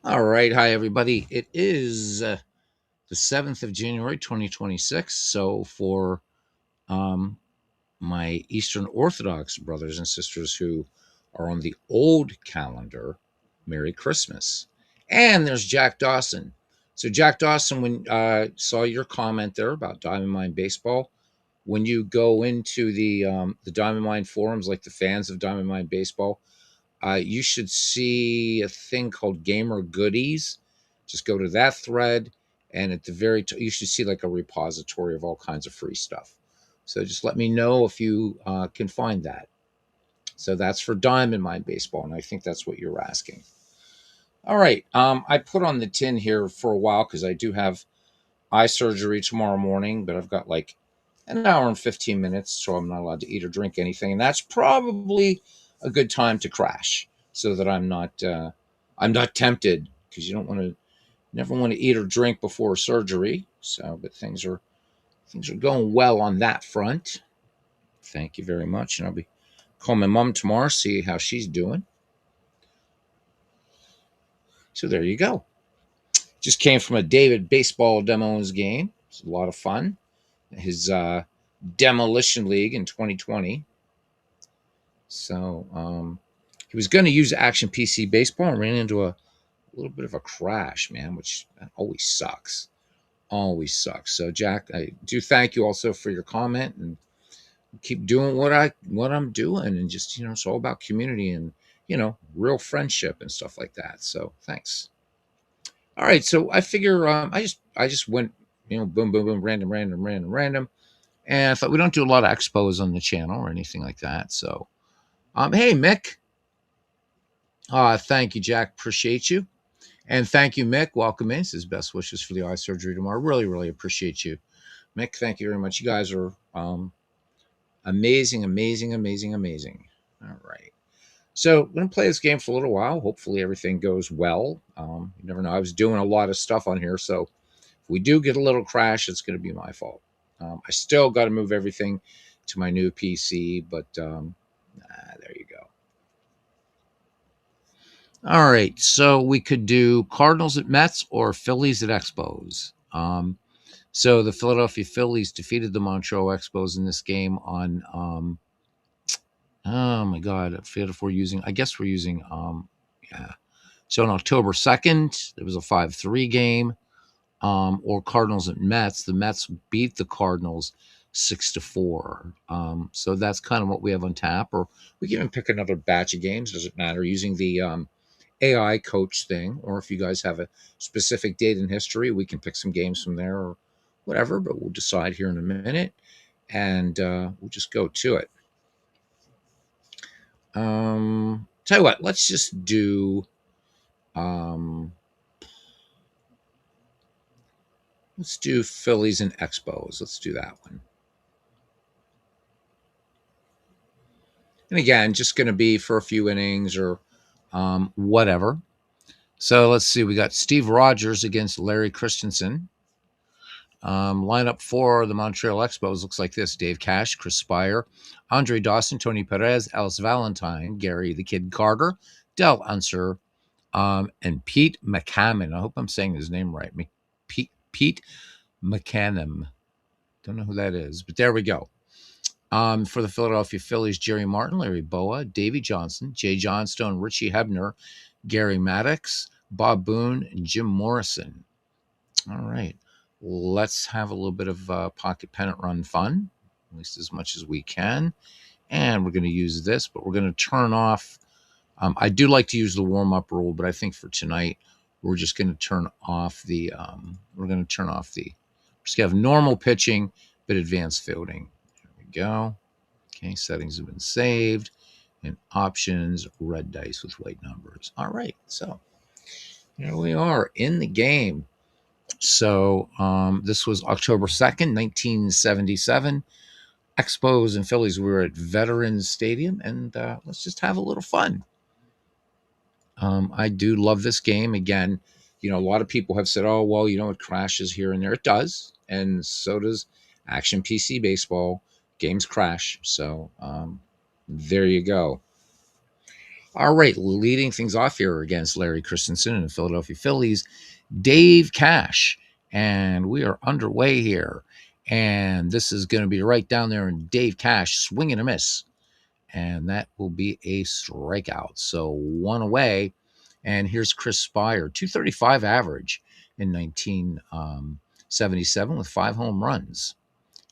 All right. Hi, everybody. It is the 7th of January, 2026. So, for um, my Eastern Orthodox brothers and sisters who are on the old calendar, Merry Christmas. And there's Jack Dawson. So, Jack Dawson, when saw your comment there about Diamond Mine Baseball, when you go into the Diamond Mine forums, like the fans of Diamond Mine Baseball, you should see a thing called Gamer Goodies. Just go to that thread, and at the you should see like a repository of all kinds of free stuff. So just let me know if you can find that. So that's for Diamond Mine Baseball, and I think that's what you're asking. All right. I put on the tin here for a while because I do have eye surgery tomorrow morning, but I've got like an hour and 15 minutes, so I'm not allowed to eat or drink anything. And that's probably a good time to crash so that I'm not tempted because you don't want to never want to eat or drink before surgery. So, but things are going well on that front. Thank you very much. And I'll be calling my mom tomorrow, see how she's doing. So there you go. Just came from a David baseball demos game. It's a lot of fun. His demolition league in 2020. So he was going to use Action PC Baseball and ran into a little bit of a crash, man, which always sucks. Always sucks. So Jack, I do thank you also for your comment and keep doing what I'm doing, and just it's all about community and real friendship and stuff like that. So thanks. All right, so I figure I just went boom boom boom random, and I thought we don't do a lot of expos on the channel or anything like that. So hey Mick, thank you Jack, appreciate you. And thank you, Mick. Welcome in. Says best wishes for the eye surgery tomorrow. Really, really appreciate you, Mick. Thank you very much. You guys are amazing, amazing, amazing, amazing. All right. So I'm going to play this game for a little while. Hopefully everything goes well. You never know. I was doing a lot of stuff on here, so if we do get a little crash, it's going to be my fault. I still got to move everything to my new PC, but there you go. All right, so we could do Cardinals at Mets or Phillies at Expos. So the Philadelphia Phillies defeated the Montreal Expos in this game on oh my god, I forget if we're using I guess we're using yeah. So on October 2nd, there was a 5-3 game. Or Cardinals at Mets. The Mets beat the Cardinals 6-4. So that's kind of what we have on tap. Or we can even pick another batch of games, doesn't matter, using the AI coach thing, or if you guys have a specific date in history, we can pick some games from there or whatever, but we'll decide here in a minute, and we'll just go to it. Tell you what, let's just do let's do Phillies and Expos. Let's do that one. And again, just going to be for a few innings or whatever. So let's see. We got Steve Rogers against Larry Christensen. Lineup for the Montreal Expos looks like this: Dave Cash, Chris Spire, Andre Dawson, Tony Perez, Alice Valentine, Gary the Kid Carter, Del Unser, and Pete McCammon. I hope I'm saying his name right. Pete McCannon. Don't know who that is, but there we go. For the Philadelphia Phillies, Jerry Martin, Larry Boa, Davey Johnson, Jay Johnstone, Richie Hebner, Gary Maddox, Bob Boone, and Jim Morrison. All right. Let's have a little bit of pocket pennant run fun, at least as much as we can. And we're going to use this, but we're going to turn off. I do like to use the warm-up rule, but I think for tonight, we're just going to turn off the, we're just going to have normal pitching, but advanced fielding. There we go. Okay, settings have been saved. And options, red dice with white numbers. All right, so here we are in the game. So this was October 2nd, 1977. Expos and Phillies were at Veterans Stadium, and let's just have a little fun. I do love this game. Again, a lot of people have said, oh, well, it crashes here and there. It does, and so does Action PC Baseball. Games crash, so there you go. All right, leading things off here against Larry Christensen and the Philadelphia Phillies, Dave Cash. And we are underway here. And this is going to be right down there in Dave Cash, swing and a miss. And that will be a strikeout. So one away. And here's Chris Spire, 235 average in 1977 with 5 home runs.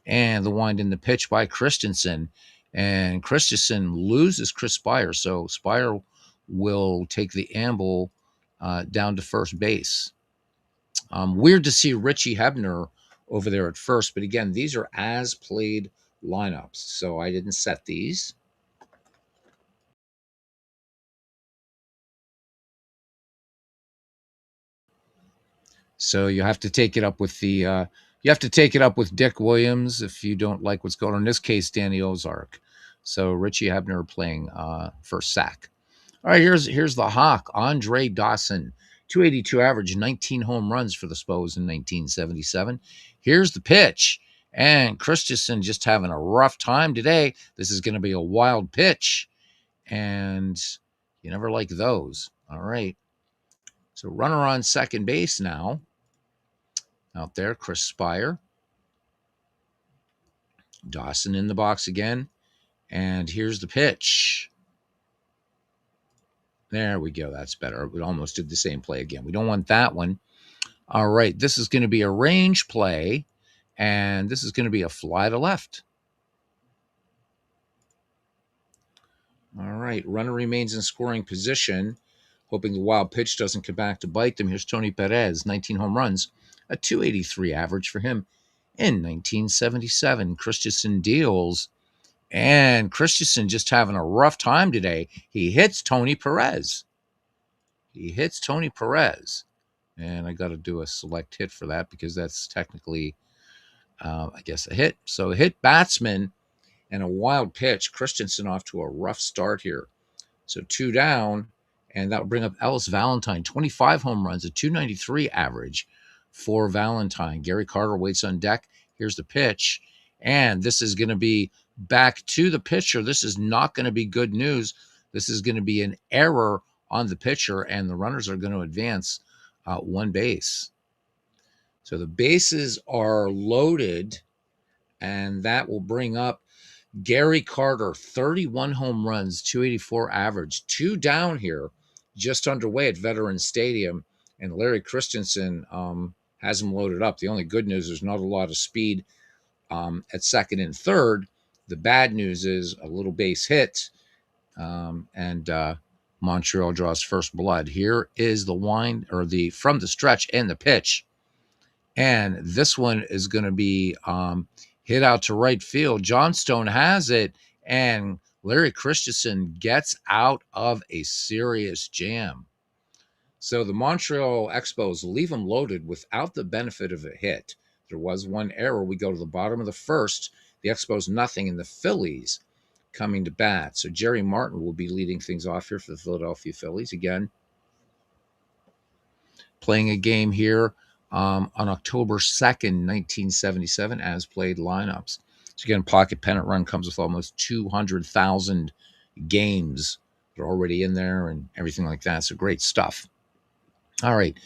And the wind in the pitch by Christensen. And Christensen loses Chris Spire. So Spire will take the amble down to first base. Weird to see Richie Hebner over there at first. But again, these are as played lineups. So I didn't set these. So you have to take it up with you have to take it up with Dick Williams if you don't like what's going on. In this case, Danny Ozark. So Richie Hebner playing first sack. All right, here's the Hawk, Andre Dawson, 282 average, 19 home runs for the Spos in 1977. Here's the pitch, and Christensen just having a rough time today. This is going to be a wild pitch, and you never like those. All right, so runner on second base now. Out there, Chris Spire. Dawson in the box again. And here's the pitch. There we go. That's better. We almost did the same play again. We don't want that one. All right. This is going to be a range play. And this is going to be a fly to left. All right. Runner remains in scoring position, hoping the wild pitch doesn't come back to bite them. Here's Tony Perez, 19 home runs, a 283 average for him in 1977. Christensen deals. And Christensen just having a rough time today. He hits Tony Perez. And I got to do a select hit for that because that's technically, I guess, a hit. So a hit batsman and a wild pitch. Christensen off to a rough start here. So 2 down, and that will bring up Ellis Valentine, 25 home runs, a 293 average for Valentine. Gary Carter waits on deck. Here's the pitch, and this is going to be back to the pitcher. This is not going to be good news. This is going to be an error on the pitcher, and the runners are going to advance one base. So the bases are loaded, and that will bring up Gary Carter, 31 home runs, 284 average, 2 down here, just underway at Veterans Stadium. And Larry Christensen has him loaded up. The only good news is not a lot of speed at second and third. The bad news is a little base hit, and Montreal draws first blood. Here is the wind, or the from the stretch and the pitch. And this one is going to be hit out to right field. Johnstone has it, and Larry Christensen gets out of a serious jam. So the Montreal Expos leave him loaded without the benefit of a hit. There was one error. We go to the bottom of the first. The Expos nothing, and the Phillies coming to bat. So Jerry Martin will be leading things off here for the Philadelphia Phillies again. Playing a game here on October 2nd, 1977, as played lineups. So again, Pocket Pennant Run comes with almost 200,000 games. They're already in there and everything like that. So great stuff. All right.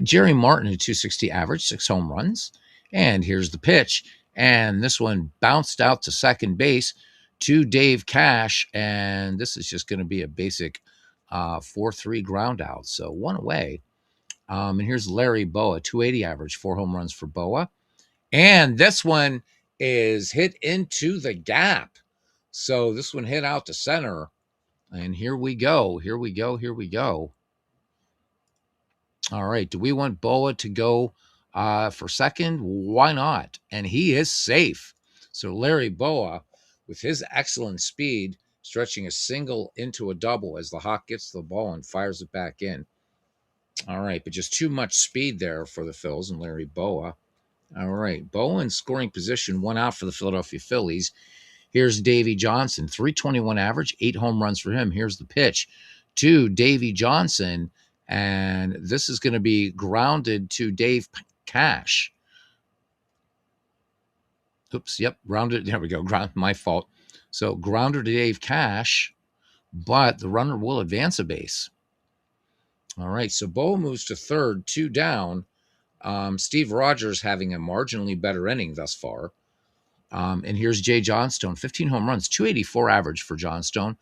Jerry Martin, a 260 average, 6 home runs. And here's the pitch. And this one bounced out to second base to Dave Cash. And this is just going to be a basic 4-3 ground out. So one away. And here's Larry Boa, 280 average, 4 home runs for Boa. And this one is hit into the gap. So this one hit out to center. And here we go. All right. Do we want Boa to go for second? Why not? And he is safe. So Larry Boa, with his excellent speed, stretching a single into a double as the Hawk gets the ball and fires it back in. All right, but just too much speed there for the Phils and Larry Boa. All right, Boa in scoring position, 1 out for the Philadelphia Phillies. Here's Davey Johnson, 321 average, 8 home runs for him. Here's the pitch to Davey Johnson, and this is going to be grounded to Dave Cash. Oops, yep, grounded. There we go. My fault. So grounder to Dave Cash. but the runner will advance a base. All right, so Bo moves to third, two down. Steve Rogers having a marginally better inning thus far. And here's Jay Johnstone, 15 home runs, 284 average for Johnstone,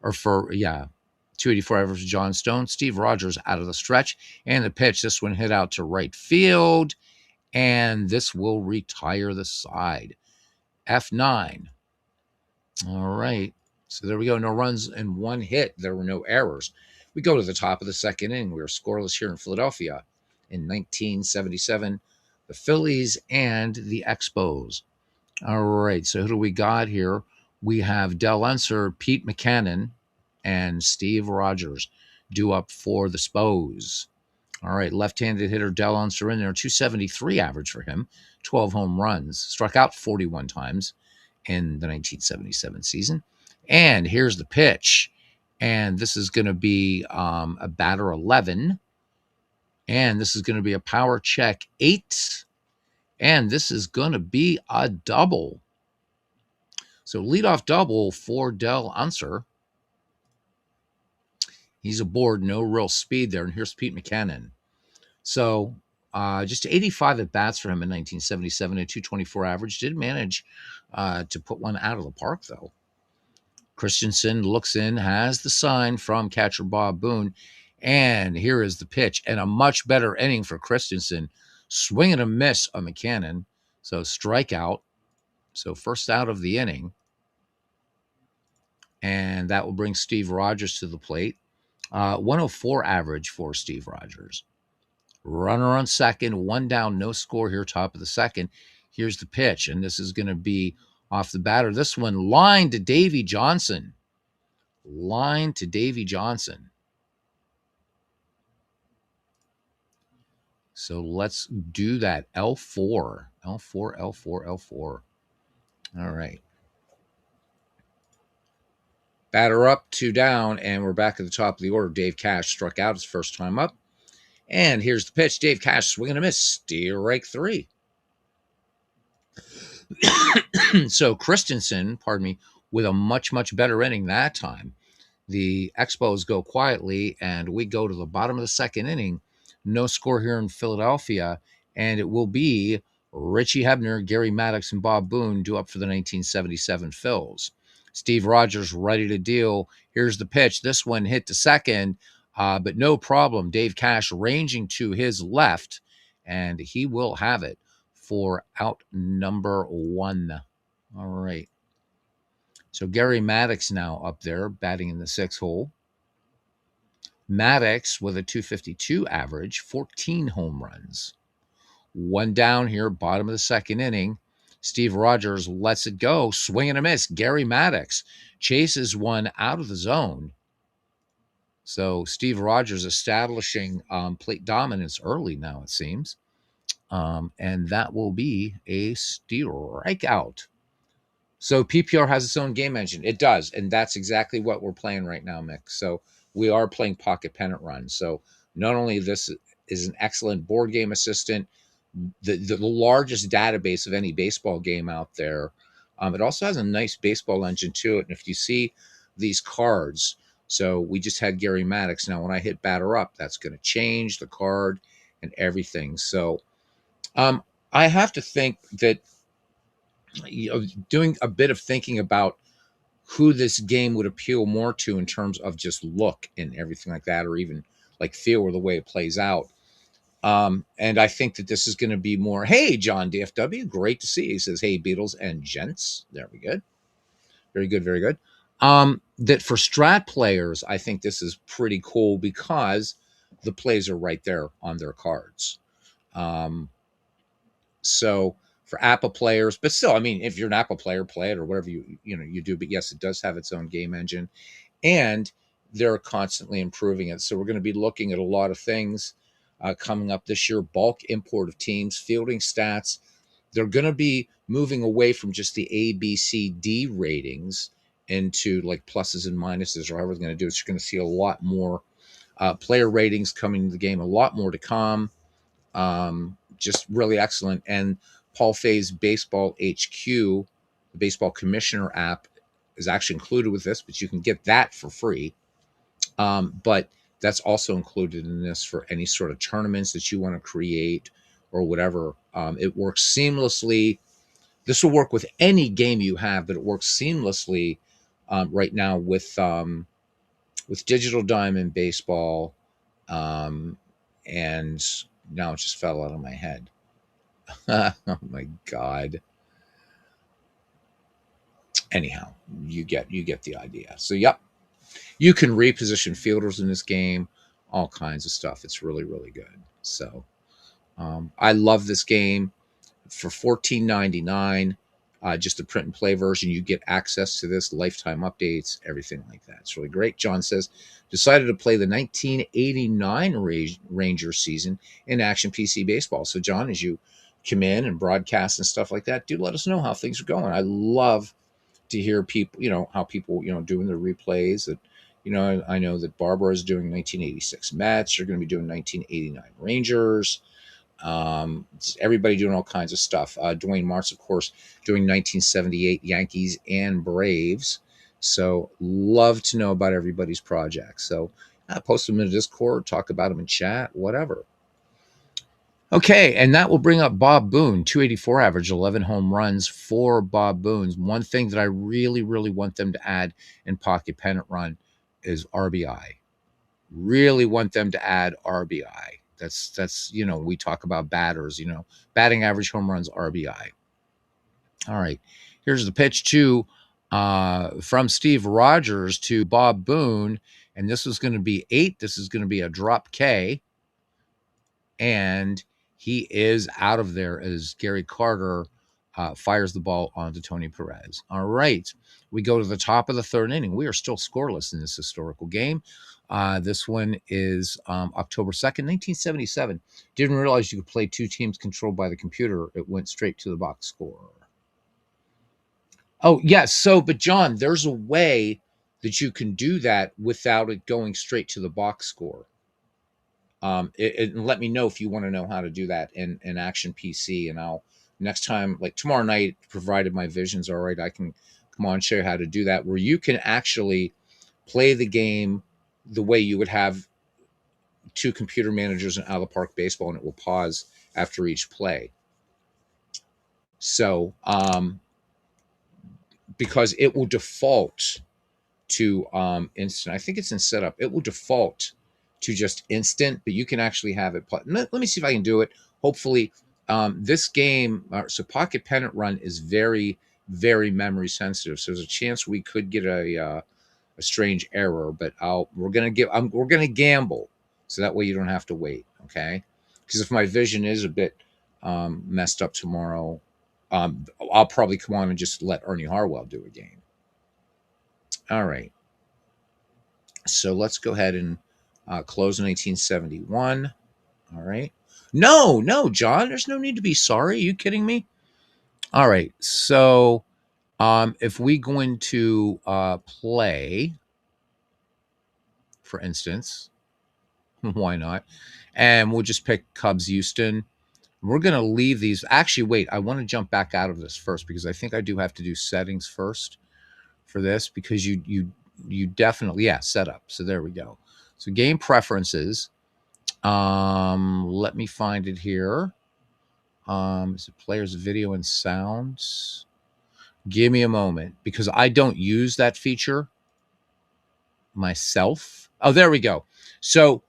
or for, yeah, 284 average for Johnstone. Steve Rogers out of the stretch, and the pitch, this one hit out to right field, and this will retire the side. F9. All right. So there we go. No runs and one hit. There were no errors. We go to the top of the second inning. We were scoreless here in Philadelphia in 1977. The Phillies and the Expos. All right. So who do we got here? We have Del Unser, Pete McCannon, and Steve Rogers due up for the Spos. All right. Left-handed hitter Del Unser in there, 273 average for him, 12 home runs, struck out 41 times in the 1977 season. And here's the pitch. And this is going to be a batter 11. And this is going to be a power check 8. And this is going to be a double. So leadoff double for Del Unser. He's aboard, no real speed there. And here's Pete McCannon. So just 85 at bats for him in 1977, a 224 average. Did manage to put one out of the park, though. Christensen looks in, has the sign from catcher Bob Boone, and here is the pitch. And a much better inning for Christensen. Swing and a miss on McCannon. So strikeout. So first out of the inning. And that will bring Steve Rogers to the plate. 104 average for Steve Rogers. Runner on second, one down, no score here, top of the second. Here's the pitch, and this is going to be off the batter. This one, line to Davy Johnson. Line to Davy Johnson. So let's do that. L4. L4, L4, L4. All right. Batter up, two down, and we're back at the top of the order. Dave Cash struck out his first time up. And here's the pitch. Dave Cash swinging a miss. Strike 3. So Christensen, pardon me, with a much, much better inning that time. The Expos go quietly, and we go to the bottom of the second inning. No score here in Philadelphia, and it will be Richie Hebner, Gary Maddox, and Bob Boone due up for the 1977 Phils. Steve Rogers ready to deal. Here's the pitch. This one hit to second, but no problem. Dave Cash ranging to his left, and he will have it for out number 1. All right. So Gary Maddox now up there batting in the 6th hole. Maddox with a 252 average, 14 home runs. One down here, bottom of the second inning. Steve Rogers lets it go, swing and a miss. Gary Maddox chases one out of the zone. So Steve Rogers establishing plate dominance early now, it seems. And that will be a strikeout. So PPR has its own game engine. It does, and that's exactly what we're playing right now, Mick. So we are playing Pocket Pennant Run. So not only this is an excellent board game assistant, the largest database of any baseball game out there. It also has a nice baseball engine to it. And if you see these cards, so we just had Gary Maddox. Now, when I hit batter up, that's going to change the card and everything. So I have to think that doing a bit of thinking about who this game would appeal more to in terms of just look and everything like that, or even like feel or the way it plays out. And I think that this is going to be more, hey, John DFW, great to see you. He says, hey, Beatles and gents. There we go. Very good, very good. That for strat players, I think this is pretty cool because the plays are right there on their cards. So for Apple players, but still, I mean, if you're an Apple player, play it or whatever you do. But yes, it does have its own game engine, and they're constantly improving it. So we're going to be looking at a lot of things coming up this year. Bulk import of teams, fielding stats. They're going to be moving away from just the A, B, C, D ratings into like pluses and minuses, or however they're going to do it. So you're going to see a lot more player ratings coming to the game, a lot more to come. Just really excellent. And Paul Fay's Baseball HQ, the Baseball Commissioner app, is actually included with this, but you can get that for free. But that's also included in this for any sort of tournaments that you want to create or whatever. It works seamlessly. This will work with any game you have, but it works seamlessly right now with Digital Diamond Baseball, and now it just fell out of my head. Oh my god. Anyhow, you get the idea. So yep, you can reposition fielders in this game, all kinds of stuff. It's really really good. So I love this game. For $14.99, just the print and play version, you get access to this, lifetime updates, everything like that. It's really great. John says, decided to play the 1989 Ranger season in Action PC Baseball. So, John, as you come in and broadcast and stuff like that, do let us know how things are going. I love to hear people, how people, doing the replays. That, I know that Barbara is doing 1986 Mets. You're going to be doing 1989 Rangers. Everybody doing all kinds of stuff. Dwayne Martz, of course, doing 1978 Yankees and Braves. So love to know about everybody's projects. So post them in the Discord, talk about them in chat, whatever. Okay, and that will bring up Bob Boone, 284 average, 11 home runs for Bob Boone's. One thing that I really, really want them to add in Pocket Pennant Run is RBI. Really want them to add RBI. That's we talk about batters, batting average, home runs, RBI. All right, here's the pitch to from Steve Rogers to Bob Boone, and this is going to be 8. This is going to be a drop K, and he is out of there as Gary Carter fires the ball onto Tony Perez. All right, we go to the top of the third inning. We are still scoreless in this historical game. This one is October 2nd, 1977. Didn't realize you could play two teams controlled by the computer. It went straight to the box score. Oh, yes. So, but John, there's a way that you can do that without it going straight to the box score. And let me know if you want to know how to do that in Action PC, and I'll next time, like tomorrow night, provided my vision's all right, I can come on and show you how to do that, where you can actually play the game the way you would have two computer managers in Out of the Park Baseball, and it will pause after each play. So, because it will default to instant. I think it's in setup. It will default to just instant, but you can actually have it. Let me see if I can do it. Hopefully, this game, so Pocket Pennant Run is very, very memory sensitive. So there's a chance we could get a strange error, but we're gonna gamble, so that way you don't have to wait. Okay, because if my vision is a bit messed up tomorrow, I'll probably come on and just let Ernie Harwell do a game. All right. So let's go ahead and close in 1871. All right. No, John, there's no need to be sorry. Are you kidding me? All right. So if we go into play, for instance, why not? And we'll just pick Cubs Houston. We're going to leave these. Actually, wait, I want to jump back out of this first because I think I do have to do settings first for this, because you definitely, setup. So there we go. So game preferences. Let me find it here. Is it players, video, and sounds? Give me a moment, because I don't use that feature myself. Oh, there we go. So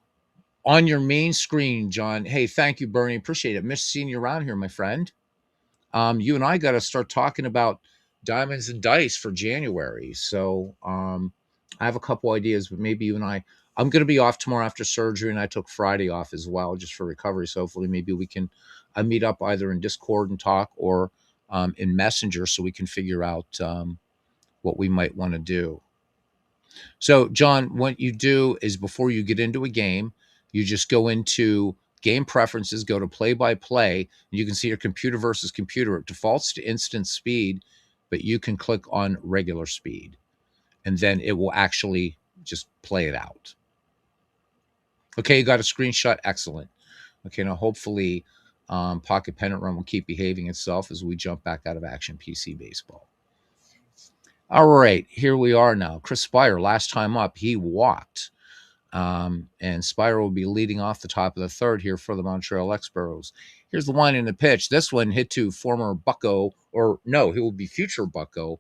on your main screen, John. Hey, thank you, Bernie. Appreciate it. Miss seeing you around here, my friend. You and I got to start talking about diamonds and dice for January. So I have a couple ideas, but maybe you and I'm going to be off tomorrow after surgery, and I took Friday off as well, just for recovery. So hopefully maybe we can meet up either in Discord and talk, or in Messenger, so we can figure out what we might want to do. So, John, what you do is, before you get into a game, you just go into game preferences, go to play by play, and you can see your computer versus computer. It defaults to instant speed, but you can click on regular speed, and then it will actually just play it out. Okay, you got a screenshot. Excellent. Okay, now hopefully Pocket Pennant Run will keep behaving itself as we jump back out of Action PC Baseball. All right, here we are now. Chris Spire, last time up, he walked. And Spire will be leading off the top of the third here for the Montreal Expos. Here's the one in the pitch. This one hit to former Bucko, or no, he will be future Bucko,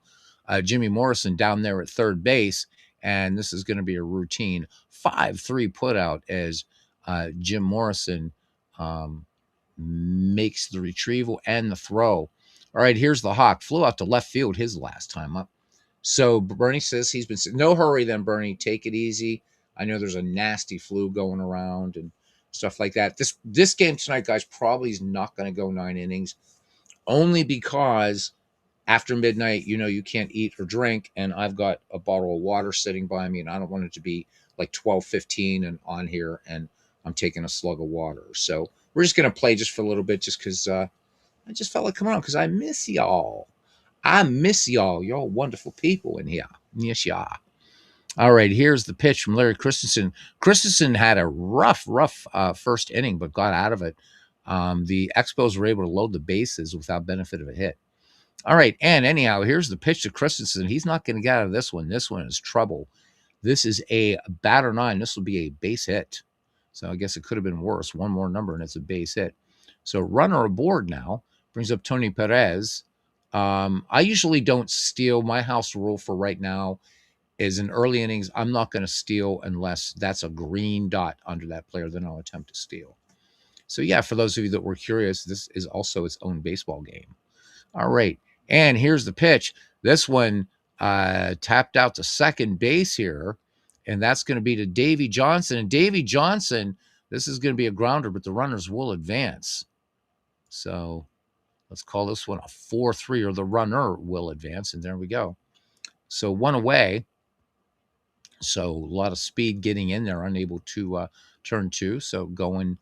Jimmy Morrison down there at third base. And this is going to be a routine 5-3 putout as Jim Morrison makes the retrieval and the throw. All right, here's the Hawk. Flew out to left field his last time up. So Bernie says he's been no hurry then, Bernie. Take it easy. I know there's a nasty flu going around and stuff like that. This game tonight, guys, probably is not going to go 9 innings, only because after midnight, you can't eat or drink, and I've got a bottle of water sitting by me, and I don't want it to be like 12:15 and on here, and I'm taking a slug of water. So we're just going to play just for a little bit, just because I just felt like coming on because I miss y'all. I miss y'all. Y'all wonderful people in here. Yes, y'all. All right, here's the pitch from Larry Christensen. Christensen had a rough first inning, but got out of it. The Expos were able to load the bases without benefit of a hit. All right, and anyhow, here's the pitch to Christensen. He's not going to get out of this one. This one is trouble. This is a batter nine. This will be a base hit. So I guess it could have been worse. One more number, and it's a base hit. So runner aboard now. Brings up Tony Perez. I usually don't steal. My house rule for right now is in early innings, I'm not going to steal unless that's a green dot under that player. Then I'll attempt to steal. So, yeah, for those of you that were curious, this is also its own baseball game. All right. And here's the pitch. This one tapped out to second base here, and that's going to be to Davy Johnson. And Davy Johnson, this is going to be a grounder, but the runners will advance. So let's call this one a 4-3, or the runner will advance, and there we go. So one away. So a lot of speed getting in there, unable to turn two. So going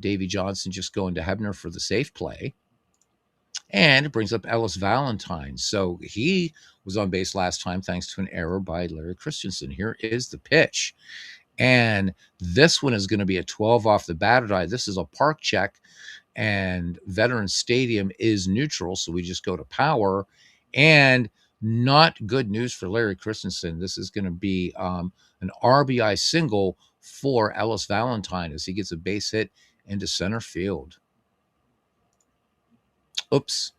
Davy Johnson just going to Hebner for the safe play. And it brings up Ellis Valentine. So he was on base last time thanks to an error by Larry Christensen. Here is the pitch. And this one is going to be a 12 off the batter die. This is a park check, and Veterans Stadium is neutral. So we just go to power. And not good news for Larry Christensen. This is going to be an RBI single for Ellis Valentine as he gets a base hit into center field. Oops,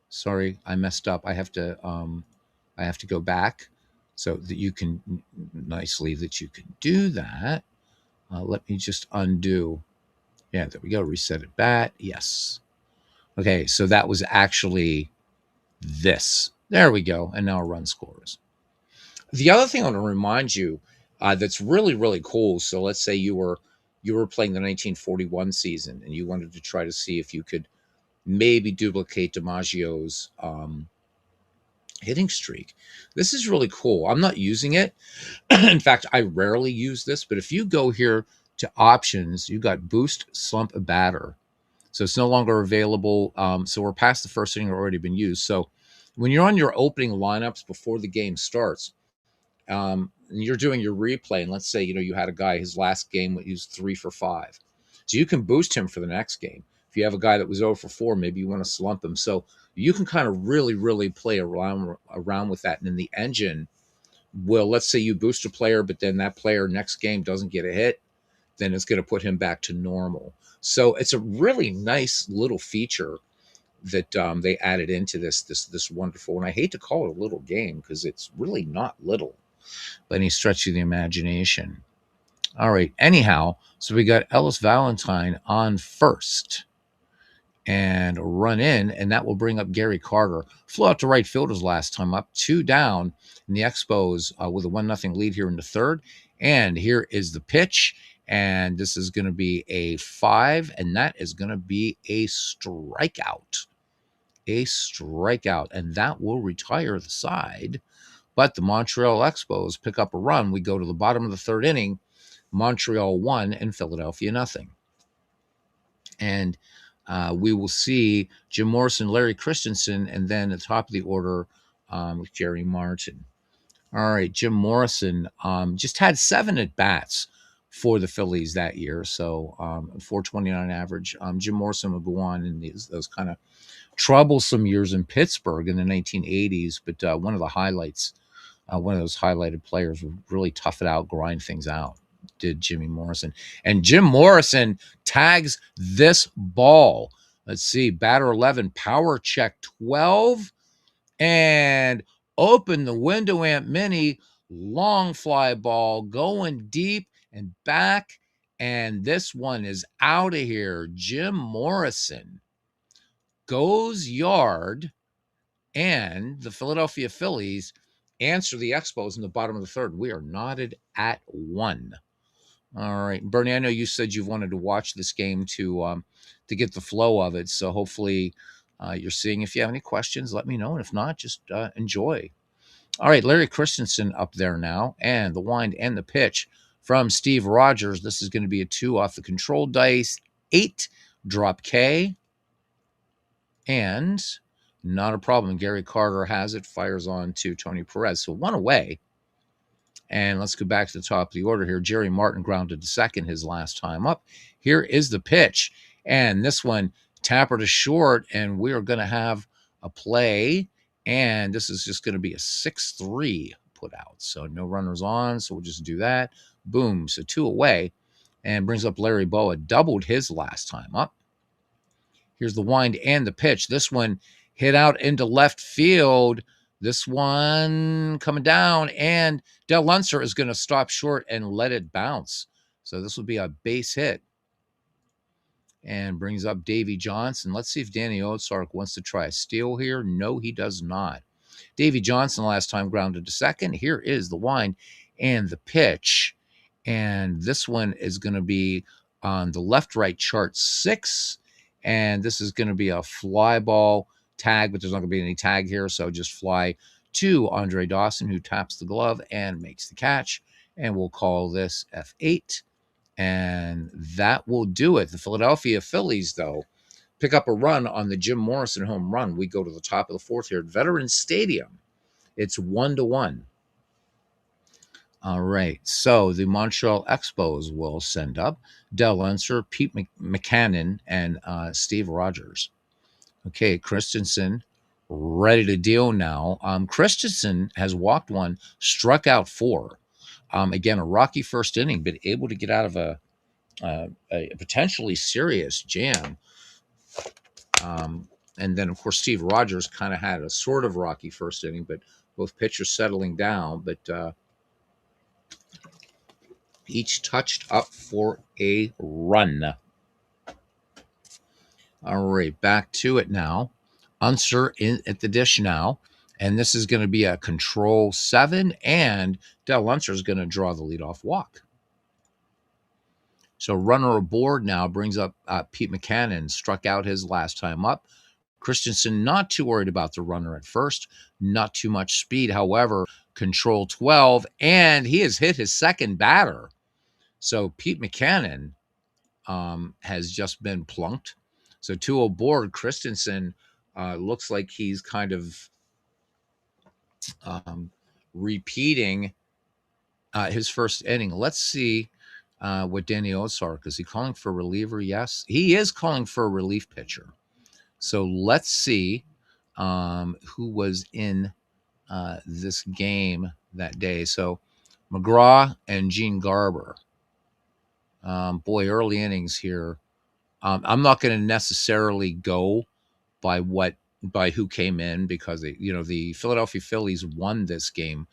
sorry, I messed up. I have to go back so that you can do that. Let me just undo. Yeah, there we go. Reset it back. Yes. Okay, so that was actually this. There we go. And now run scores. The other thing I want to remind you that's really, really cool. So let's say you were playing the 1941 season and you wanted to try to see if you could maybe duplicate DiMaggio's hitting streak. This is really cool. I'm not using it. In fact, I rarely use this, but if you go here to options, you got boost slump batter. So it's no longer available. So we're past the first inning, already been used. So when you're on your opening lineups before the game starts, and you're doing your replay, and let's say you had a guy, his last game he was 3 for 5, so you can boost him for the next game. If you have a guy that was 0 for 4, maybe you want to slump him. So you can kind of really play around with that. And then the engine will, let's say you boost a player, but then that player next game doesn't get a hit, then it's going to put him back to normal. So it's a really nice little feature that they added into this wonderful, and I hate to call it a little game because it's really not little by any stretch of the imagination. All right. Anyhow, so we got Ellis Valentine on first and run in, and that will bring up Gary Carter. Flew out to right fielders last time up, 2 down, and the Expos with a 1-0 lead here in the third. And here is the pitch, and this is going to be a 5, and that is going to be a strikeout. And that will retire the side. But the Montreal Expos pick up a run. We go to the bottom of the third inning. Montreal 1 and Philadelphia 0. And we will see Jim Morrison, Larry Christensen, and then at the top of the order, Jerry Martin. All right, Jim Morrison just had 7 at-bats for the Phillies that year, so 429 average. Jim Morrison will go on in those kind of troublesome years in Pittsburgh in the 1980s, but one of the highlights, one of those highlighted players would really tough it out, grind things out, did Jimmy Morrison. And Jim Morrison tags this ball. Let's see, batter 11, power check 12, and open the window amp mini, long fly ball going deep and back. And this one is out of here. Jim Morrison goes yard, and the Philadelphia Phillies answer the Expos in the bottom of the third. We are knotted at 1. All right, Bernie, I know you said you wanted to watch this game to get the flow of it. So hopefully you're seeing. If you have any questions, let me know. And if not, just enjoy. All right, Larry Christensen up there now, and the wind and the pitch from Steve Rogers. This is going to be a 2 off the control dice, 8 drop K, and not a problem. Gary Carter has it, fires on to Tony Perez. So 1 away. And let's go back to the top of the order here. Jerry Martin grounded to second his last time up. Here is the pitch. And this one, tapper to short, and we are going to have a play. And this is just going to be a 6-3 put out. So no runners on, so we'll just do that. Boom. So 2 away. And brings up Larry Boa. Doubled his last time up. Here's the wind and the pitch. This one hit out into left field. This one coming down, and Del Lunser is going to stop short and let it bounce. So this will be a base hit. And brings up Davy Johnson. Let's see if Danny Otsark wants to try a steal here. No, he does not. Davy Johnson last time grounded to second. Here is the wind and the pitch. And this one is going to be on the left-right chart 6. And this is going to be a fly ball tag, but there's not going to be any tag here. So just fly to Andre Dawson, who taps the glove and makes the catch. And we'll call this F8. And that will do it. The Philadelphia Phillies, though, pick up a run on the Jim Morrison home run. We go to the top of the 4th here at Veterans Stadium. It's 1-1. All right. So the Montreal Expos will send up Del Unser, Pete McCannon, and Steve Rogers. Okay, Christensen ready to deal now. Christensen has walked 1, struck out 4. Again, a rocky first inning, but able to get out of a potentially serious jam. And then, of course, Steve Rogers kind of had a sort of rocky first inning, but both pitchers settling down. But each touched up for a run. All right, back to it now. Unser in at the dish now. And this is going to be a control 7, and Del Unser is going to draw the leadoff walk. So runner aboard now brings up Pete McCannon, struck out his last time up. Christensen not too worried about the runner at first, not too much speed. However, control 12, and he has hit his second batter. So Pete McCannon has just been plunked. So 2 aboard. Christensen looks like he's kind of repeating his first inning. Let's see what Danny Otsark, is he calling for a reliever? Yes, he is calling for a relief pitcher. So let's see who was in this game that day. So McGraw and Gene Garber. Boy, early innings here. I'm not going to necessarily go by who came in, because the Philadelphia Phillies won this game,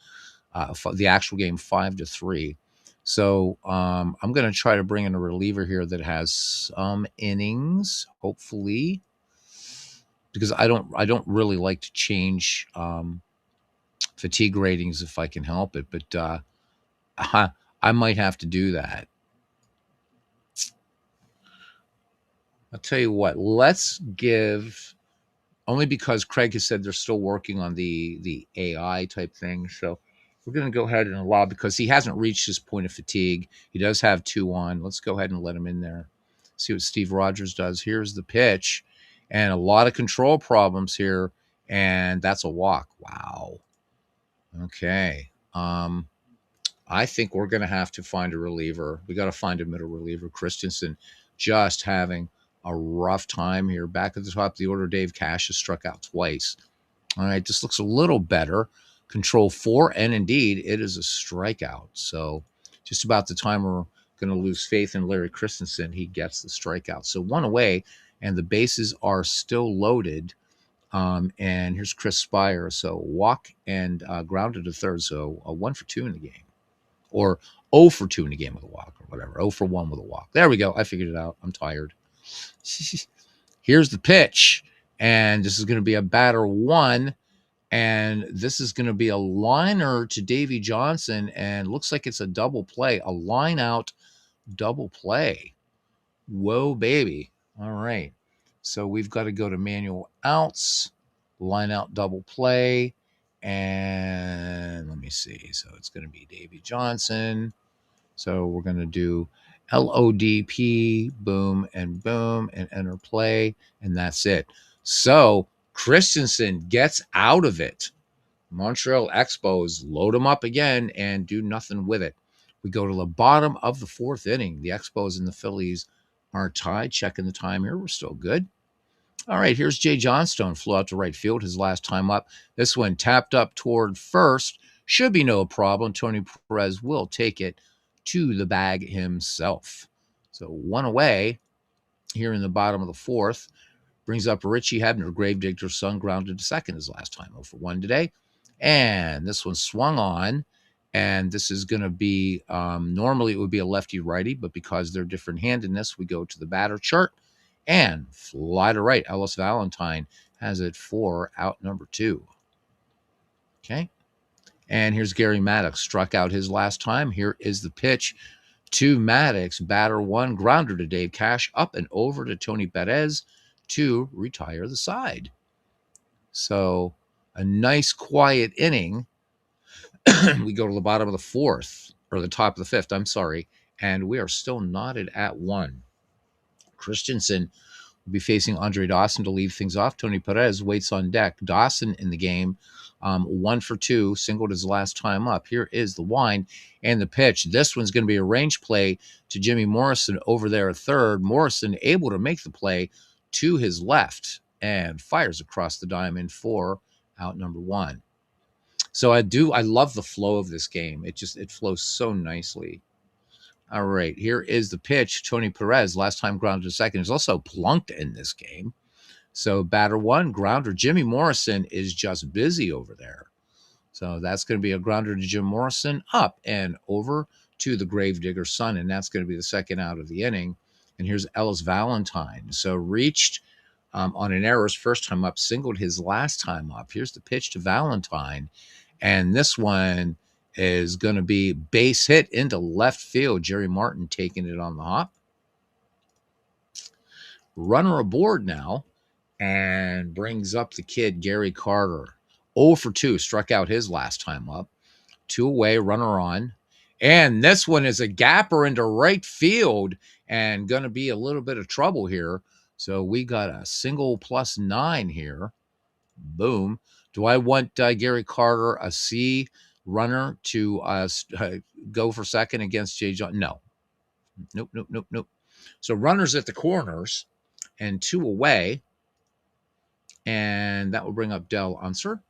the actual game 5-3. So I'm going to try to bring in a reliever here that has some innings, hopefully, because I don't really like to change fatigue ratings if I can help it, but I might have to do that. I'll tell you what, let's give, only because Craig has said they're still working on the AI type thing. So we're going to go ahead and allow, because he hasn't reached his point of fatigue. He does have 2 on. Let's go ahead and let him in there. See what Steve Rogers does. Here's the pitch, and a lot of control problems here, and that's a walk. Wow. Okay. I think we're going to have to find a reliever. We got to find a middle reliever. Christensen just having a rough time here. Back at the top of the order, Dave Cash has struck out twice. All right, this looks a little better. Control 4, and indeed, it is a strikeout. So just about the time we're going to lose faith in Larry Christensen, he gets the strikeout. So one away, and the bases are still loaded. And here's Chris Spire. So walk and grounded to third. So a 1 for 2 in the game, or 0 for 2 in the game with a walk, or whatever. 0 for 1 with a walk. There we go. I figured it out. I'm tired. Here's the pitch, and this is going to be a batter 1. And this is going to be a liner to Davy Johnson, and looks like it's a double play, a line out double play. Whoa, baby. All right. So we've got to go to manual outs, line out double play. And let me see. So it's going to be Davy Johnson. So we're going to do LODP, boom, and enter play. And that's it. So Christensen gets out of it. Montreal Expos load them up again and do nothing with it. We go to the bottom of the 4th inning. The Expos and the Phillies are tied. Checking the time here. We're still good. All right, here's Jay Johnstone. Flew out to right field his last time up. This one tapped up toward first. Should be no problem. Tony Perez will take it to the bag himself. So one away here in the bottom of the 4th. Brings up Richie Hebner, Gravedigger's son, grounded to second his last time. 0 for 1 today. And this one swung on. And this is going to be, normally it would be a lefty-righty, but because they're different-handedness, we go to the batter chart and fly to right. Ellis Valentine has it for out number 2. Okay. And here's Gary Maddox, struck out his last time. Here is the pitch to Maddox, batter 1, grounder to Dave Cash, up and over to Tony Perez to retire the side. So a nice quiet inning. We go to the bottom of the 4th, or the top of the 5th, I'm sorry, and we are still knotted at 1. Christensen will be facing Andre Dawson to lead things off. Tony Perez waits on deck. Dawson in the game, 1 for 2, singled his last time up. Here is the wind and the pitch. This one's going to be a range play to Jimmy Morrison over there at third. Morrison able to make the play to his left and fires across the diamond for out number 1. So I love the flow of this game. It flows so nicely. All right, here is the pitch. Tony Perez, last time grounded to second, is also plunked in this game. So batter 1, grounder. Jimmy Morrison is just busy over there. So that's going to be a grounder to Jim Morrison, up and over to the Gravedigger's son, and that's going to be the second out of the inning. And here's Ellis Valentine. So reached on an error his first time up, singled his last time up. Here's the pitch to Valentine. And this one is going to be base hit into left field. Jerry Martin taking it on the hop. Runner aboard now, and brings up the kid, Gary Carter. 0 for 2, struck out his last time up. 2 away, runner on. And this one is a gapper into right field and going to be a little bit of trouble here. So we got a single +9 here. Boom. Do I want Gary Carter, a C runner, to go for second against Jay John? No. Nope. So runners at the corners and 2 away. And that will bring up Del Unser.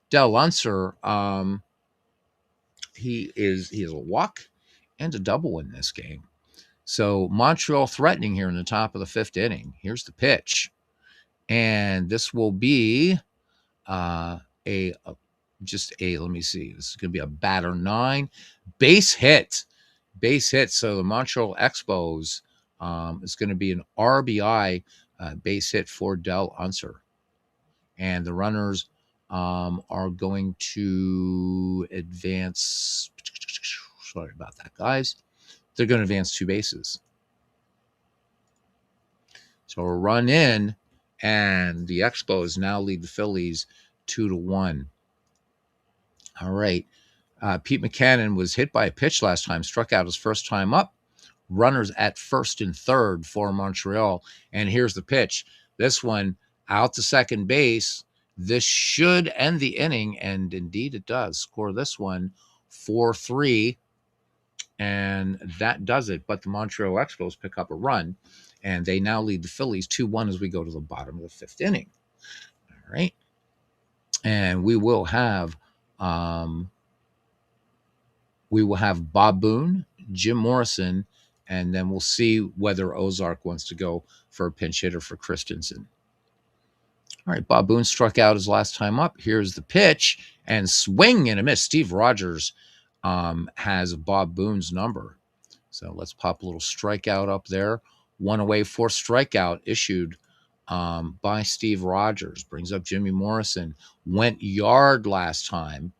Del Unser, he has a walk and a double in this game. So Montreal threatening here in the top of the 5th inning. Here's the pitch. And this will be let me see. This is going to be a batter 9. Base hit. So the Montreal Expos is going to be an RBI base hit for Del Unser. And the runners are going to advance. Sorry about that, guys. They're going to advance 2 bases. So a run in, and the Expos now lead the Phillies 2-1. All right. Pete McCannon was hit by a pitch last time, struck out his first time up. Runners at first and third for Montreal. And here's the pitch. This one out to second base. This should end the inning, and indeed it does. Score this one 4-3, and that does it. But the Montreal Expos pick up a run. and they now lead the Phillies 2-1 as we go to the bottom of the fifth inning. All right. And um, we will have Bob Boone, Jim Morrison, and then we'll see whether Ozark wants to go for a pinch hitter for Christensen. All right, Bob Boone struck out his last time up. Here's the pitch, and swing and a miss. Steve Rogers has Bob Boone's number. So let's pop a little strikeout up there. One away, fourth strikeout issued by Steve Rogers. Brings up Jimmy Morrison. Went yard last time,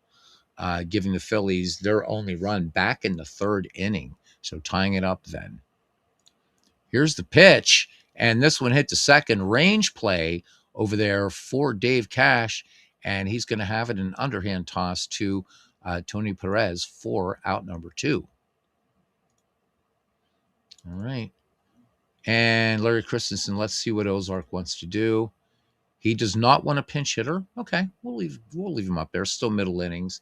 giving the Phillies their only run back in the third inning. So tying it up then. Here's the pitch, and this one hit the second. Range play over there for Dave Cash, and he's going to have it an underhand toss to Tony Perez for out number 2. All right. And Larry Christensen, let's see what Ozark wants to do. He does not want a pinch hitter. Okay, we'll leave him up there. Still middle innings.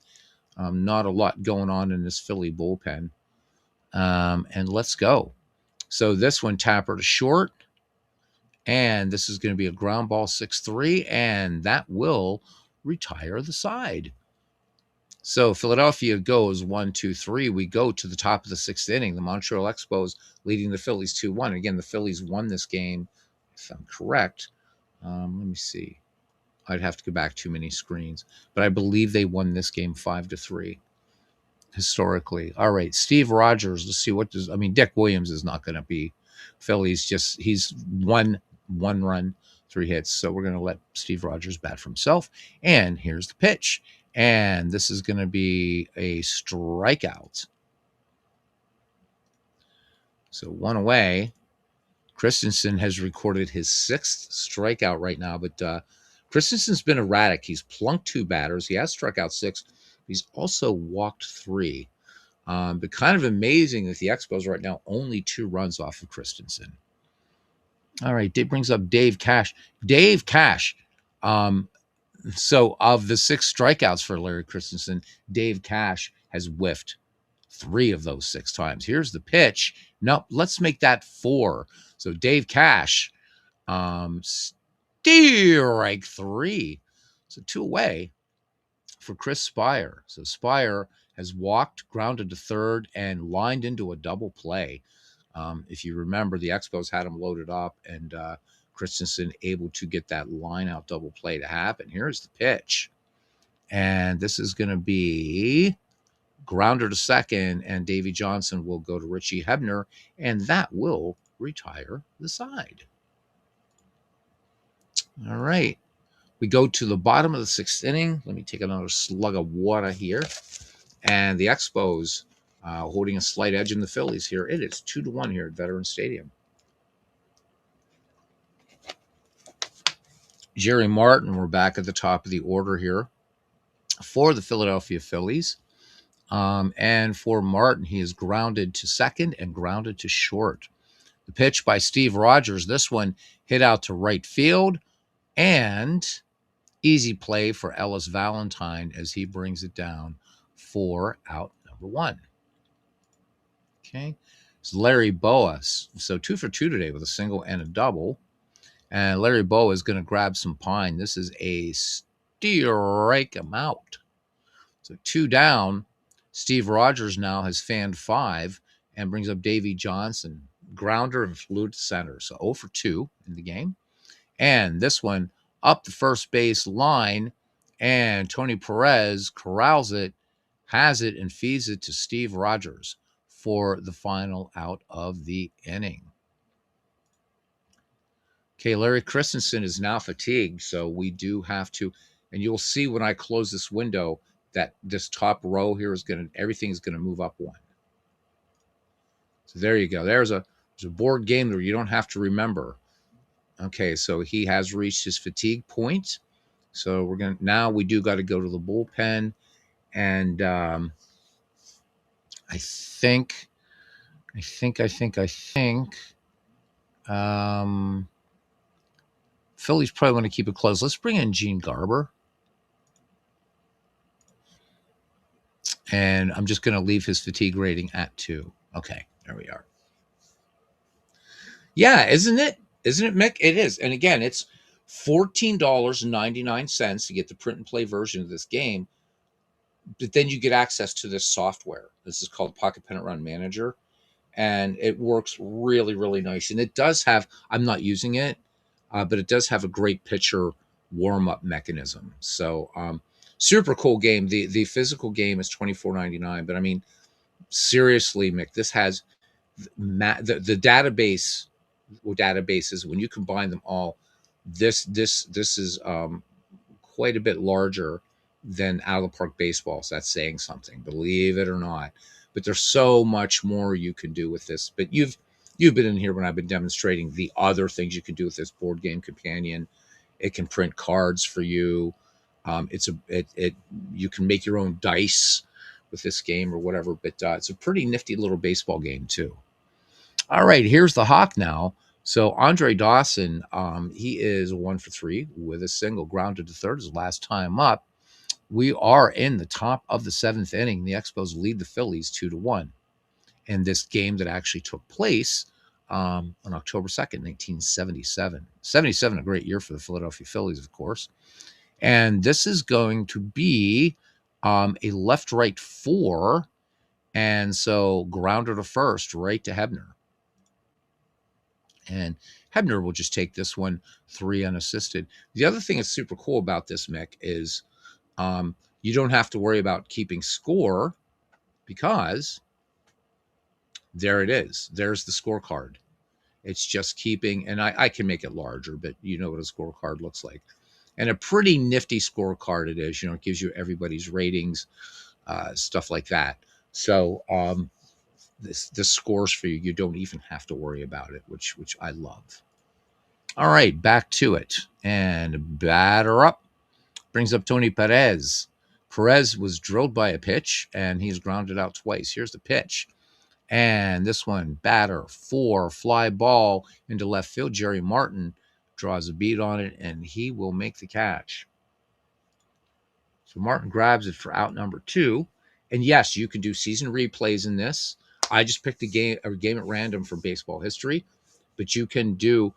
Not a lot going on in this Philly bullpen. And let's go. So this one, Tapper to short. And this is going to be a ground ball 6-3, and that will retire the side. So Philadelphia goes 1-2-3. We go to the top of the sixth inning. The Montreal Expos leading the Phillies 2-1. Again, the Phillies won this game, if I'm correct. Let me see. I'd have to go back too many screens, but I believe they won this game 5-3 historically. All right, Steve Rogers. Let's see what does. I mean, Dick Williams is not going to be Phillies. He's one run, 3 hits. So we're going to let Steve Rogers bat for himself. And here's the pitch. And this is going to be a strikeout. So one away. Christensen has recorded his 6th strikeout right now, but Christensen's been erratic. He's plunked 2 batters. He has struck out 6. He's also walked 3. But kind of amazing that the Expos right now only 2 runs off of Christensen. All right, it brings up Dave Cash. Dave Cash. So of the 6 strikeouts for Larry Christensen, Dave Cash has whiffed 3 of those 6 times. Here's the pitch. No, let's make that 4. So Dave Cash, strike 3. So 2 away for Chris Spire. So Spire has walked, grounded to third, and lined into a double play. If you remember, the Expos had him loaded up, and Christensen able to get that line out double play to happen. Here's the pitch. And this is going to be grounder to second, and Davy Johnson will go to Richie Hebner, and that will retire the side. All right. We go to the bottom of the 6th inning. Let me take another slug of water here. And the Expos holding a slight edge in the Phillies here. It is 2-1 here at Veterans Stadium. Jerry Martin, we're back at the top of the order here for the Philadelphia Phillies. And for Martin, he is grounded to second and grounded to short. The pitch by Steve Rogers, this one hit out to right field, and easy play for Ellis Valentine as he brings it down for out number 1. Okay. It's Larry Boa. So 2 for 2 today with a single and a double. And Larry Boa is going to grab some pine. This is a strike him out. So 2 down. Steve Rogers now has fanned 5 and brings up Davy Johnson. Grounder and flew to center. So 0 for 2 in the game. And this one up the first base line. And Tony Perez corrals it, has it, and feeds it to Steve Rogers for the final out of the inning. Okay, Larry Christensen is now fatigued, so we do have to, and you'll see when I close this window that this top row here is everything is going to move up 1. So there you go. There's a board game where you don't have to remember. Okay, so he has reached his fatigue point. So we do got to go to the bullpen, and I think Phillies probably want to keep it close. Let's bring in Gene Garber. And I'm just going to leave his fatigue rating at 2. Okay, there we are. Yeah, isn't it? Isn't it, Mick? It is. And again, it's $14.99 to get the print and play version of this game. But then you get access to this software. This is called Pocket Pennant Run Manager, and it works really, really nice. And it does have, I'm not using it, but it does have a great pitcher warm up mechanism. So, super cool game. The physical game is $24.99, but I mean, seriously, Mick, this has the databases when you combine them all. This is quite a bit larger than out of the park baseball. So that's saying something, believe it or not. But there's so much more you can do with this. But you've been in here when I've been demonstrating the other things you can do with this board game companion. It can print cards for you. It you can make your own dice with this game or whatever. But it's a pretty nifty little baseball game too. All right, here's the Hawk now. So Andre Dawson, he is 1 for 3 with a single, grounded to third his last time up. We are in the top of the seventh inning. The Expos lead the Phillies 2-1 in this game that actually took place on October 2nd, 1977. 77, a great year for the Philadelphia Phillies, of course. And this is going to be a left-right 4, and so grounder to first, right to Hebner. And Hebner will just take this one 3 unassisted. The other thing that's super cool about this, Mick, is you don't have to worry about keeping score because there it is. There's the scorecard. It's just keeping, and I can make it larger, but you know what a scorecard looks like. And a pretty nifty scorecard it is. It gives you everybody's ratings, stuff like that. So this scores for you. You don't even have to worry about it, which I love. All right, back to it. And batter up brings up Tony Perez. Perez was drilled by a pitch, and he's grounded out twice. Here's the pitch. And this one, batter 4, fly ball into left field. Jerry Martin draws a beat on it, and he will make the catch. So Martin grabs it for out number 2. And yes, you can do season replays in this. I just picked a game at random for baseball history, but you can do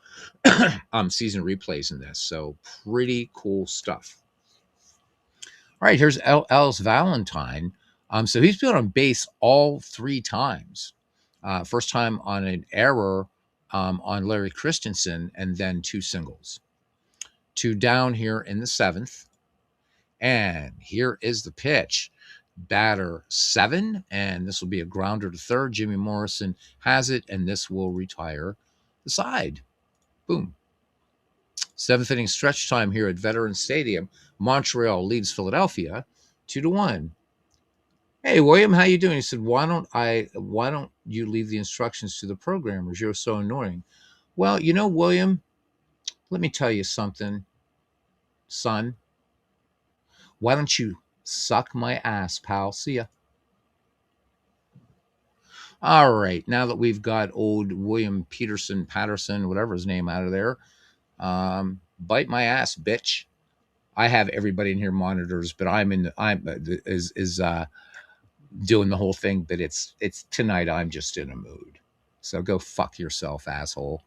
season replays in this. So pretty cool stuff. All right, here's Ellis Valentine. So he's been on base all 3 times. First time on an error on Larry Christensen, and then 2 singles. 2 down here in the 7th. And here is the pitch. Batter 7, and this will be a grounder to third. Jimmy Morrison has it, and this will retire the side. Boom. 7th inning stretch time here at Veterans Stadium. Montreal leads Philadelphia 2-1. Hey William, how you doing? He said, why don't you leave the instructions to the programmers? You're so annoying. Well, William, let me tell you something, son. Why don't you suck my ass, pal? See ya. All right, now that we've got old William Patterson, whatever his name, out of there, bite my ass, bitch. I have everybody in here monitors, but I'm doing the whole thing. But it's tonight. I'm just in a mood, so go fuck yourself, asshole.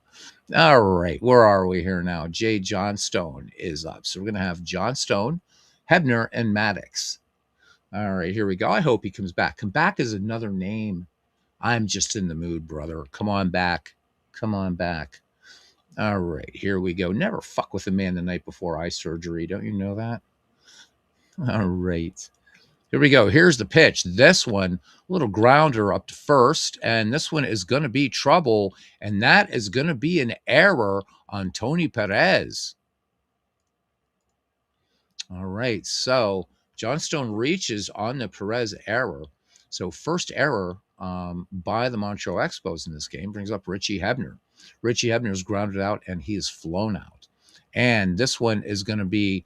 All right, where are we here now? Jay Johnstone is up, so we're gonna have Johnstone, Hebner, and Maddox. All right, here we go. I hope he comes back. Come back is another name. I'm just in the mood, brother. Come on back. Come on back. All right, here we go. Never fuck with a man the night before eye surgery. Don't you know that? All right. Here we go. Here's the pitch. This one, a little grounder up to first, and this one is going to be trouble, and that is going to be an error on Tony Perez. All right, so Johnstone reaches on the Perez error. So first error by the Montreal Expos in this game brings up Richie Hebner. Richie Hebner is grounded out, and he is flown out. And this one is going to be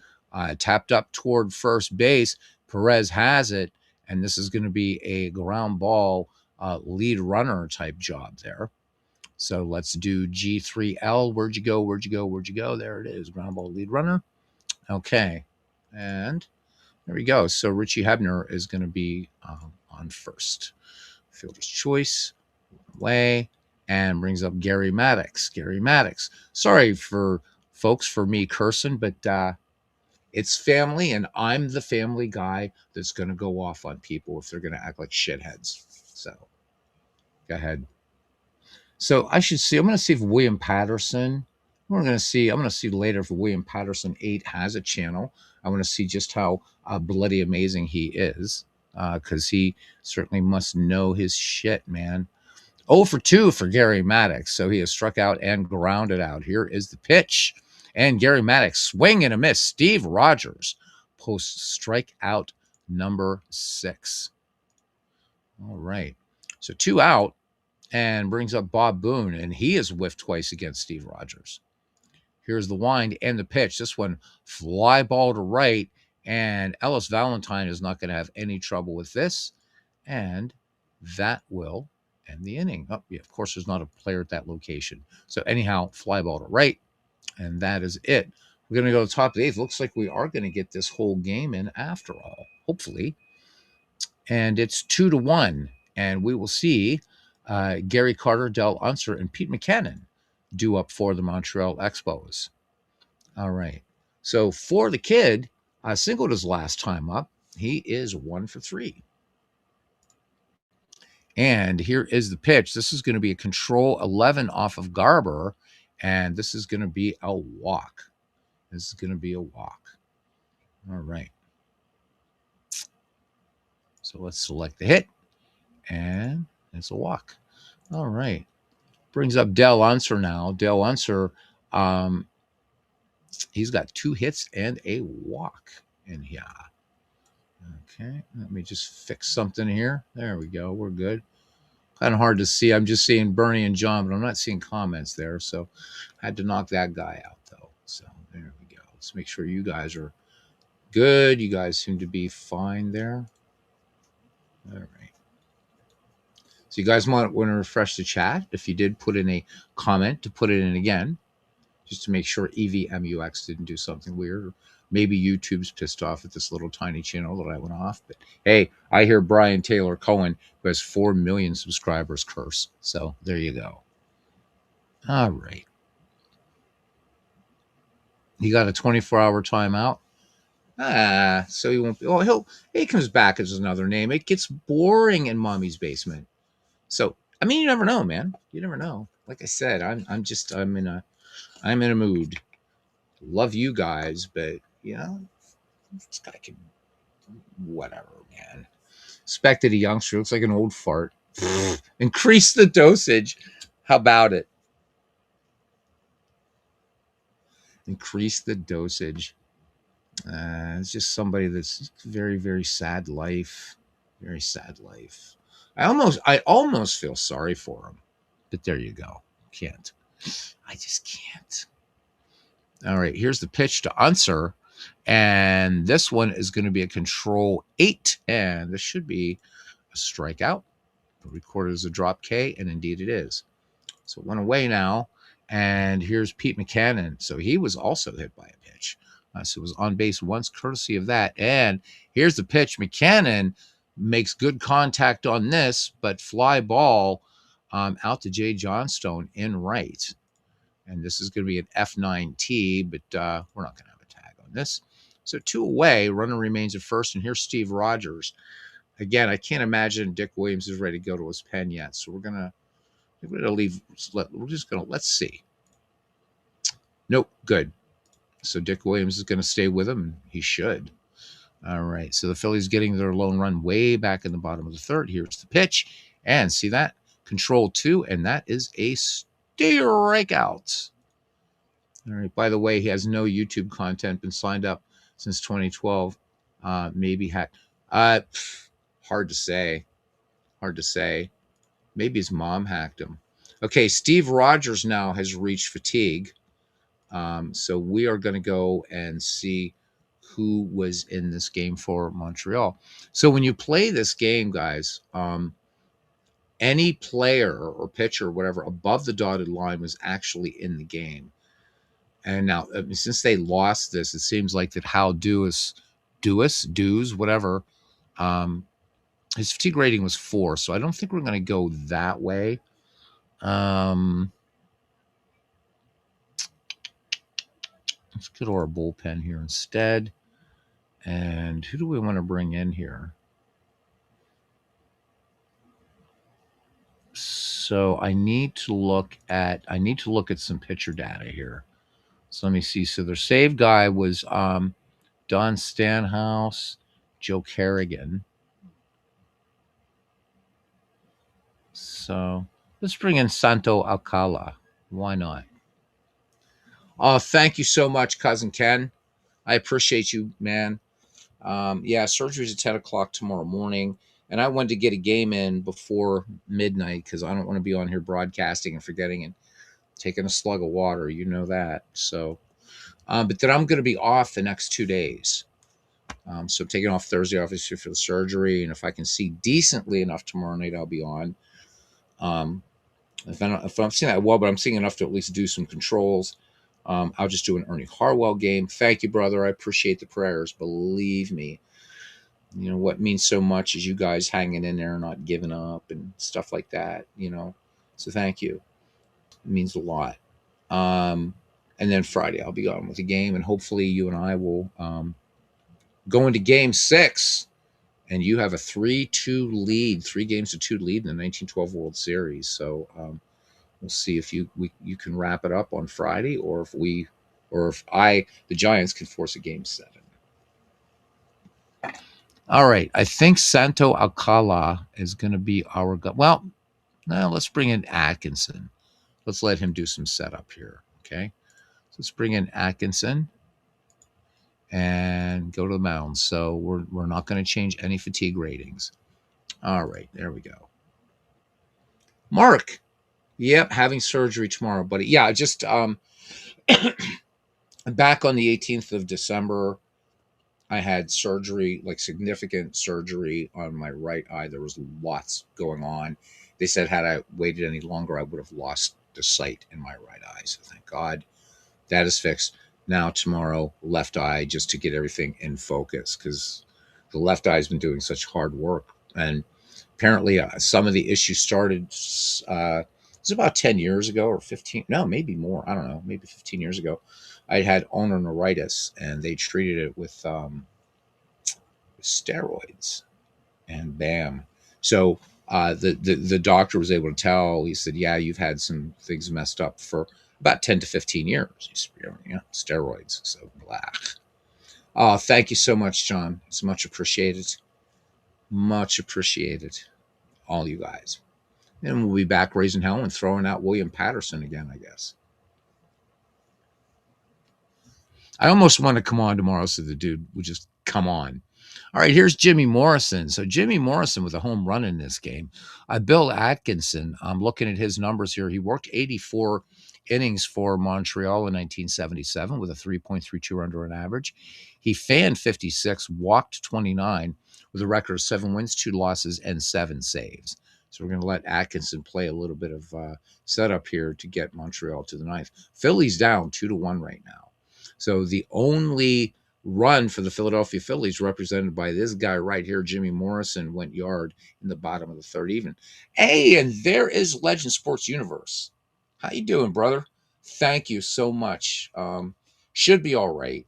tapped up toward first base. Perez has it, and this is going to be a ground ball lead runner type job there. So let's do G3L. Where'd you go? Where'd you go? Where'd you go? There it is. Ground ball lead runner. Okay. And there we go. So Richie Hebner is going to be on first. Fielder's choice, away, and brings up Gary Maddox. Gary Maddox. Sorry for folks for me cursing, but it's family, and I'm the family guy that's going to go off on people if they're going to act like shitheads. So go ahead. So I should see. I'm going to see if William Patterson. We're going to see. I'm going to see later if William Patterson 8 has a channel. I want to see just how bloody amazing he is, because he certainly must know his shit, man. 0 for 2 for Gary Maddox. So he has struck out and grounded out. Here is the pitch. And Gary Maddox, swing and a miss. Steve Rogers posts strikeout number 6. All right. So 2 out and brings up Bob Boone, and he has whiffed twice against Steve Rogers. Here's the wind and the pitch. This one, fly ball to right, and Ellis Valentine is not going to have any trouble with this. And that will end the inning. Oh, yeah, of course, there's not a player at that location. So anyhow, fly ball to right, and that is it. We're going to go to the top of the 8th. Looks like we are going to get this whole game in after all, hopefully. And it's 2-1, and we will see Gary Carter, Del Unser, and Pete McCannon due up for the Montreal Expos. All right. So for the kid, singled his last time up. He is 1 for 3. And here is the pitch. This is going to be a control 11 off of Garber, and this is going to be a walk. This is going to be a walk. All right. So let's select the hit, and it's a walk. All right. Brings up Del Unser now. Del Unser, he's got 2 hits and a walk in here. Okay, let me just fix something here. There we go. We're good. Kind of hard to see. I'm just seeing Bernie and John, but I'm not seeing comments there. So I had to knock that guy out, though. So there we go. Let's make sure you guys are good. You guys seem to be fine there. All right. So you guys want to refresh the chat. If you did put in a comment, to put it in again, just to make sure EVMUX didn't do something weird. Maybe YouTube's pissed off at this little tiny channel that I went off. But hey, I hear Brian Taylor Cohen, who has 4 million subscribers, curse. So there you go. All right. He got a 24-hour timeout. So he won't be. Well, he comes back as another name. It gets boring in Mommy's basement. So I mean, you never know, man. You never know. Like I said, I'm in a mood. Love you guys, but you know, this guy can whatever, man. Expected a youngster, looks like an old fart. Increase the dosage. How about it? Increase the dosage. It's just somebody that's very, very sad life. Very sad life. I almost feel sorry for him. But there you go. Can't. I just can't. All right, here's the pitch to Unser. And this one is going to be a control 8. And this should be a strikeout. Recorded as a drop K, and indeed it is. So it went away now. And here's Pete McCannon. So he was also hit by a pitch. So it was on base once, courtesy of that. And here's the pitch. McCannon makes good contact on this, but fly ball out to Jay Johnstone in right. And this is going to be an F9T, but we're not going to have a tag on this. So 2 away, runner remains at first. And here's Steve Rogers. Again, I can't imagine Dick Williams is ready to go to his pen yet. So we're going to leave. Let's see. Nope, good. So Dick Williams is going to stay with him, and he should. All right, so the Phillies getting their lone run way back in the bottom of the 3rd. Here's the pitch, and see that? Control 2, and that is a strikeout. All right, by the way, he has no YouTube content, been signed up since 2012. Maybe hacked. Hard to say. Hard to say. Maybe his mom hacked him. Okay, Steve Rogers now has reached fatigue. So we are going to go and see who was in this game for Montreal. So when you play this game, guys, any player or pitcher or whatever above the dotted line was actually in the game. And now, since they lost this, it seems like that Hal Dues, whatever, his fatigue rating was 4. So I don't think we're going to go that way. Um, let's go to our bullpen here instead. And who do we want to bring in here? So I need to look at some pitcher data here. So let me see. So their save guy was Don Stanhouse, Joe Kerrigan. So let's bring in Santo Alcala. Why not? Oh, thank you so much, cousin Ken. I appreciate you, man. Yeah, surgery's at 10 o'clock tomorrow morning, and I wanted to get a game in before midnight because I don't want to be on here broadcasting and forgetting and taking a slug of water. You know that. So, but then I'm going to be off the next 2 days. So I'm taking off Thursday, obviously, for the surgery, and if I can see decently enough tomorrow night, I'll be on. Um, if I'm seeing that well, but I'm seeing enough to at least do some controls. I'll just do an Ernie Harwell game. Thank you, brother. I appreciate the prayers. Believe me, you know what means so much is you guys hanging in there, not giving up, and stuff like that. So thank you. It means a lot. Um, and then Friday I'll be on with the game, and hopefully you and I will go into Game 6, and you have a 3-2 lead, 3 games to 2 lead in the 1912 World Series. So we'll see if you can wrap it up on Friday, or if the Giants can force a Game 7. All right, I think Santo Alcala is going to be our guy. Well, now let's bring in Atkinson. Let's let him do some setup here. Okay, so let's bring in Atkinson and go to the mound. So we're not going to change any fatigue ratings. All right, there we go. Mark, yep, having surgery tomorrow, buddy. Yeah, just back on the 18th of December, I had surgery, like significant surgery on my right eye. There was lots going on. They said had I waited any longer, I would have lost the sight in my right eye. So thank God that is fixed. Now tomorrow, left eye, just to get everything in focus because the left eye has been doing such hard work. And apparently, some of the issues started. It was about 10 years ago or 15. No, maybe more. I don't know. Maybe 15 years ago. I had ulnar neuritis, and they treated it with steroids, and bam. So the doctor was able to tell. He said, "Yeah, you've had some things messed up for about 10 to 15 years. Yeah, steroids." So blah. Oh, thank you so much, John. It's much appreciated. Much appreciated, all you guys. And we'll be back raising hell and throwing out William Patterson again, I guess. I almost want to come on tomorrow so the dude would just come on. All right, here's Jimmy Morrison. So Jimmy Morrison with a home run in this game. Bill Atkinson, I'm looking at his numbers here. He worked 84 innings for Montreal in 1977 with a 3.32 under an average. He fanned 56, walked 29 with a record of 7 wins, 2 losses, and 7 saves. So we're going to let Atkinson play a little bit of setup here to get Montreal to the ninth. Philly's down 2-1 right now. So the only run for the Philadelphia Phillies, represented by this guy right here, Jimmy Morrison, went yard in the bottom of the third even. Hey, and there is Legend Sports Universe. How you doing, brother? Thank you so much. Should be all right.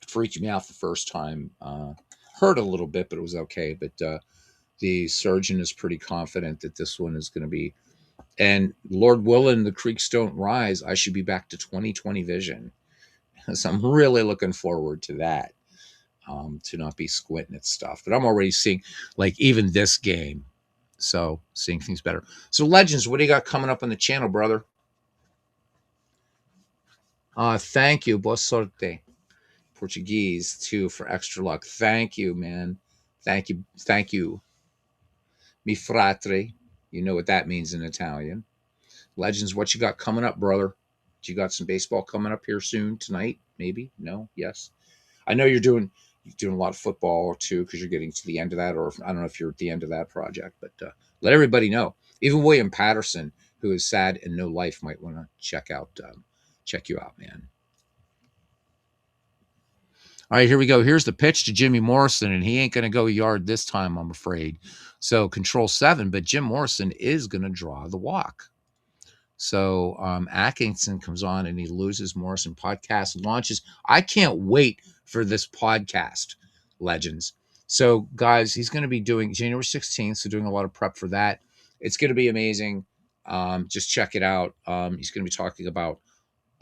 Freaked me out the first time. Hurt a little bit, but it was okay. But the surgeon is pretty confident that this one is going to be. And Lord willing, the creeks don't rise. I should be back to 20/20 vision. So I'm really looking forward to that, to not be squinting at stuff. But I'm already seeing, like, even this game. So seeing things better. So, Legends, what do you got coming up on the channel, brother? Thank you. Boa sorte. Portuguese, too, for extra luck. Thank you, man. Thank you. Thank you. Mi fratre. You know what that means in Italian. Legends, what you got coming up, brother? You got some baseball coming up here soon tonight? Maybe? No? Yes? I know you're doing a lot of football too because you're getting to the end of that, or I don't know if you're at the end of that project, but let everybody know. Even William Patterson, who is sad and no life, might want to check you out, man. All right, here we go. Here's the pitch to Jimmy Morrison, and he ain't going to go yard this time, I'm afraid. So control 7, but Jim Morrison is going to draw the walk. So Atkinson comes on and he loses. Morrison podcast launches. I can't wait for this podcast, legends. So guys, he's going to be doing January 16th. So doing a lot of prep for that. It's going to be amazing. Just check it out. He's going to be talking about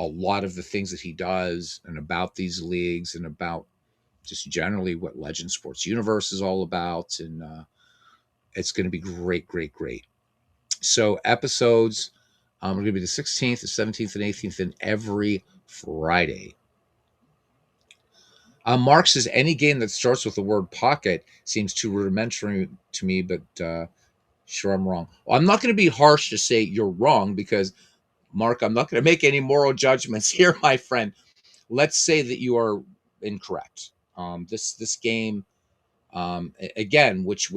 a lot of the things that he does and about these leagues and about just generally what Legend Sports Universe is all about. And it's going to be great, great, great. So episodes are going to be the 16th, the 17th, and 18th, and every Friday. Mark says any game that starts with the word pocket seems too rudimentary to me, but sure, I'm wrong. Well, I'm not going to be harsh to say you're wrong because, Mark, I'm not going to make any moral judgments here, my friend. Let's say that you are incorrect. This game again, which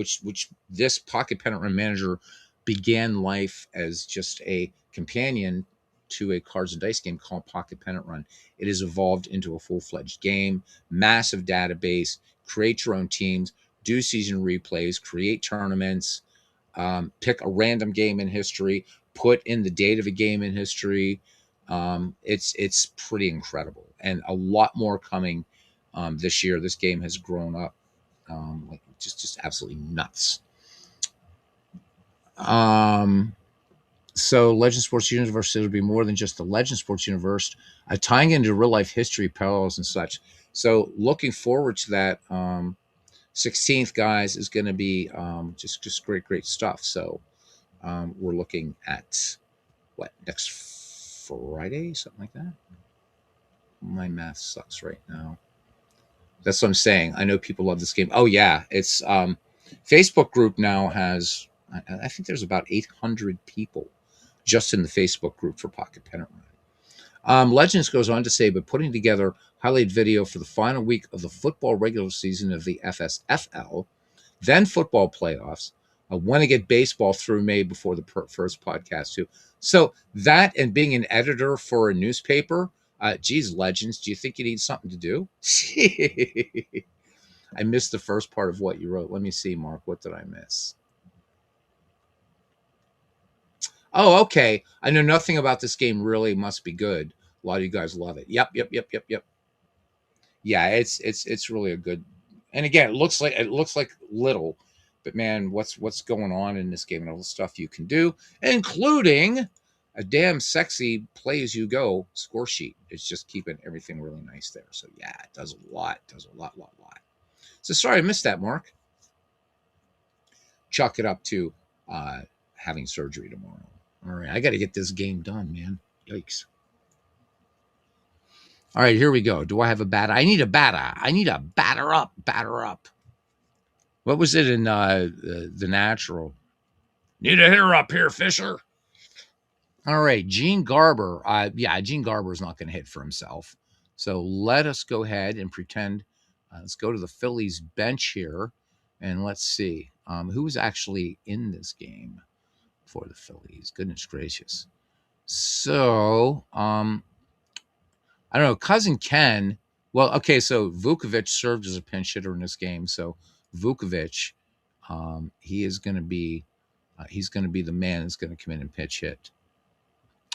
this Pocket Pennant Run Manager began life as just a companion to a cards and dice game called Pocket Pennant Run. It has evolved into a full-fledged game, massive database, create your own teams, do season replays, create tournaments, pick a random game in history, put in the date of a game in history. It's pretty incredible, and a lot more coming this year. This game has grown up like just absolutely nuts. Um, so Legend Sports Universe will be more than just the Legend Sports Universe, tying into real life history, parallels, and such. So looking forward to that. 16th, guys, is going to be just great stuff. So we're looking at what next Friday, something like that. My math sucks right now. That's what I'm saying. I know people love this game. Oh yeah, it's Facebook group now has I think there's about 800 people just in the Facebook group for Pocket Pennant Run. Legends goes on to say, but putting together highlight video for the final week of the football regular season of the FSFL, then football playoffs. I want to get baseball through May before the first podcast too. So that and being an editor for a newspaper, geez, Legends, do you think you need something to do? I missed the first part of what you wrote. Let me see, Mark. What did I miss? Oh, okay. I know nothing about this game. Really must be good. A lot of you guys love it. Yep. Yeah, it's really a good. And again, it looks like little, but man, what's going on in this game and all the stuff you can do, including a damn sexy play as you go score sheet. It's just keeping everything really nice there. So yeah, it does a lot. Does a lot. So sorry I missed that, Mark. Chalk it up to uh, having surgery tomorrow. All right, I got to get this game done, man. Yikes. All right, here we go. Do I have a batter? I need a batter. I need a batter up. Batter up. What was it in the Natural? Need a hitter up here, Fisher. All right, Gene Garber. Yeah, Gene Garber is not going to hit for himself. So let us go ahead and pretend. Let's go to the Phillies bench here, and let's see who was actually in this game for the Phillies. Goodness gracious. So I don't know. Cousin Ken. Well, okay. So Vukovic served as a pinch hitter in this game. So Vukovic, he is going to be he's going to be the man that's going to come in and pitch hit.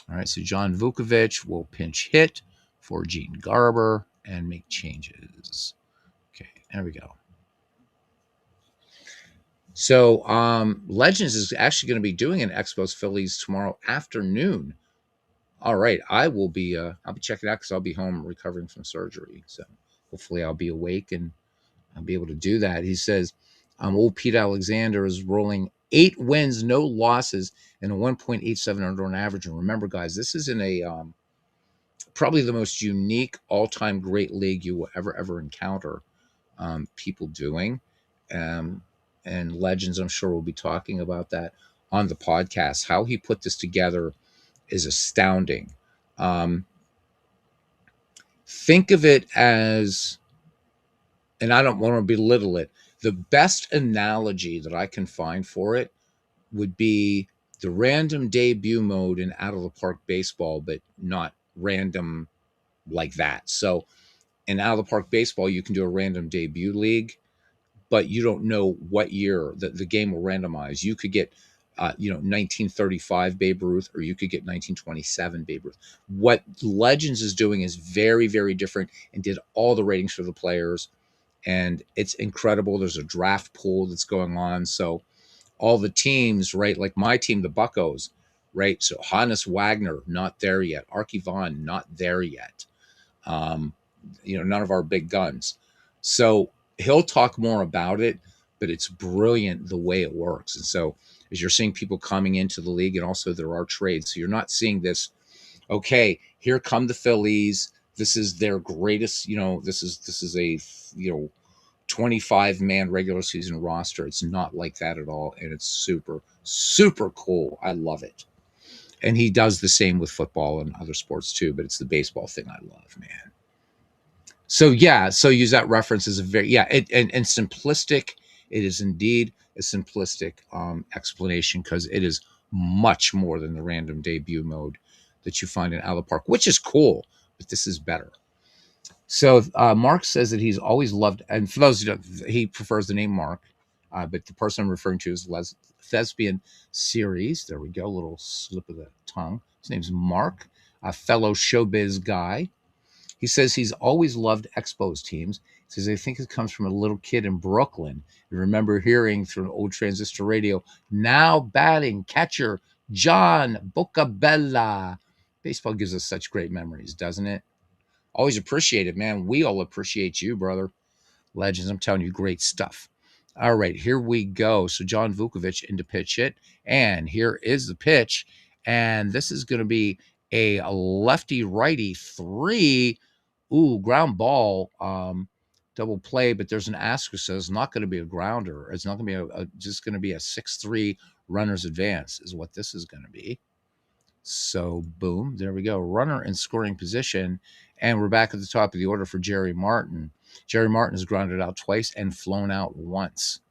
All right. So John Vukovic will pinch hit for Gene Garber and make changes. Okay. There we go. So Legends is actually going to be doing an Expos Phillies tomorrow afternoon. All right, I'll be checking it out because I'll be home recovering from surgery. So hopefully I'll be awake and I'll be able to do that. He says, old Pete Alexander is rolling 8 wins, no losses, and a 1.87 under on average. And remember, guys, this is in a probably the most unique all-time great league you will ever encounter people doing. Um, and Legends, I'm sure, will be talking about that on the podcast. How he put this together is astounding. Um, think of it as, and I don't want to belittle it, the best analogy that I can find for it would be the random debut mode in Out of the Park Baseball, but not random like that. So In out of the park baseball, you can do a random debut league, but you don't know what year the game will randomize. You could get, 1935 Babe Ruth, or you could get 1927 Babe Ruth. What Legends is doing is very, very different and did all the ratings for the players. And it's incredible. There's a draft pool that's going on. So all the teams, right? Like my team, the Buccos, right? So Hannes Wagner, not there yet. Archie Vaughn, not there yet. Um, none of our big guns. So he'll talk more about it, but it's brilliant the way it works. And so as you're seeing people coming into the league, and also there are trades, so you're not seeing this. Okay, here come the Phillies. This is their greatest. This is a 25-man regular season roster. It's not like that at all, and it's super super cool. I love it. And he does the same with football and other sports too, but it's the baseball thing I love, man. So yeah, so use that reference as a very and simplistic. It is indeed a simplistic explanation because it is much more than the random debut mode that you find in Out of the Park, which is cool, but this is better. So Mark says that he's always loved, and for those who don't, he prefers the name Mark, but the person I'm referring to is Thespian Series. There we go, a little slip of the tongue. His name's Mark, a fellow showbiz guy. He says he's always loved Expos teams. He says, I think it comes from a little kid in Brooklyn. You remember hearing through an old transistor radio, now batting catcher John Boccabella. Baseball gives us such great memories, doesn't it? Always appreciate it, man. We all appreciate you, brother. Legends, I'm telling you, great stuff. All right, here we go. So John Vukovic into pitch hit. And here is the pitch. And this is going to be a lefty righty 3. Ooh, ground ball, double play, but there's an asterisk, so it's not going to be a grounder. It's not going to be just going to be a 6-3 runner's advance is what this is going to be. So boom, there we go. Runner in scoring position. And we're back at the top of the order for Jerry Martin. Jerry Martin has grounded out twice and flown out once.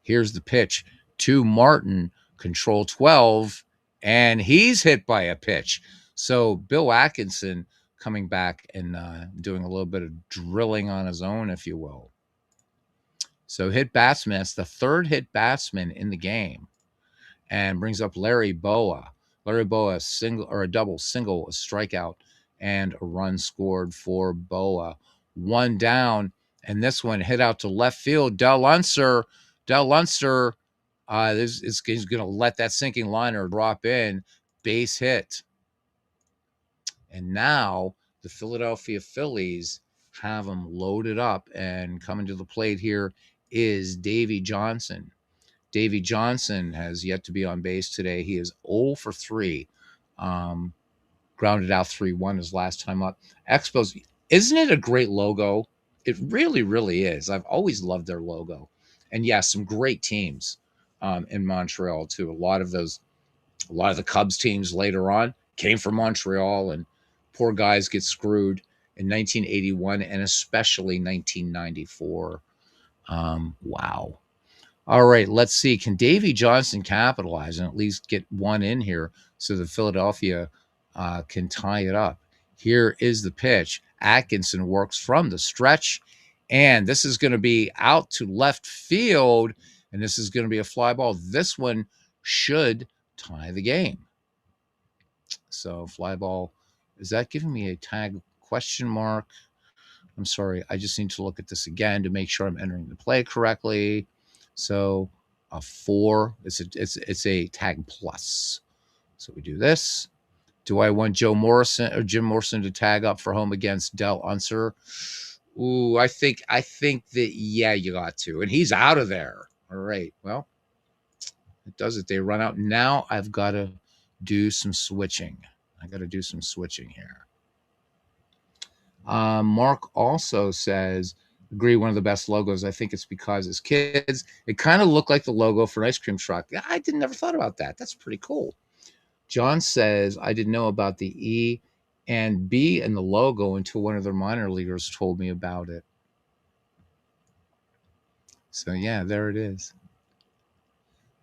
Here's the pitch to Martin, control 12, and he's hit by a pitch. So Bill Atkinson coming back and doing a little bit of drilling on his own, if you will. So hit batsman, it's the third hit batsman in the game, and brings up Larry Boa. Larry Boa, a double, single, a strikeout, and a run scored for Boa. One down, and this one hit out to left field. Del Unser, he's going to let that sinking liner drop in. Base hit. And now the Philadelphia Phillies have him loaded up, and coming to the plate here is Davy Johnson. Davy Johnson has yet to be on base today. He is 0 for 3. Grounded out 3-1 his last time up. Expos, isn't it a great logo? It really, really is. I've always loved their logo. And yeah, some great teams in Montreal too. A lot of the Cubs teams later on came from Montreal, and poor guys get screwed in 1981 and especially 1994. Wow. All right, let's see. Can Davy Johnson capitalize and at least get one in here so that Philadelphia can tie it up? Here is the pitch. Atkinson works from the stretch, and this is going to be out to left field, and this is going to be a fly ball. This one should tie the game. So fly ball, is that giving me a tag question mark? I'm sorry, I just need to look at this again to make sure I'm entering the play correctly. So a 4, it's a tag plus. So we do this. Do I want Jim Morrison to tag up for home against Del Unser? Ooh, I think that yeah, you got to. And he's out of there. All right. Well, it does it. They run out. Now I've got to do some switching. I got to do some switching here. Mark also says, agree, one of the best logos. I think it's because as kids, it kind of looked like the logo for an ice cream truck. I never thought about that. That's pretty cool. John says, I didn't know about the E and B in the logo until one of their minor leaguers told me about it. So yeah, there it is.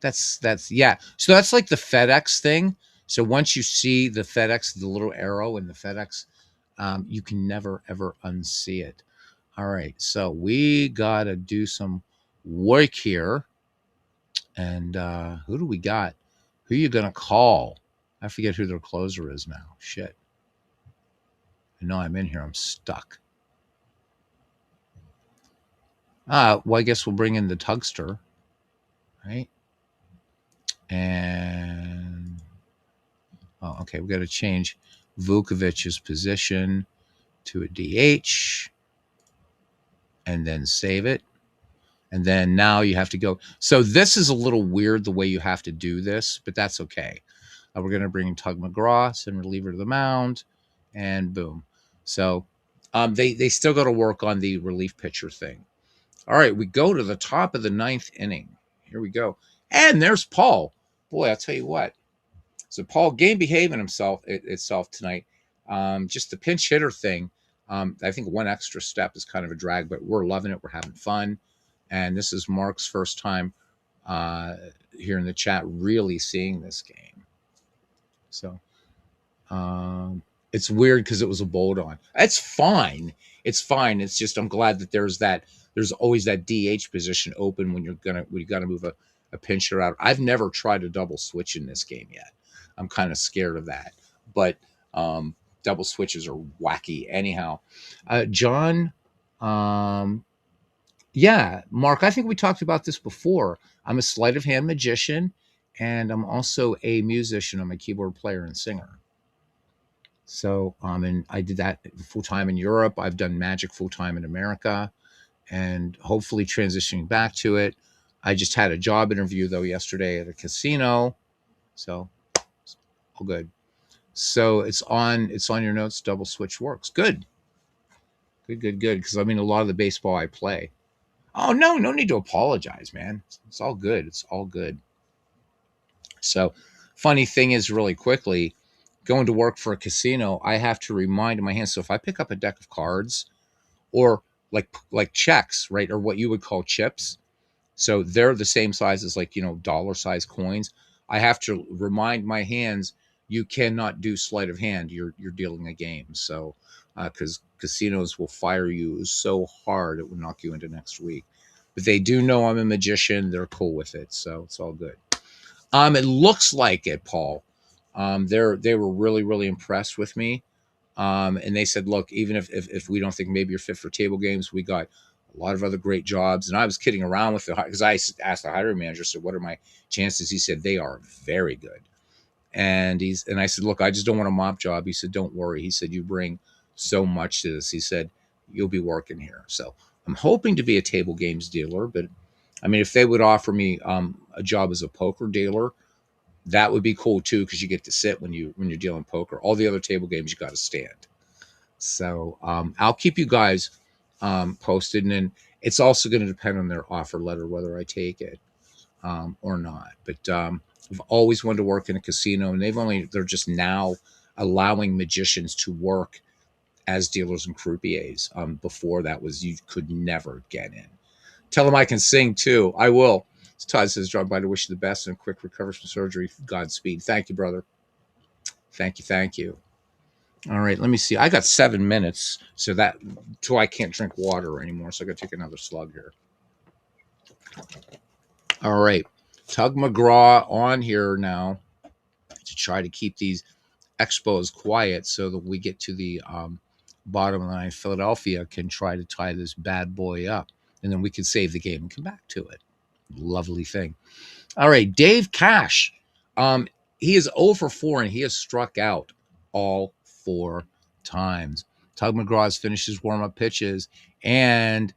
That's yeah. So that's like the FedEx thing. So once you see the FedEx, the little arrow in the FedEx You can never ever unsee it. All right, so we gotta do some work here. And who do we got? Who are you gonna call? I forget who their closer is now. Shit. I know I'm in here. I'm stuck. Well, I guess we'll bring in the Tugster, right? And oh, okay, we got to change Vukovic's position to a DH, and then save it. And then now you have to go. So this is a little weird the way you have to do this, but that's okay. We're going to bring in Tug McGraw, send reliever to the mound, and boom. So they still got to work on the relief pitcher thing. All right, we go to the top of the ninth inning. Here we go. And there's Paul. Boy, I'll tell you what. So Paul, game behaving itself tonight. Just the pinch hitter thing. I think one extra step is kind of a drag, but we're loving it. We're having fun. And this is Mark's first time uh, here in the chat really seeing this game. So it's weird because it was a bolt on. It's fine. It's fine. It's just I'm glad that there's always that DH position open when you got to move a pincher out. I've never tried a double switch in this game yet. I'm kind of scared of that. But double switches are wacky. Anyhow, John, yeah, Mark, I think we talked about this before. I'm a sleight of hand magician, and I'm also a musician. I'm a keyboard player and singer. So, and I did that full time in Europe. I've done magic full time in America, and hopefully transitioning back to it. I just had a job interview though yesterday at a casino, so all good. So it's on your notes. Double switch works. Good, good, good, good. Because I mean, a lot of the baseball I play. Oh no need to apologize, man. It's all good. It's all good. So, funny thing is, really quickly, going to work for a casino, I have to remind in my hands. So if I pick up a deck of cards or like checks, right, or what you would call chips, so they're the same size as like dollar size coins. I have to remind my hands you cannot do sleight of hand. You're dealing a game. So because casinos will fire you so hard it will knock you into next week. But they do know I'm a magician. They're cool with it, so it's all good. It looks like it, Paul. They were really really impressed with me, and they said, look, even if we don't think maybe you're fit for table games, we got a lot of other great jobs. And I was kidding around with because I asked the hiring manager, so what are my chances? He said they are very good. And I said, look, I just don't want a mop job. He said, don't worry. He said, you bring so much to this. He said, you'll be working here. So I'm hoping to be a table games dealer, but I mean, if they would offer me a job as a poker dealer, that would be cool too, because you get to sit when you're dealing poker. All the other table games you got to stand. So I'll keep you guys posted, and then it's also going to depend on their offer letter whether I take it or not. But I've always wanted to work in a casino, and they're just now allowing magicians to work as dealers and croupiers. Before that was you could never get in. Tell them I can sing too. I will. Todd says, drop by to wish you the best and a quick recovery from surgery. Godspeed. Thank you, brother. Thank you. Thank you. All right, let me see. I got 7 minutes, so that till I can't drink water anymore. So I got to take another slug here. All right, Tug McGraw on here now to try to keep these expos quiet, so that we get to the bottom of the line. Philadelphia can try to tie this bad boy up, and then we can save the game and come back to it. Lovely thing. All right, Dave Cash. He is 0 for 4, and he has struck out all 4 times. Tug McGraw has finished his warm-up pitches, and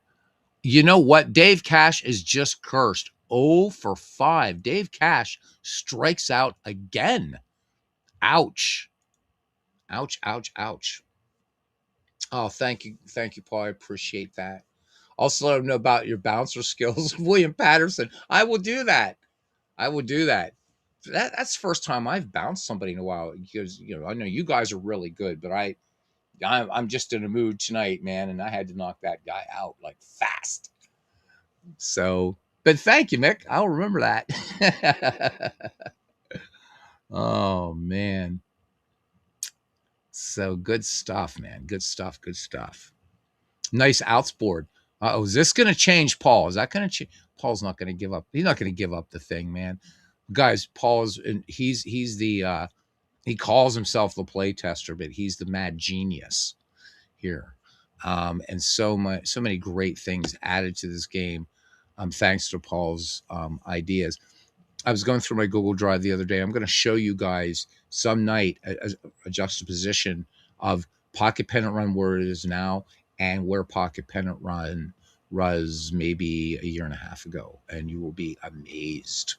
you know what? Dave Cash is just cursed. 0 for 5. Dave Cash strikes out again. Ouch. Ouch, ouch, ouch. Oh, thank you, Paul. I appreciate that. Also, let him know about your bouncer skills, William Patterson. I will do that. I will do that. That's the first time I've bounced somebody in a while, because I know you guys are really good, but I'm just in a mood tonight, man, and I had to knock that guy out like fast. So, but thank you, Mick. I'll remember that. Oh man. So good stuff, man. Good stuff. Good stuff. Nice outsboard. Oh, is this going to change Paul? Is that going to change? Paul's not going to give up. He's not going to give up the thing, man. Guys, Paul's he's the he calls himself the play tester, but he's the mad genius here. And so many great things added to this game, thanks to Paul's ideas. I was going through my Google Drive the other day. I'm going to show you guys some night a juxtaposition of Pocket Pennant Run where it is now and where Pocket Pennant Run was maybe a year and a half ago, and you will be amazed.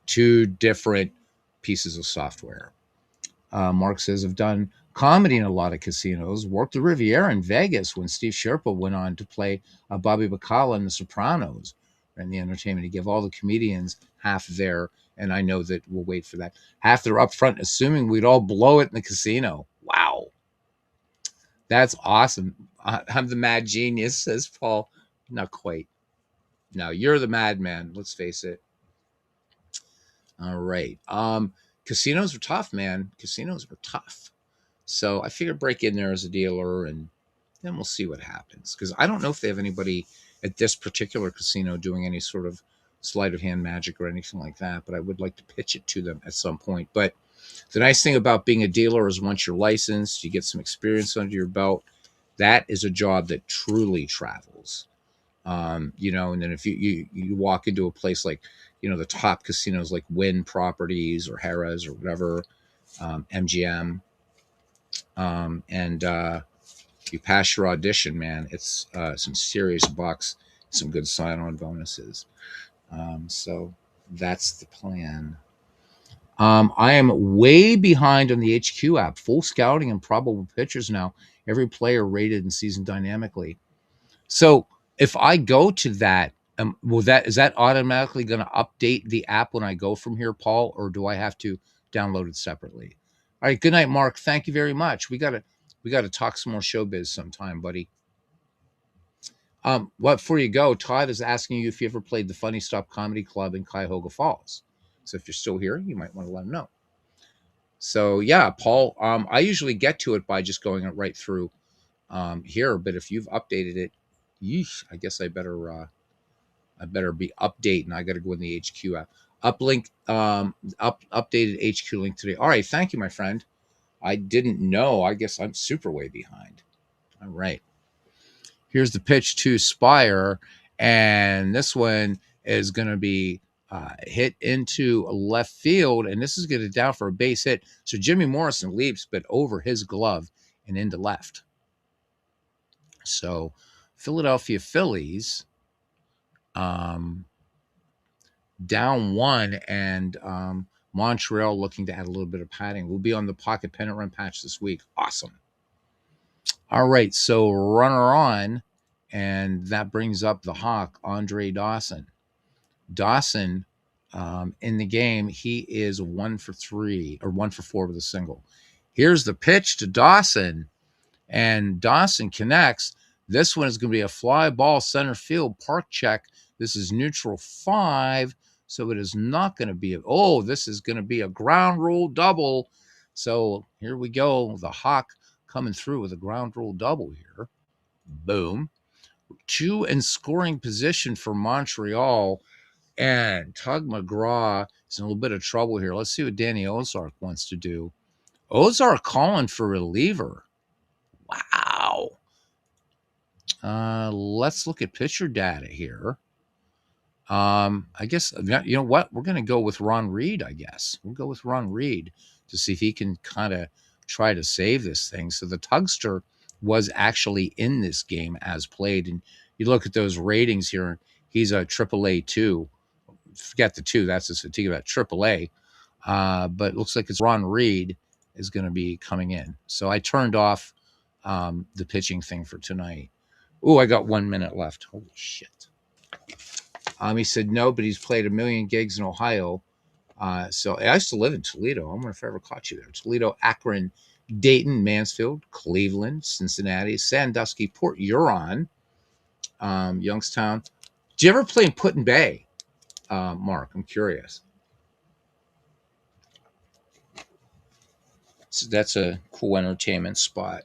Two different pieces of software. Mark says, I've done comedy in a lot of casinos, worked the Riviera in Vegas when Steve Sherpa went on to play Bobby Bacala in The Sopranos and the entertainment. He gave all the comedians half their, and I know that we'll wait for that, half their upfront, assuming we'd all blow it in the casino. Wow. That's awesome. I'm the mad genius, says Paul. Not quite. No, you're the madman. Let's face it. All right. Casinos are tough, man. Casinos are tough. So I figured break in there as a dealer, and then we'll see what happens. Because I don't know if they have anybody at this particular casino doing any sort of sleight of hand magic or anything like that. But I would like to pitch it to them at some point. But the nice thing about being a dealer is once you're licensed, you get some experience under your belt. That is a job that truly travels. And then if you walk into a place like, the top casinos like Wynn Properties or Harrah's or whatever, MGM, and you pass your audition, man, it's some serious bucks, some good sign-on bonuses. So that's the plan. I am way behind on the HQ app. Full scouting and probable pitchers now. Every player rated and seasoned dynamically. So if I go to that, is that automatically going to update the app when I go from here, Paul, or do I have to download it separately? All right. Good night, Mark. Thank you very much. We gotta talk some more showbiz sometime, buddy. What before you go, Todd is asking you if you ever played the Funny Stop Comedy Club in Cuyahoga Falls. So if you're still here, you might want to let him know. So yeah, Paul, I usually get to it by just going right through here, but if you've updated it, yeesh, I guess I better be updating. I got to go in the HQ app. Updated HQ link today. All right, thank you, my friend. I didn't know. I guess I'm super way behind. All right. Here's the pitch to Spire, and this one is going to be hit into left field, and this is going to down for a base hit. So Jimmy Morrison leaps, but over his glove and into left. So Philadelphia Phillies down one, and Montreal looking to add a little bit of padding. We'll be on the Pocket Pennant Run patch this week. Awesome. All right, so runner on, and that brings up the Hawk, Andre Dawson. Dawson, in the game, he is 1 for 3 or 1 for 4 with a single. Here's the pitch to Dawson, and Dawson connects. This one is going to be a fly ball center field park check. This is neutral 5, so it is not going to be this is going to be a ground rule double. So here we go. The Hawk coming through with a ground rule double here. Boom. 2 in scoring position for Montreal. And Tug McGraw is in a little bit of trouble here. Let's see what Danny Ozark wants to do. Ozark calling for reliever. Wow. Let's look at pitcher data here. I guess, you know what? We're going to go with Ron Reed, I guess. We'll go with Ron Reed to see if he can kind of try to save this thing. So the Tugster was actually in this game as played. And you look at those ratings here, he's a AAA 2. Forget the 2, that's his fatigue about AAA. But it looks like it's Ron Reed is going to be coming in. So I turned off the pitching thing for tonight. Oh, I got 1 minute left. Holy shit. He said no, but he's played 1 million gigs in Ohio. So I used to live in Toledo. I wonder if I ever caught you there. Toledo, Akron, Dayton, Mansfield, Cleveland, Cincinnati, Sandusky, Port Huron, Youngstown. Did you ever play in Put in Bay, Mark? I'm curious. So that's a cool entertainment spot.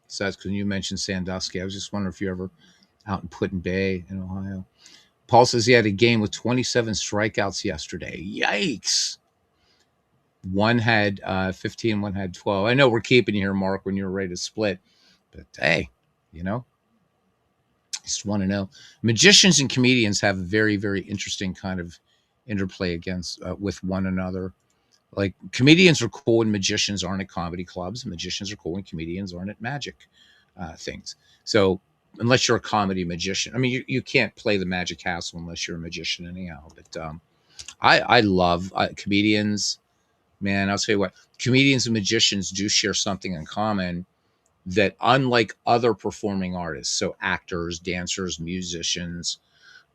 So that's because you mentioned Sandusky. I was just wondering if you're ever out in Put in Bay in Ohio. Paul says he had a game with 27 strikeouts yesterday. Yikes. One had 15, one had 12. I know we're keeping you here, Mark, when you're ready to split. But hey, you know, just want to know. Magicians and comedians have a very, very interesting kind of interplay against with one another. Like comedians are cool and magicians aren't at comedy clubs. Magicians are cool and comedians aren't at magic things. So unless you're a comedy magician, I mean, you can't play the Magic Castle unless you're a magician anyhow. But I love comedians. Man, I'll tell you what, comedians and magicians do share something in common that unlike other performing artists, so actors, dancers, musicians,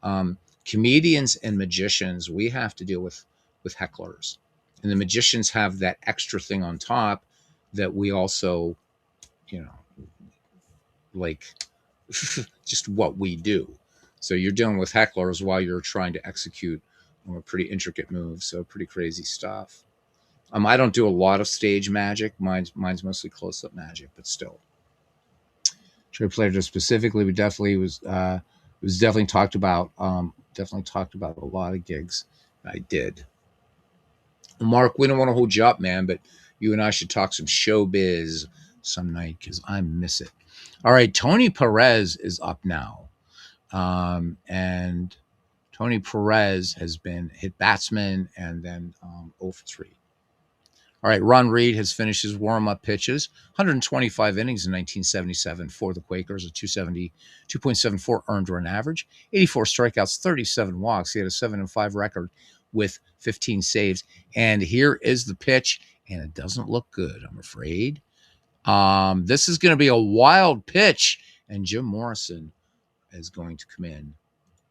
um, comedians and magicians, we have to deal with hecklers, and the magicians have that extra thing on top that we also, you know, like just what we do. So you're dealing with hecklers while you're trying to execute a pretty intricate move. So pretty crazy stuff. I don't do a lot of stage magic. Mine's mostly close up magic, but still. Trade player just specifically, we definitely was definitely talked about. Definitely talked about a lot of gigs. I did. Mark, we don't want to hold you up, man, but you and I should talk some showbiz some night because I miss it. All right, Tony Perez is up now, and Tony Perez has been hit batsman and then 0 for 3. All right, Ron Reed has finished his warm-up pitches. 125 innings in 1977 for the Quakers, a 2.74 earned run average, 84 strikeouts, 37 walks. He had a 7-5 record with 15 saves. And here is the pitch, and it doesn't look good, I'm afraid. This is going to be a wild pitch, and Jim Morrison is going to come in,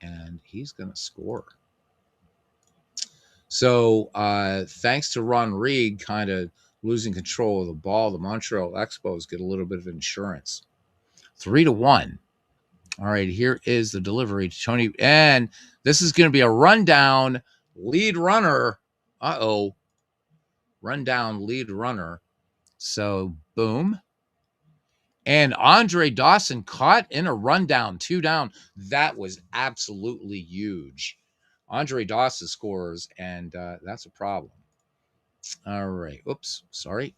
and he's going to score. So thanks to Ron Reed kind of losing control of the ball, the Montreal Expos get a little bit of insurance. 3-1. All right, here is the delivery to Tony. And this is going to be a rundown lead runner. Uh-oh. Rundown lead runner. So boom. And Andre Dawson caught in a rundown, 2 down. That was absolutely huge. Andre Dawson scores, and that's a problem. All right. Oops. Sorry.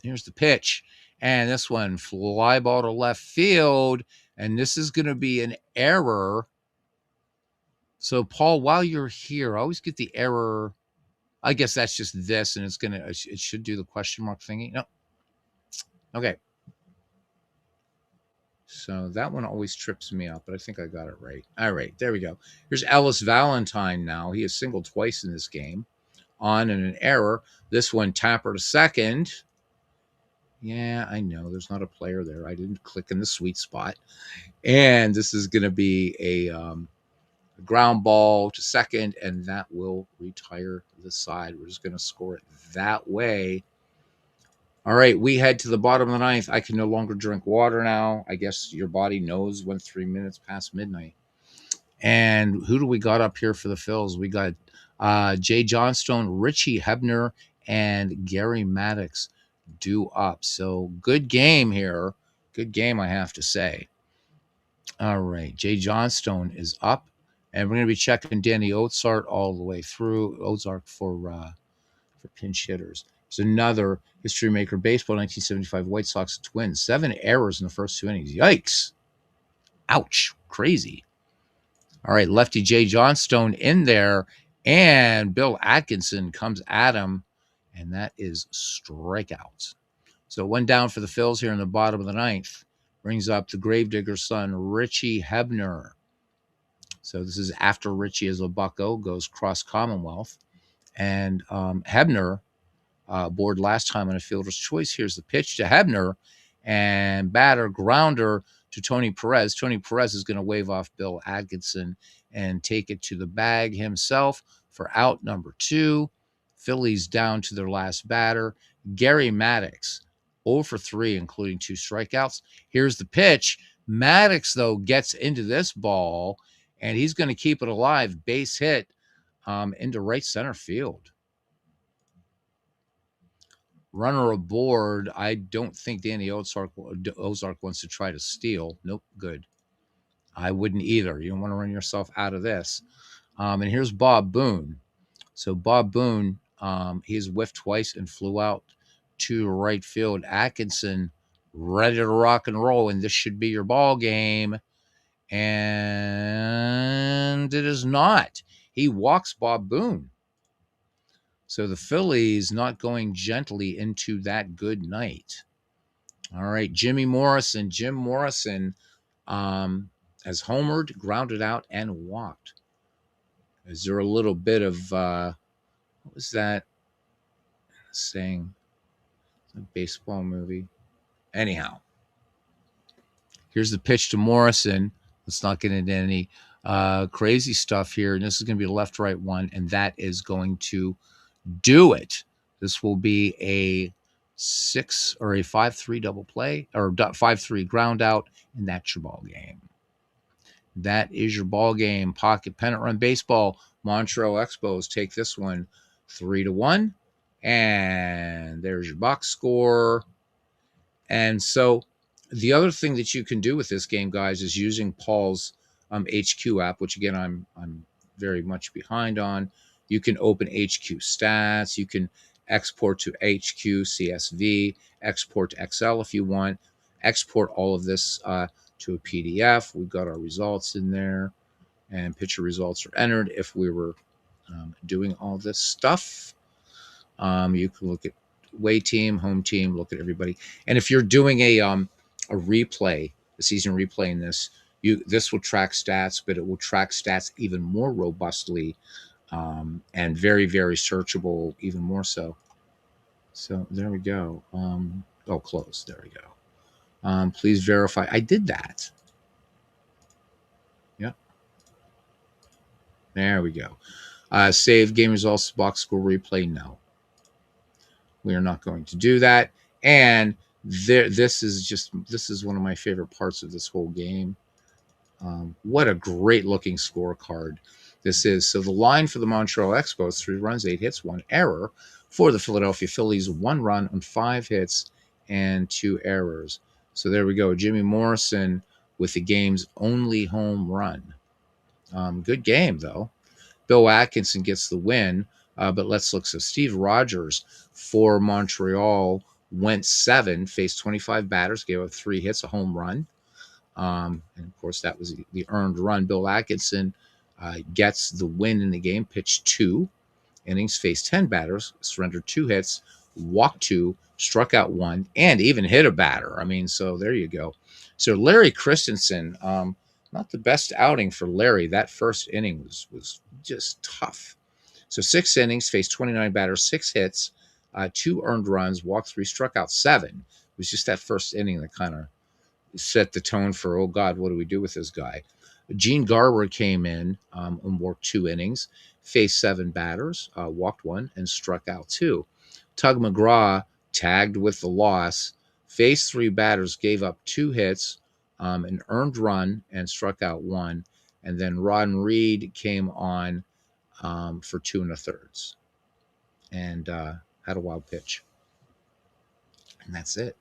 Here's the pitch. And this one, fly ball to left field. And this is going to be an error. So, Paul, while you're here, I always get the error. I guess that's just this, and it should do the question mark thingy. No. Okay. So that one always trips me up, but I think I got it right. All right. There we go. Here's Ellis Valentine now. He has singled twice in this game. On and an error. This one, Tapper to second. Yeah, I know. There's not a player there. I didn't click in the sweet spot. And this is going to be a ground ball to second, and that will retire the side. We're just going to score it that way. All right, we head to the bottom of the ninth. I can no longer drink water now. I guess your body knows when 3 minutes past midnight. And who do we got up here for the Phils? We got Jay Johnstone, Richie Hebner, and Gary Maddox due up. So good game here. Good game, I have to say. All right. Jay Johnstone is up. And we're going to be checking Danny Ozart all the way through. Ozart for pinch hitters. There's another history maker. Baseball 1975 White Sox Twins. 7 errors in the first 2 innings. Yikes. Ouch. Crazy. All right. Lefty Jay Johnstone in there. And Bill Atkinson comes at him. And that is strikeouts. So 1 down for the Phils here in the bottom of the ninth. Brings up the Gravedigger's son, Richie Hebner. So this is after Richie as a bucko goes cross Commonwealth. And Hebner board last time on a fielder's choice. Here's the pitch to Hebner. And batter grounder to Tony Perez. Tony Perez is going to wave off Bill Atkinson and take it to the bag himself for out number 2. Phillies down to their last batter. Gary Maddox, 0 for 3, including 2 strikeouts. Here's the pitch. Maddox, though, gets into this ball, and he's going to keep it alive. Base hit into right center field. Runner aboard. I don't think Danny Ozark wants to try to steal. Nope, good. I wouldn't either. You don't want to run yourself out of this. And here's Bob Boone. So Bob Boone, he's whiffed twice and flew out to right field. Atkinson ready to rock and roll, and this should be your ball game. And it is not. He walks Bob Boone. So the Phillies not going gently into that good night. All right, Jimmy Morrison. Jim Morrison has homered, grounded out, and walked. Is there a little bit of what was that saying? A baseball movie. Anyhow, here's the pitch to Morrison. Let's not get into any crazy stuff here. And this is going to be a left-right one, and that is going to do it. This will be a 6 or a 5-3 double play or 5-3 ground out, and that's your ball game. That is your ball game. Pocket Pennant Run Baseball. Montreal Expos take this one 3-1. And there's your box score. And so the other thing that you can do with this game, guys, is using Paul's HQ app, which again I'm very much behind on. You can open HQ stats. You can export to HQ CSV, export to Excel if you want, export all of this to a PDF. We've got our results in there, and pitcher results are entered if we were doing all this stuff. You can look at away team, home team, look at everybody. And if you're doing a replay, a season replay in this, this will track stats, but it will track stats even more robustly and very, very searchable, even more so. So there we go. Close. There we go. Please verify. I did that. Yep. There we go. Save game results, box score replay. No. We are not going to do that. And this is one of my favorite parts of this whole game. What a great looking scorecard this is. So the line for the Montreal Expos, 3 runs, 8 hits, 1 error. For the Philadelphia Phillies, 1 run on 5 hits and 2 errors. So there we go. Jimmy Morrison with the game's only home run. Good game, though. Bill Atkinson gets the win. But let's look. So Steve Rogers for Montreal went 7, faced 25 batters, gave up 3 hits, a home run. And of course, that was the earned run. Bill Atkinson gets the win in the game, pitched 2 innings, faced 10 batters, surrendered 2 hits, walked 2, struck out 1, and even hit a batter. I mean, so there you go. So Larry Christensen, not the best outing for Larry. That first inning was just tough. So 6 innings, faced 29 batters, 6 hits, 2 earned runs, walked 3, struck out 7. It was just that first inning that kind of set the tone for, oh, God, what do we do with this guy? Gene Garber came in and worked 2 innings, faced 7 batters, walked 1, and struck out 2. Tug McGraw tagged with the loss, faced 3 batters, gave up 2 hits, an earned run, and struck out 1. And then Ron Reed came on for 2 1/3 and had a wild pitch. And that's it.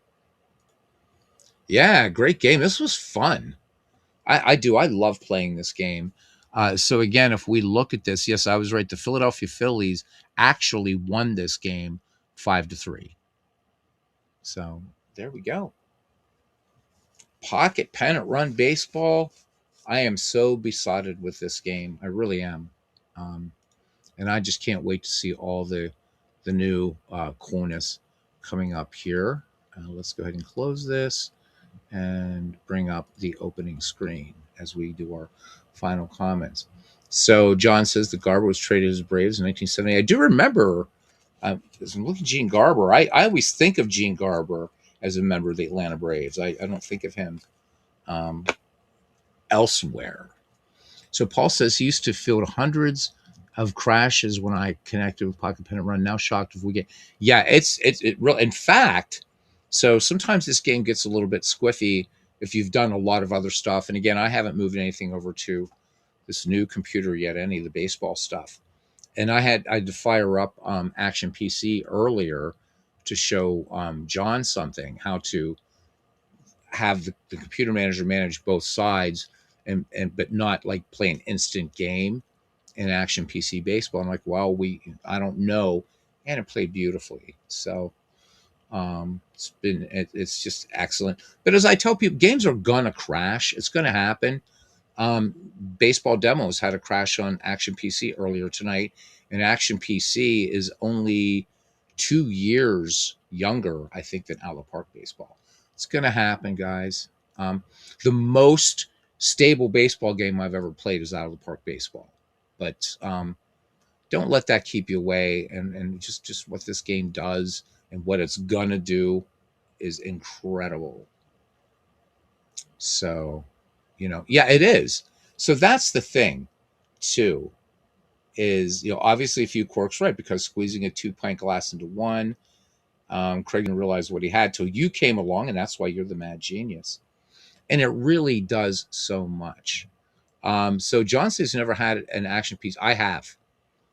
Yeah, great game. This was fun. I love playing this game. So again, if we look at this, yes, I was right. The Philadelphia Phillies actually won this game 5-3. So there we go. Pocket Pennant Run Baseball. I am so besotted with this game. I really am. And I just can't wait to see all the new coolness coming up here. Let's go ahead and close this and bring up the opening screen as we do our final comments. So John says that Garber was traded as Braves in 1970. I do remember, as I'm looking at Gene Garber, I always think of Gene Garber as a member of the Atlanta Braves. I don't think of him elsewhere. So Paul says he used to field hundreds of crashes when I connected with Pocket Pennant Run. Now shocked if we get, yeah, it real. In fact, so sometimes this game gets a little bit squiffy if you've done a lot of other stuff. And again, I haven't moved anything over to this new computer yet, any of the baseball stuff. And I had to fire up Action PC earlier to show John something, how to have the computer manager manage both sides, and but not like play an instant game in Action PC Baseball. I'm like, well, I don't know, and it played beautifully. So it's just excellent. But as I tell people, games are gonna crash. It's gonna happen. Um, Baseball Demos had a crash on Action PC earlier tonight, and Action PC is only 2 years younger, I think, than Out of the Park Baseball. It's going to happen, guys. The most stable baseball game I've ever played is Out of the Park Baseball, but don't let that keep you away. And just what this game does and what it's gonna do is incredible. So, yeah, it is. So that's the thing, too, is, obviously a few quirks, right? Because squeezing a 2-pint glass into one, Craig didn't realize what he had till you came along, and that's why you're the mad genius. And it really does so much. So John says never had an action piece. I have.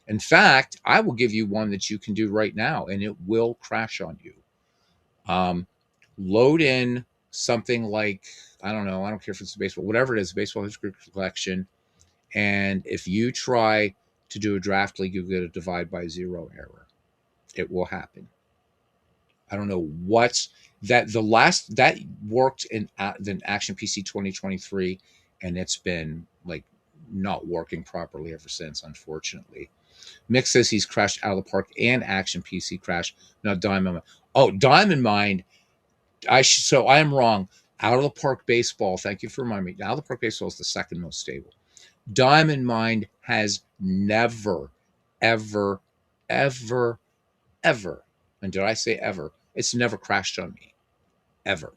In fact, I will give you one that you can do right now, and it will crash on you. Um, Load in something like, I don't know, I don't care if it's baseball, whatever it is, baseball history collection. And if you try to do a draft league, you'll get a divide by zero error. It will happen. I don't know what's that. The last that worked in the Action PC 2023, and it's been like not working properly ever since, unfortunately. Mick says he's crashed Out of the Park and Action PC crash, not Diamond. Oh, Diamond Mind. So I am wrong. Out of the Park Baseball. Thank you for reminding me. Out of the Park Baseball is the second most stable. Diamond Mind has never, ever, ever, ever, and did I say ever? It's never crashed on me, ever.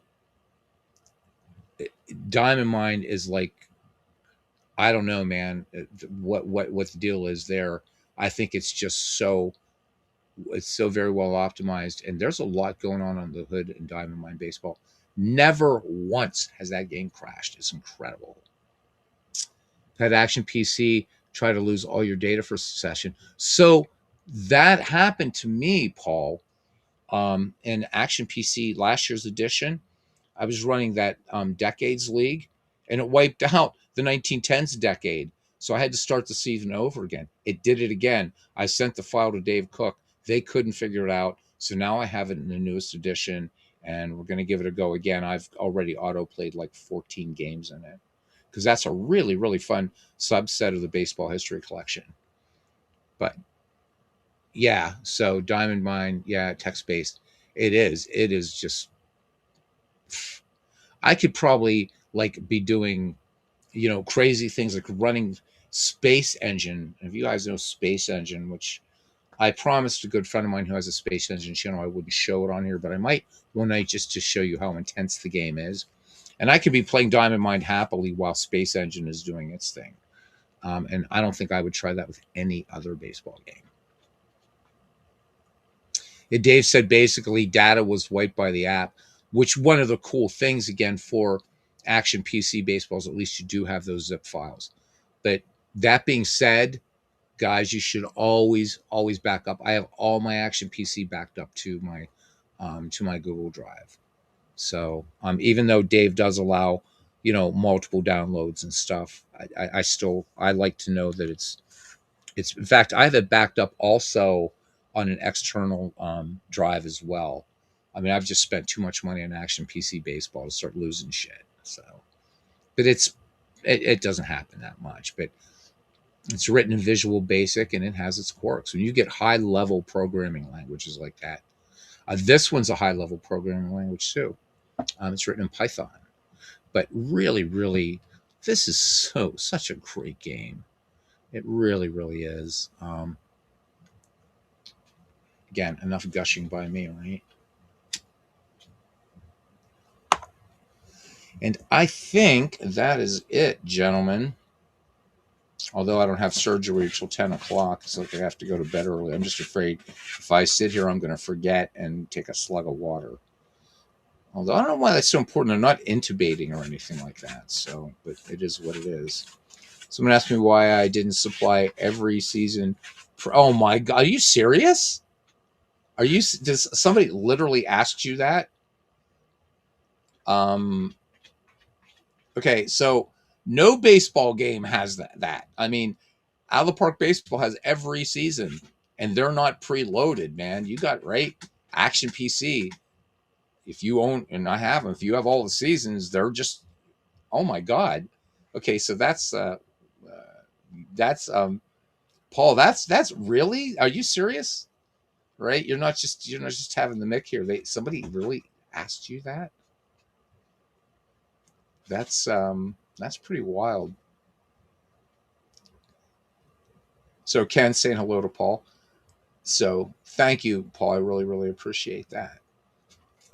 Diamond Mind is like, I don't know, man. What the deal is there? I think it's so very well optimized, and there's a lot going on the hood in Diamond Mine Baseball. Never once has that game crashed. It's incredible. Had Action PC try to lose all your data for session. So that happened to me, Paul, in Action PC last year's edition. I was running that Decades League, and it wiped out the 1910s decade. So I had to start the season over again. It did it again. I sent the file to Dave Cook. They couldn't figure it out. So now I have it in the newest edition, and we're going to give it a go again. I've already auto played like 14 games in it because that's a really, really fun subset of the baseball history collection. But yeah, so Diamond Mine, yeah, text based. It is. It is just. I could probably like be doing, crazy things like running Space Engine. If you guys know Space Engine, which I promised a good friend of mine who has a Space Engine channel, I wouldn't show it on here, but I might one night just to show you how intense the game is. And I could be playing Diamond Mine happily while Space Engine is doing its thing. And I don't think I would try that with any other baseball game. Dave said basically data was wiped by the app, which one of the cool things again for Action PC baseballs, at least you do have those zip files. But that being said, guys, you should always back up. I have all my Action PC backed up to my Google Drive. So even though Dave does allow multiple downloads and stuff, I like to know that it's in fact, I have it backed up also on an external drive as well. I mean, I've just spent too much money on Action PC baseball to start losing shit. So, but it doesn't happen that much. But it's written in Visual Basic and it has its quirks. When you get high level programming languages like that, this one's a high level programming language too. It's written in Python. But really, really, this is such a great game. It really, really is. Again, enough gushing by me, right? And I think that is it, gentlemen. Although I don't have surgery till 10 o'clock, so I have to go to bed early. I'm just afraid if I sit here, I'm going to forget and take a slug of water. Although I don't know why that's so important. I'm not intubating or anything like that. So, but it is what it is. Someone asked me why I didn't supply every season. Oh my God. Are you serious? Are you? Does somebody literally ask you that? Um. Okay, so no baseball game has that. I mean, out of the park baseball has every season, and they're not preloaded, man. You got right. Action PC. If you own, and I have them, if you have all the seasons, they're just, oh my god. Okay, so that's Paul. That's really. Are you serious? Right? You're not just having the mic here. Somebody really asked you that. That's pretty wild. So Ken saying hello to Paul. So thank you, Paul. I really, really appreciate that.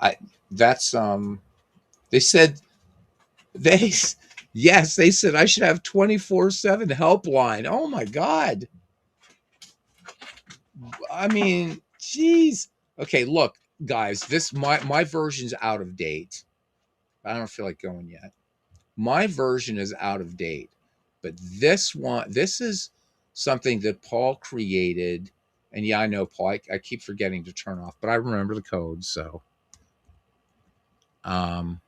I that's they said they yes, they said I should have 24/7 helpline. Oh my god. I mean, jeez. Okay, look, guys, this my version's out of date. I don't feel like going yet. My version is out of date. But this is something that Paul created. And yeah, I know, Paul. I keep forgetting to turn off, but I remember the code. So, um,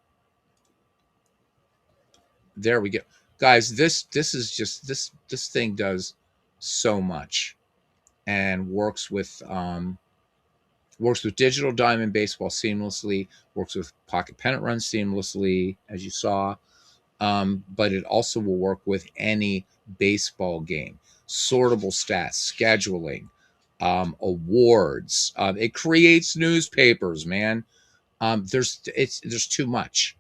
there we go, guys. This is just this thing does so much and works with digital diamond baseball seamlessly. Works with pocket pennant run seamlessly, as you saw. But it also will work with any baseball game. Sortable stats, scheduling, awards. It creates newspapers, man. There's too much.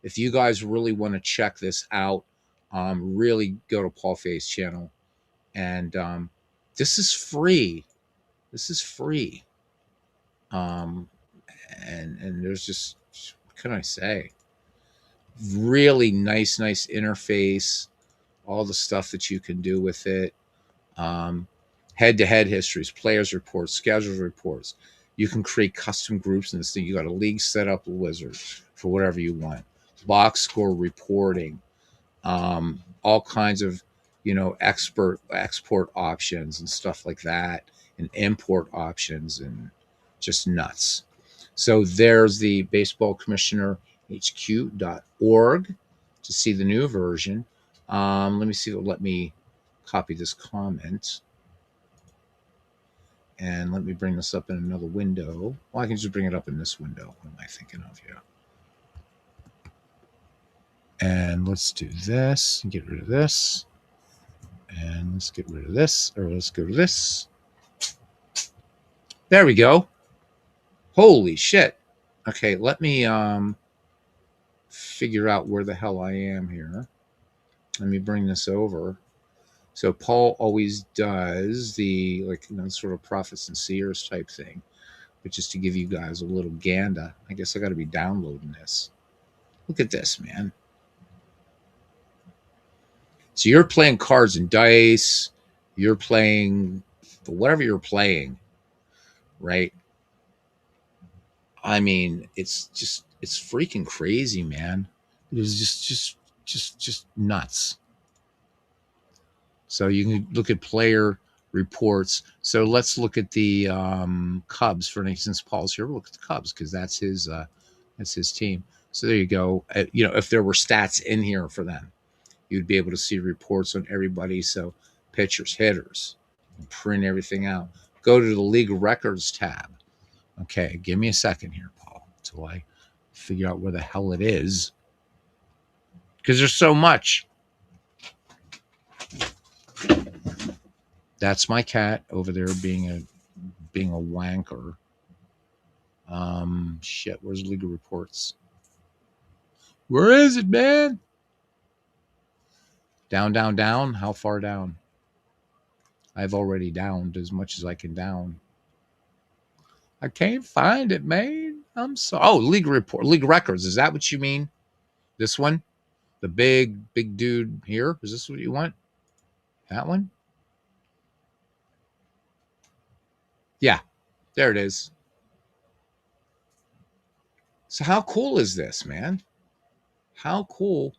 If you guys really want to check this out, really go to Paul Fay's channel, and this is free. This is free. Um, and there's just, what can I say? Really nice interface. All the stuff that you can do with it. Um, Head-to-head histories, players reports, schedules reports. You can create custom groups in this thing. You got a league set up wizard for whatever you want. Box score reporting, all kinds of, export options and stuff like that, and import options, and just nuts. So there's the baseball commissioner hq.org to see the new version. Let me see. Let me copy this comment and let me bring this up in another window. Well, I can just bring it up in this window. What am I thinking of here? And let's do this and get rid of this. And let's get rid of this, or let's go to this. There we go. Holy shit. Okay, let me figure out where the hell I am here. Let me bring this over. So Paul always does the, like, sort of prophets and seers type thing, but just to give you guys a little ganda. I guess I got to be downloading this. Look at this, man. So you're playing cards and dice. You're playing whatever you're playing, right? I mean, it's freaking crazy, man. It is just nuts. So you can look at player reports. So let's look at the Cubs, for instance. Paul's here. We'll look at the Cubs because that's his team. So there you go. If there were stats in here for them, you'd be able to see reports on everybody. So pitchers, hitters, print everything out. Go to the league records tab. Okay, give me a second here, Paul, until I figure out where the hell it is, because there's so much. That's my cat over there being a wanker. Shit, where's legal reports? Where is it, man? Down. How far down? I've already downed as much as I can down. I can't find it, man. I'm sorry. Oh, legal report, legal records. Is that what you mean? This one? The big dude here? Is this what you want? That one? Yeah, there it is. So how cool is this, man? How cool.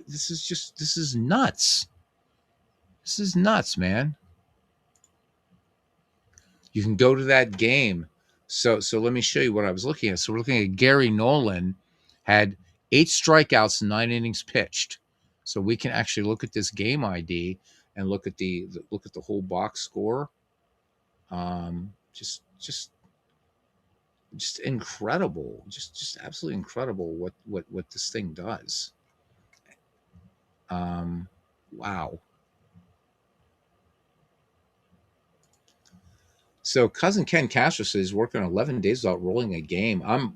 This is nuts. This is nuts, man. You can go to that game. So let me show you what I was looking at. So we're looking at Gary Nolan had 8 strikeouts, 9 innings pitched. So we can actually look at this game ID and look at the whole box score. Just incredible. Just absolutely incredible what this thing does. Um, wow. So cousin Ken Castro says he's working 11 days without rolling a game. I'm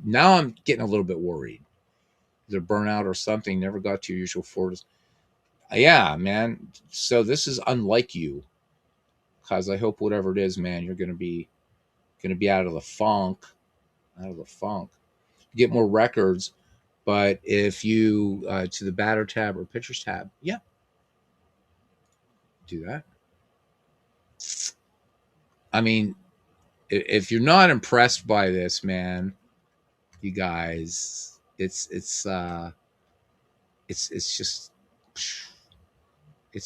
getting a little bit worried. Either burnout or something. Never got to your usual fours. Yeah, man. So this is unlike you, because I hope whatever it is, man, you're gonna be out of the funk, out of the funk. Get more records, but if you to the batter tab or pitchers tab, yeah, do that. I mean, if you're not impressed by this, man, you guys, it's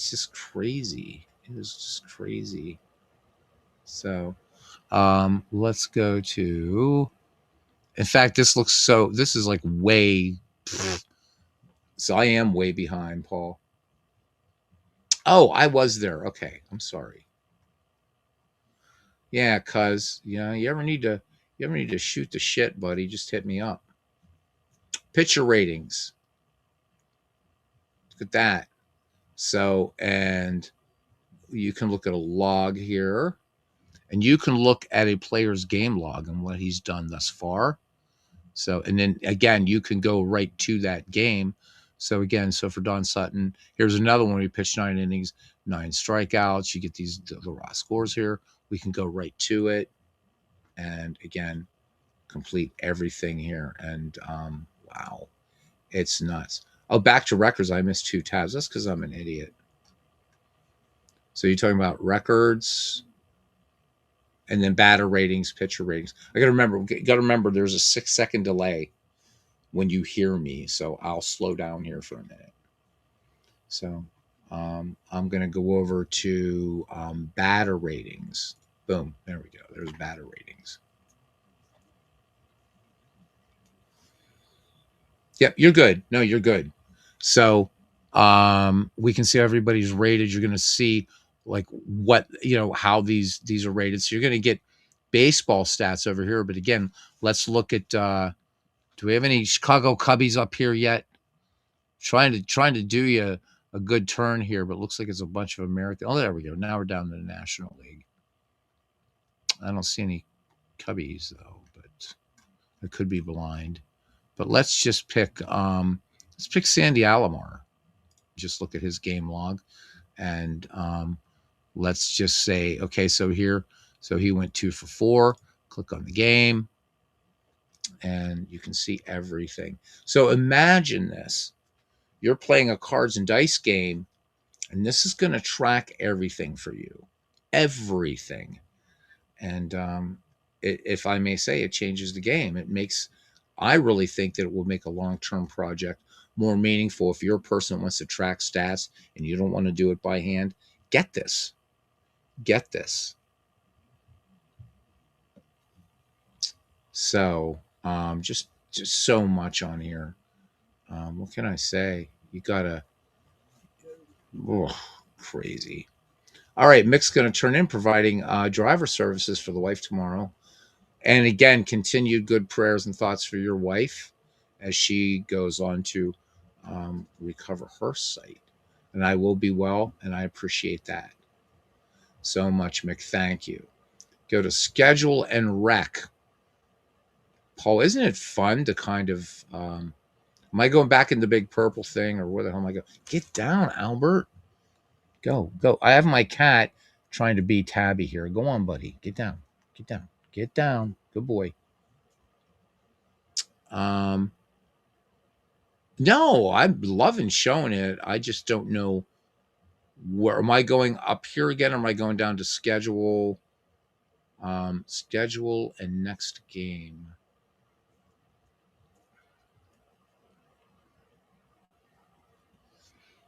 just crazy. It is just crazy. So, let's go to. In fact, this is like way. So I am way behind, Paul. Oh, I was there. Okay, I'm sorry. Yeah, cause you ever need to shoot the shit, buddy. Just hit me up. Pitcher ratings. Look at that. So, and you can look at a log here, and you can look at a player's game log and what he's done thus far. So, and then again, you can go right to that game. So again, so for Don Sutton, here's another one. We pitched 9 innings, 9 strikeouts. You get the raw scores here. We can go right to it, and again, complete everything here. And wow, it's nuts. Oh, back to records. I missed 2 tabs. That's because I'm an idiot. So you're talking about records, and then batter ratings, pitcher ratings. I got to remember. There's a 6 second delay when you hear me, so I'll slow down here for a minute. So I'm going to go over to batter ratings. Boom. There we go. There's batter ratings. Yep, you're good. No, you're good. So we can see everybody's rated. You're going to see like what, how these are rated. So you're going to get baseball stats over here. But again, let's look at do we have any Chicago Cubbies up here yet? Trying to do you a good turn here, but it looks like it's a bunch of American. Oh, there we go. Now we're down to the National League. I don't see any Cubbies though, but I could be blind. But let's pick Sandy Alomar. Just look at his game log, and let's just say, okay, so he went 2 for 4. Click on the game, and you can see everything. So imagine this: you're playing a cards and dice game, and this is going to track everything for you, everything. And if I may say, it changes the game. I really think that it will make a long-term project more meaningful. If you're a person that wants to track stats and you don't want to do it by hand, get this. Get this. So just so much on here. What can I say? You gotta, oh, crazy. All right, Mick's going to turn in providing driver services for the wife tomorrow. And again, continued good prayers and thoughts for your wife as she goes on to recover her sight. And I will be well, and I appreciate that so much, Mick. Thank you. Go to schedule and rec. Paul, isn't it fun to kind of, am I going back in the big purple thing, or where the hell am I going? Get down, Albert. Go, go. I have my cat trying to be tabby here. Go on, buddy. Get down. Get down. Get down. Good boy. Um, no, I'm loving showing it. I just don't know where am I going up here again, or am I going down to schedule? Schedule and next game.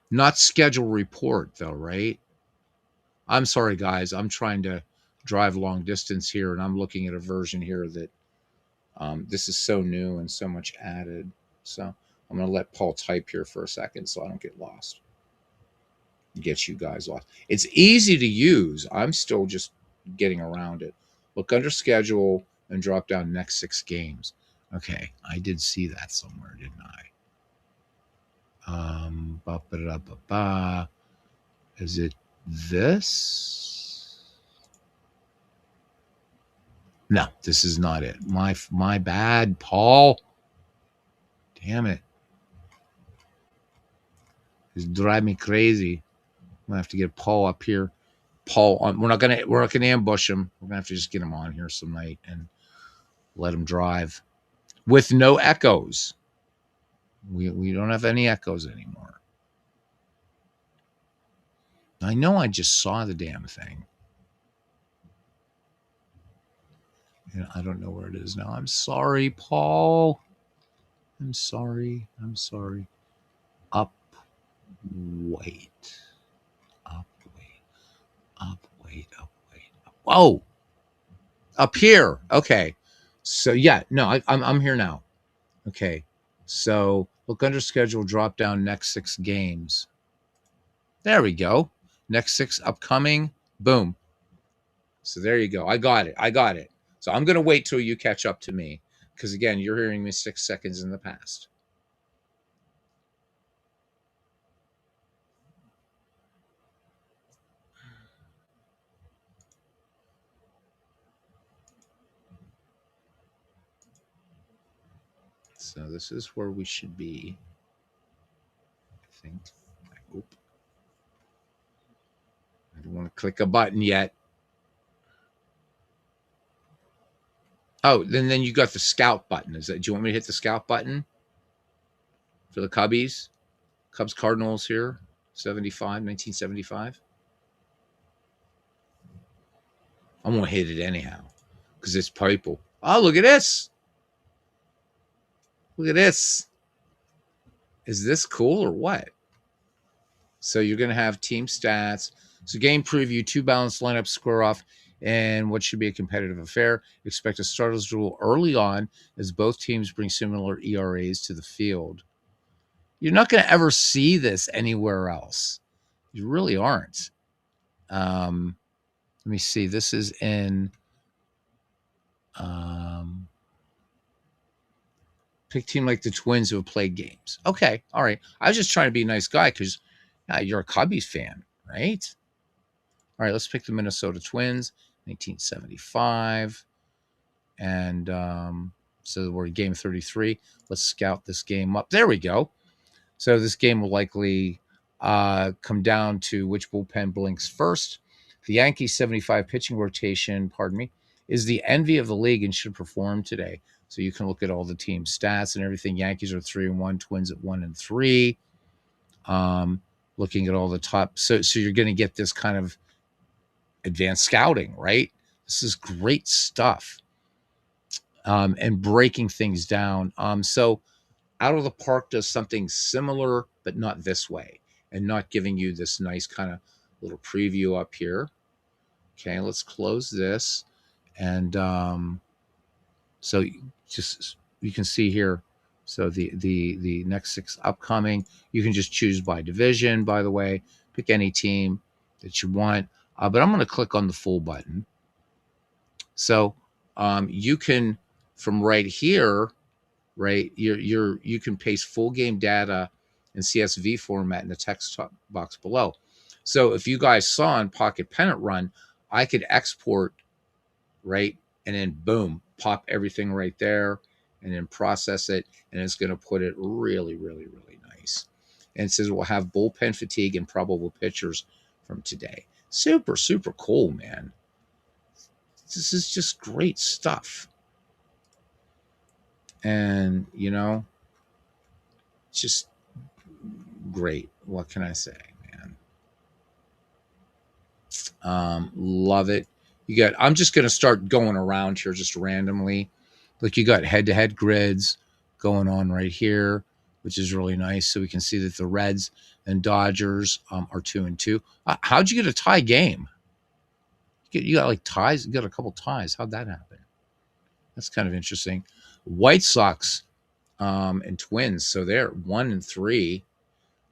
Not schedule report though, right? I'm sorry, guys. I'm trying to drive long distance here, and I'm looking at a version here that this is so new and so much added. So I'm going to let Paul type here for a second so I don't get lost. Get you guys lost. It's easy to use. I'm still just getting around it. Look under schedule and drop down next 6 games. Okay, I did see that somewhere, didn't I? Ba ba da ba ba. Is it this? No, this is not it. My bad, Paul. Damn it. It's driving me crazy. I'm gonna have to get Paul up here. Paul on. We're not gonna ambush him. We're gonna have to just get him on here some night and let him drive with no echoes. We don't have any echoes anymore. I know I just saw the damn thing. And I don't know where it is now. I'm sorry, Paul. I'm sorry. I'm sorry. Up, wait. Up, wait. Up, wait. Up, wait. Up. Whoa. Up here. Okay. So yeah, no, I'm here now. Okay. So look under schedule, drop down next 6 games. There we go. Next 6 upcoming. Boom. So there you go. I got it. I got it. So I'm going to wait till you catch up to me because, again, you're hearing me 6 seconds in the past. So this is where we should be, I think. I hope. I don't want to click a button yet. Oh, then you got the scout button. Do you want me to hit the scout button for the Cubbies? Cubs Cardinals here, 1975. I'm going to hit it anyhow because it's purple. Oh, look at this. Look at this. Is this cool or what? So you're going to have team stats. So game preview, 2 balanced lineups square off and what should be a competitive affair. Expect a starters duel early on as both teams bring similar ERAs to the field. You're not going to ever see this anywhere else. You really aren't. Let me see. This is in pick team like the Twins who have played games. Okay, all right. I was just trying to be a nice guy because you're a Cubbies fan, right? All right, let's pick the Minnesota Twins, 1975. And so we're game 33. Let's scout this game up. There we go. So this game will likely come down to which bullpen blinks first. The Yankees 75 pitching rotation, is the envy of the league and should perform today. So you can look at all the team stats and everything. Yankees are 3-1, Twins at 1-3. Looking at all the top. So you're going to get this kind of advanced scouting, right? This is great stuff. And breaking things down. So Out of the Park does something similar, but not this way, and not giving you this nice kind of little preview up here. Okay, let's close this. And so just you can see here. So the next 6 upcoming, you can just choose by division, by the way. Pick any team that you want. But I'm going to click on the full button. So you can, from right here, right, you can paste full game data in CSV format in the text box below. So if you guys saw in Pocket Pennant Run, I could export, right, and then boom, pop everything right there, and then process it, and it's going to put it really, really, really nice. And it says we'll have bullpen fatigue and probable pitchers from today. Super, super cool, man. This is just great stuff. And, just great. What can I say, man? Love it. I'm just going to start going around here just randomly. Look, you got head-to-head grids going on right here, which is really nice. So we can see that the Reds and Dodgers are 2-2. How'd you get a tie game? You got like ties. You got a couple ties. How'd that happen? That's kind of interesting. White Sox and Twins. So they're 1-3,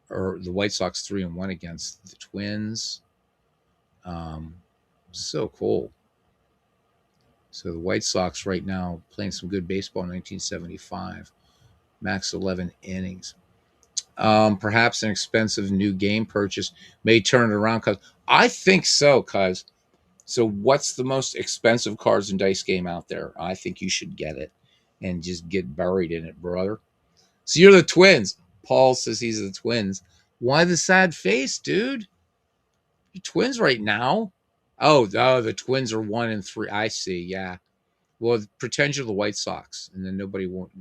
or the White Sox 3-1 against the Twins. Um, so cool. So the White Sox right now playing some good baseball in 1975, max 11 innings. Perhaps an expensive new game purchase may turn it around. Cause I think so. Cause so what's the most expensive cards and dice game out there? I think you should get it and just get buried in it, brother. So you're the Twins. Paul says he's the Twins. Why the sad face, dude? You're Twins right now. Oh, the Twins are 1-3. I see. Yeah. Well, pretend you're the White Sox, and then nobody won't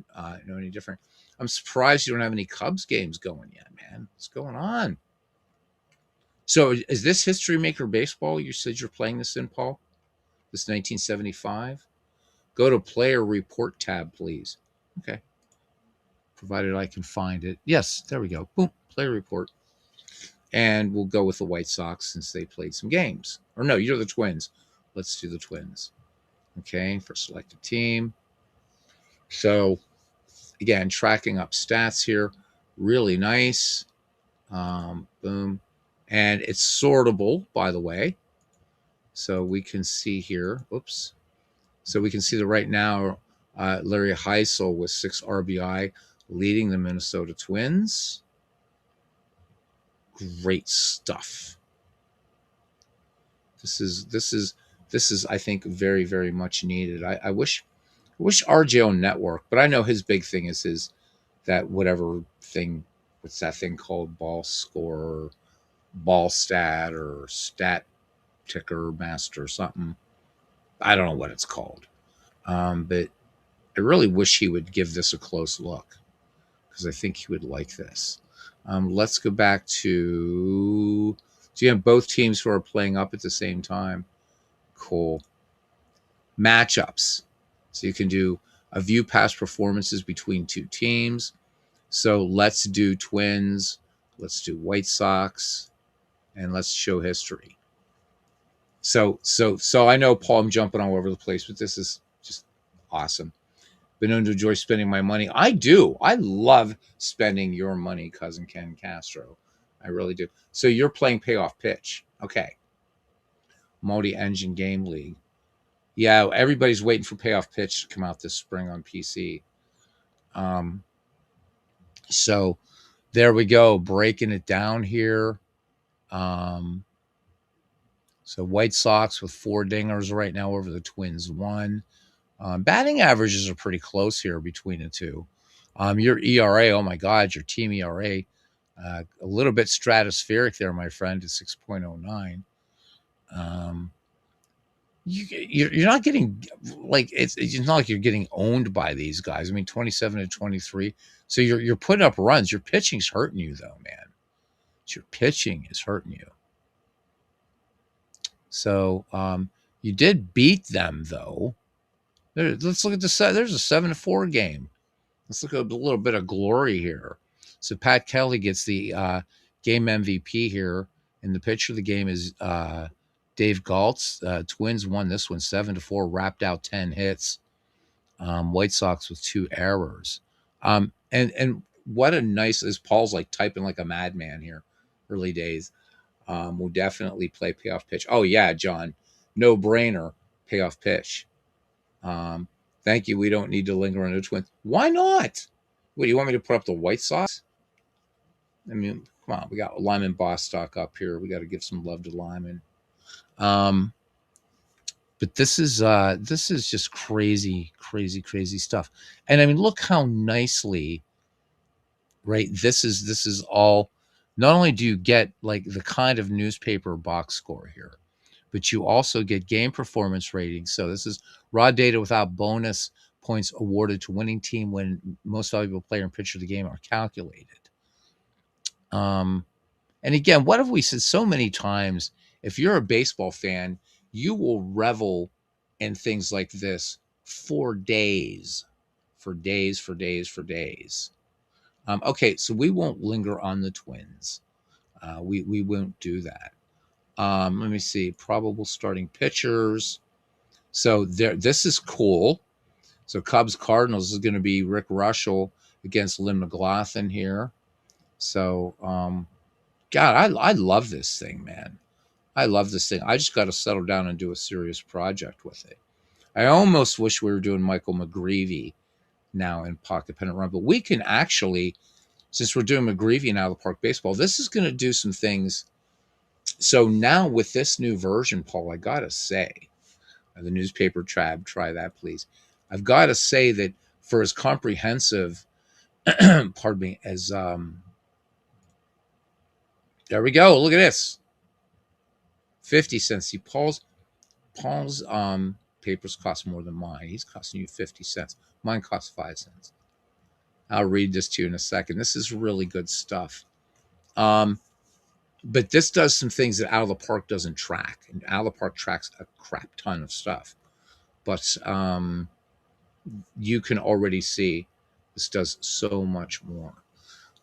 know any different. I'm surprised you don't have any Cubs games going yet, man. What's going on? So, is this History Maker Baseball? You said you're playing this in, Paul? This 1975? Go to Player Report tab, please. Okay. Provided I can find it. Yes, there we go. Boom, Player Report. And we'll go with the White Sox since they played some games. Or no, you're the Twins. Let's do the Twins. Okay, for selected team. So, again, tracking up stats here. Really nice. Boom. And it's sortable, by the way. So we can see here. Oops. So we can see that right now, Larry Heisel with 6 RBI leading the Minnesota Twins. Great stuff. This is I think very, very much needed. I wish RJO Network, but I know his big thing is his that whatever thing, what's that thing called, ball score, ball stat, or stat ticker master or something. I don't know what it's called, but I really wish he would give this a close look because I think he would like this. Let's go back to, so you have both teams who are playing up at the same time. Cool. Matchups. So you can do a view past performances between two teams. So let's do Twins, let's do White Sox, and let's show history. So I know, Paul, I'm jumping all over the place, but this is just awesome. Been known to enjoy spending my money. I do. I love spending your money, cousin Ken Castro. I really do. So you're playing Payoff Pitch. Okay. Multi-engine game league. Yeah, everybody's waiting for Payoff Pitch to come out this spring on PC. So there we go, breaking it down here. So White Sox with 4 dingers right now over the Twins 1. Batting averages are pretty close here between the two. Your ERA, oh my God, your team ERA, a little bit stratospheric there, my friend, at 6.09. You're not getting, like, it's not like you're getting owned by these guys. I mean, 27-23. So you're putting up runs. Your pitching's hurting you, though, man. Your pitching is hurting you. So you did beat them, though. Let's look at the set. There's a 7-4 game. Let's look at a little bit of glory here. So Pat Kelly gets the game MVP here, and the pitcher of the game is Dave Galtz. Twins won this one 7-4, wrapped out 10 hits. White Sox with 2 errors. And what a nice, as Paul's like typing like a madman here, early days. We'll definitely play Payoff Pitch. Oh yeah, John, no brainer, Payoff Pitch. Thank you. We don't need to linger on the Twins. Why not? What, do you want me to put up the White Sox? I mean, come on. We got Lyman Bostock up here. We got to give some love to Lyman. But this is just crazy, crazy, crazy stuff. And I mean, look how nicely, right? This is all. Not only do you get like the kind of newspaper box score here, but you also get game performance ratings. So this is raw data without bonus points awarded to winning team when most valuable player and pitcher of the game are calculated. And again, what have we said so many times? If you're a baseball fan, you will revel in things like this for days, for days, for days, for days. Okay, so we won't linger on the Twins. We won't do that. Let me see. Probable starting pitchers. So there, this is cool. So Cubs Cardinals is going to be Rick Russell against Lynn McLaughlin here. So, God, I love this thing, man. I love this thing. I just got to settle down and do a serious project with it. I almost wish we were doing Michael McGreevy now in Pocket Pennant Run, but we can actually, since we're doing McGreevy now, the Park Baseball, this is going to do some things. So now with this new version, Paul, I got to say, the newspaper tab, try that, please. I've got to say that for as comprehensive, pardon me, as, there we go. Look at this. 50 cents. See, Paul's papers cost more than mine. He's costing you 50 cents. Mine costs 5 cents. I'll read this to you in a second. This is really good stuff. But this does some things that Out of the Park doesn't track. And Out of the Park tracks a crap ton of stuff. But you can already see this does so much more.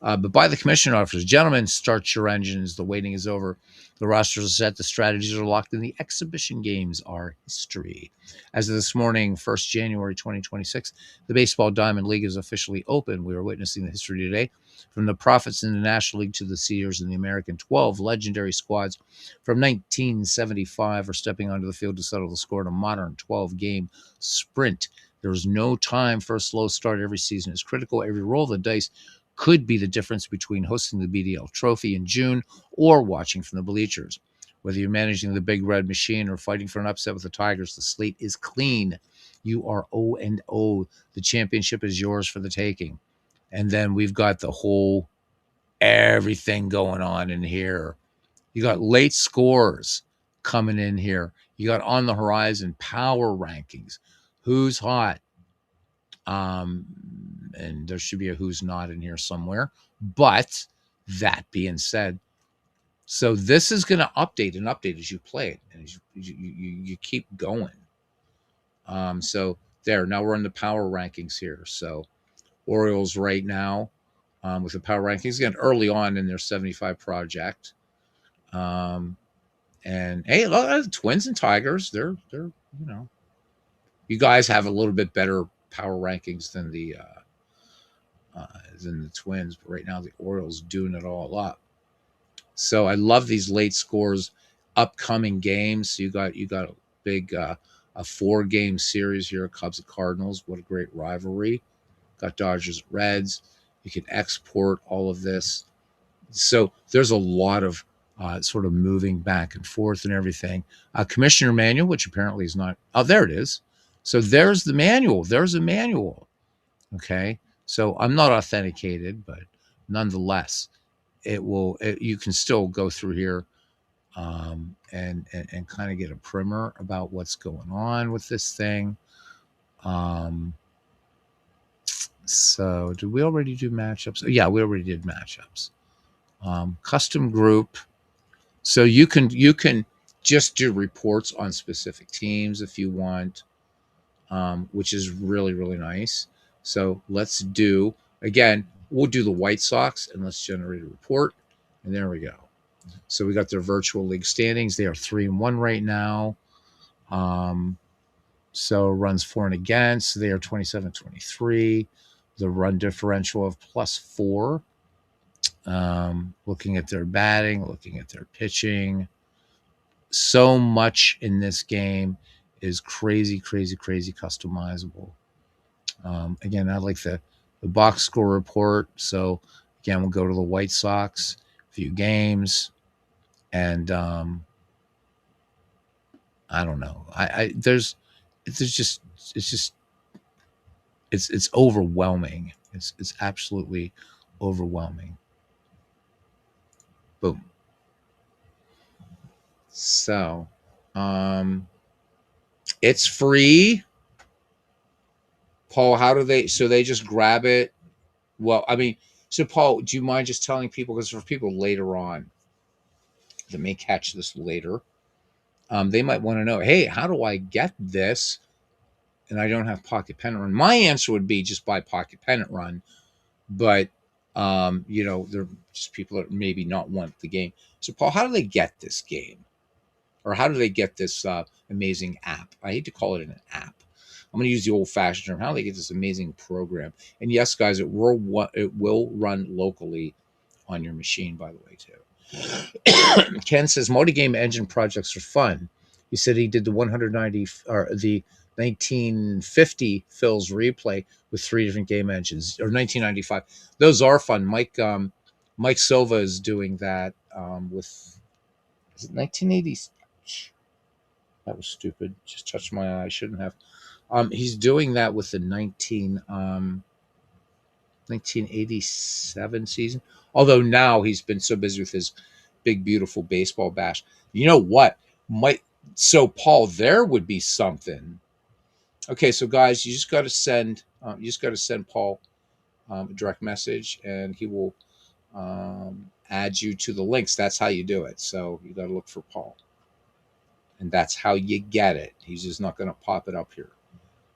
But by the commission officers, gentlemen, start your engines. The waiting is over. The rosters are set. The strategies are locked, and the exhibition games are history. As of this morning, 1st January 2026, the Baseball Diamond League is officially open. We are witnessing the history today. From the Profits in the National League to the Sears in the American, 12 legendary squads from 1975 are stepping onto the field to settle the score in a modern 12-game sprint. There is no time for a slow start. Every season is critical. Every roll of the dice could be the difference between hosting the BDL Trophy in June or watching from the bleachers. Whether you're managing the Big Red Machine or fighting for an upset with the Tigers, the slate is clean. You are 0-0. The championship is yours for the taking. And then we've got the whole everything going on in here. You got late scores coming in here. You got on the horizon power rankings. Who's hot? And there should be a who's not in here somewhere. But that being said, so this is going to update and update as you play it, and as you keep going. So there, now we're in the power rankings here. So Orioles right now with the power rankings again early on in their 75 project. And hey, look, Twins and Tigers, they're you guys have a little bit better power rankings than the Twins, but right now the Orioles doing it all up. So I love these late scores, upcoming games. So you got a big a 4-game series here, Cubs and Cardinals. What a great rivalry. Got Dodgers Reds. You can export all of this. So there's a lot of sort of moving back and forth and everything. Commissioner manual, which apparently is not. Oh, there it is. So there's the manual. There's a manual. Okay. So I'm not authenticated, but nonetheless, you can still go through here and kind of get a primer about what's going on with this thing. So did we already do matchups? Yeah, we already did matchups. Custom group. So you can just do reports on specific teams if you want, which is really, really nice. So let's do, again, we'll do the White Sox and let's generate a report. And there we go. So we got their virtual league standings. They are 3-1 right now. So runs for and against. They are 27-23. The run differential of +4. Looking at their batting, looking at their pitching. So much in this game is crazy, crazy, crazy customizable. Again, I like the box score report. So again, we'll go to the White Sox, few games, and I don't know. It's overwhelming. It's absolutely overwhelming. Boom. So, it's free. Paul, how do they? So they just grab it. Well, I mean, so Paul, do you mind just telling people, because for people later on that may catch this later, they might want to know, hey, how do I get this? And I don't have Pocket Pennant Run. My answer would be just buy Pocket Pennant Run, but they're just people that maybe not want the game. So Paul, how do they get this game? or how do they get this amazing app? I hate to call it an app. I'm going to use the old-fashioned term. How do they get this amazing program? And yes, guys, it will run locally on your machine, by the way, too. Ken says multi-game engine projects are fun. He said he did the 190 or the 1950 Phil's replay with three different game engines, or 1995. Those are fun. Mike Silva is doing that with, is it 1980? That was stupid. Just touched my eye. I shouldn't have. He's doing that with the 1987 season. Although now he's been so busy with his big, beautiful baseball bash. You know what? Might so Paul, there would be something. Okay, so guys, you just got to send Paul a direct message, and he will add you to the links. That's how you do it. So you got to look for Paul, and that's how you get it. He's just not going to pop it up here.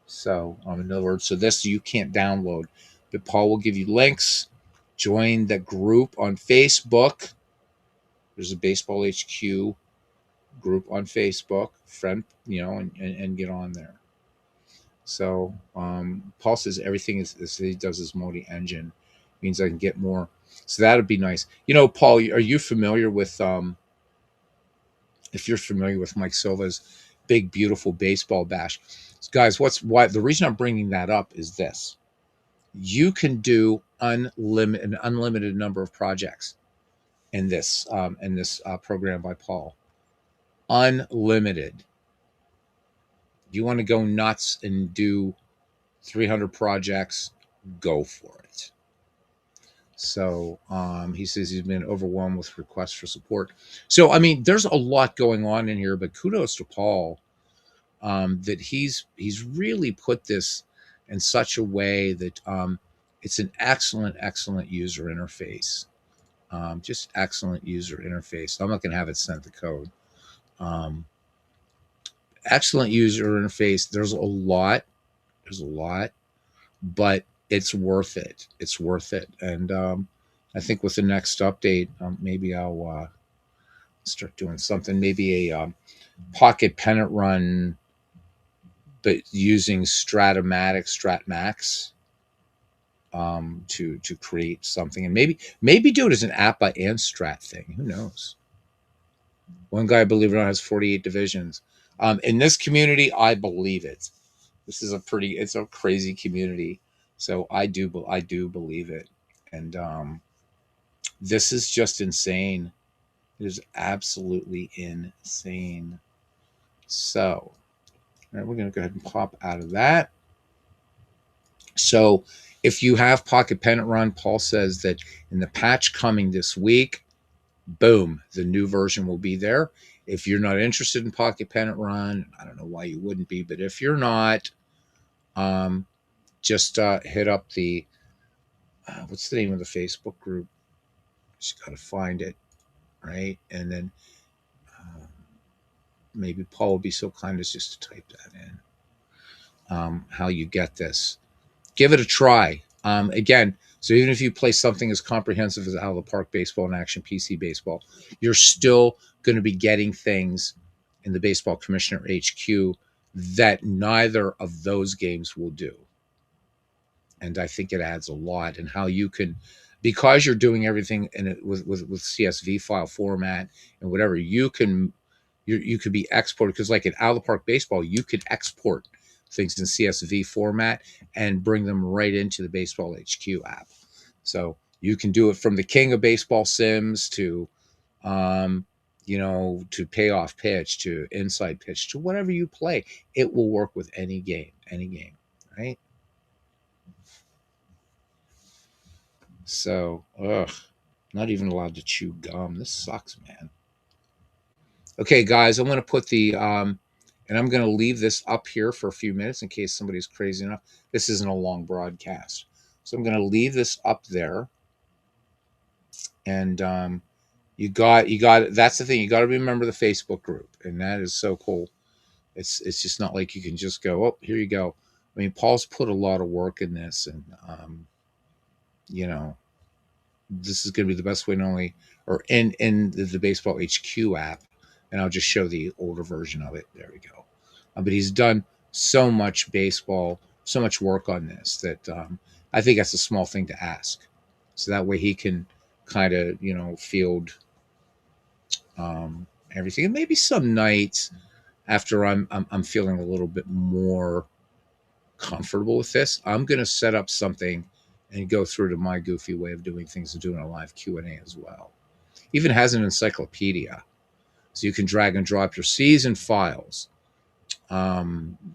So, in other words, so this you can't download, but Paul will give you links. Join the group on Facebook. There's a Baseball HQ group on Facebook. Friend, and get on there. So, Paul says everything is he does is multi-engine, means I can get more. So that'd be nice. Paul, are you familiar with if you're familiar with Mike Silva's big, beautiful baseball bash? Guys, why the reason I'm bringing that up is this: you can do an unlimited number of projects in this program by Paul. Unlimited. You want to go nuts and do 300 projects? Go for it. So he says he's been overwhelmed with requests for support. So I mean, there's a lot going on in here, but kudos to Paul that he's really put this in such a way that it's an excellent user interface. Just excellent user interface. I'm not going to have it sent the code. Um, Excellent user interface. There's a lot. But it's worth it. It's worth it. And I think with the next update, maybe I'll start doing something. Maybe a pocket pennant run, but using Stratmax to create something, and maybe do it as an app by Anstrat thing. Who knows? One guy, believe it or not, has 48 divisions. In this community, I believe it. This is it's a crazy community. So I do believe it. And this is just insane. It is absolutely insane. So, all right, we're going to go ahead and pop out of that. So, if you have Pocket Pennant Run, Paul says that in the patch coming this week, boom, the new version will be there. If you're not interested in Pocket Pennant Run, I don't know why you wouldn't be, but if you're not, just hit up the what's the name of the Facebook group? Just got to find it, right? And then maybe Paul will be so kind as just to type that in. How you get this? Give it a try. Again, so even if you play something as comprehensive as Out of the Park Baseball and Action PC Baseball, you're still going to be getting things in the Baseball Commissioner HQ that neither of those games will do. And I think it adds a lot. And how you can, because you're doing everything in it with CSV file format and whatever, you could be exported, because like in Out of the Park Baseball, you could export things in CSV format and bring them right into the Baseball HQ app. So you can do it from the king of baseball sims to to payoff pitch, to inside pitch, to whatever you play. It will work with any game, right? So, not even allowed to chew gum. This sucks, man. Okay, guys, I'm going to put and I'm going to leave this up here for a few minutes in case somebody's crazy enough. This isn't a long broadcast. So I'm going to leave this up there. And that's the thing. You got to remember the Facebook group. And that is so cool. It's just not like you can just go, oh, here you go. I mean, Paul's put a lot of work in this, and this is going to be the best way, not only or in the Baseball HQ app, and I'll just show the older version of it. There we go. But he's done so much baseball, so much work on this that I think that's a small thing to ask. So that way he can kind of, field everything. And maybe some nights after I'm feeling a little bit more comfortable with this, I'm going to set up something and go through to my goofy way of doing things and doing a live Q&A as well. Even has an encyclopedia, so you can drag and drop your season files.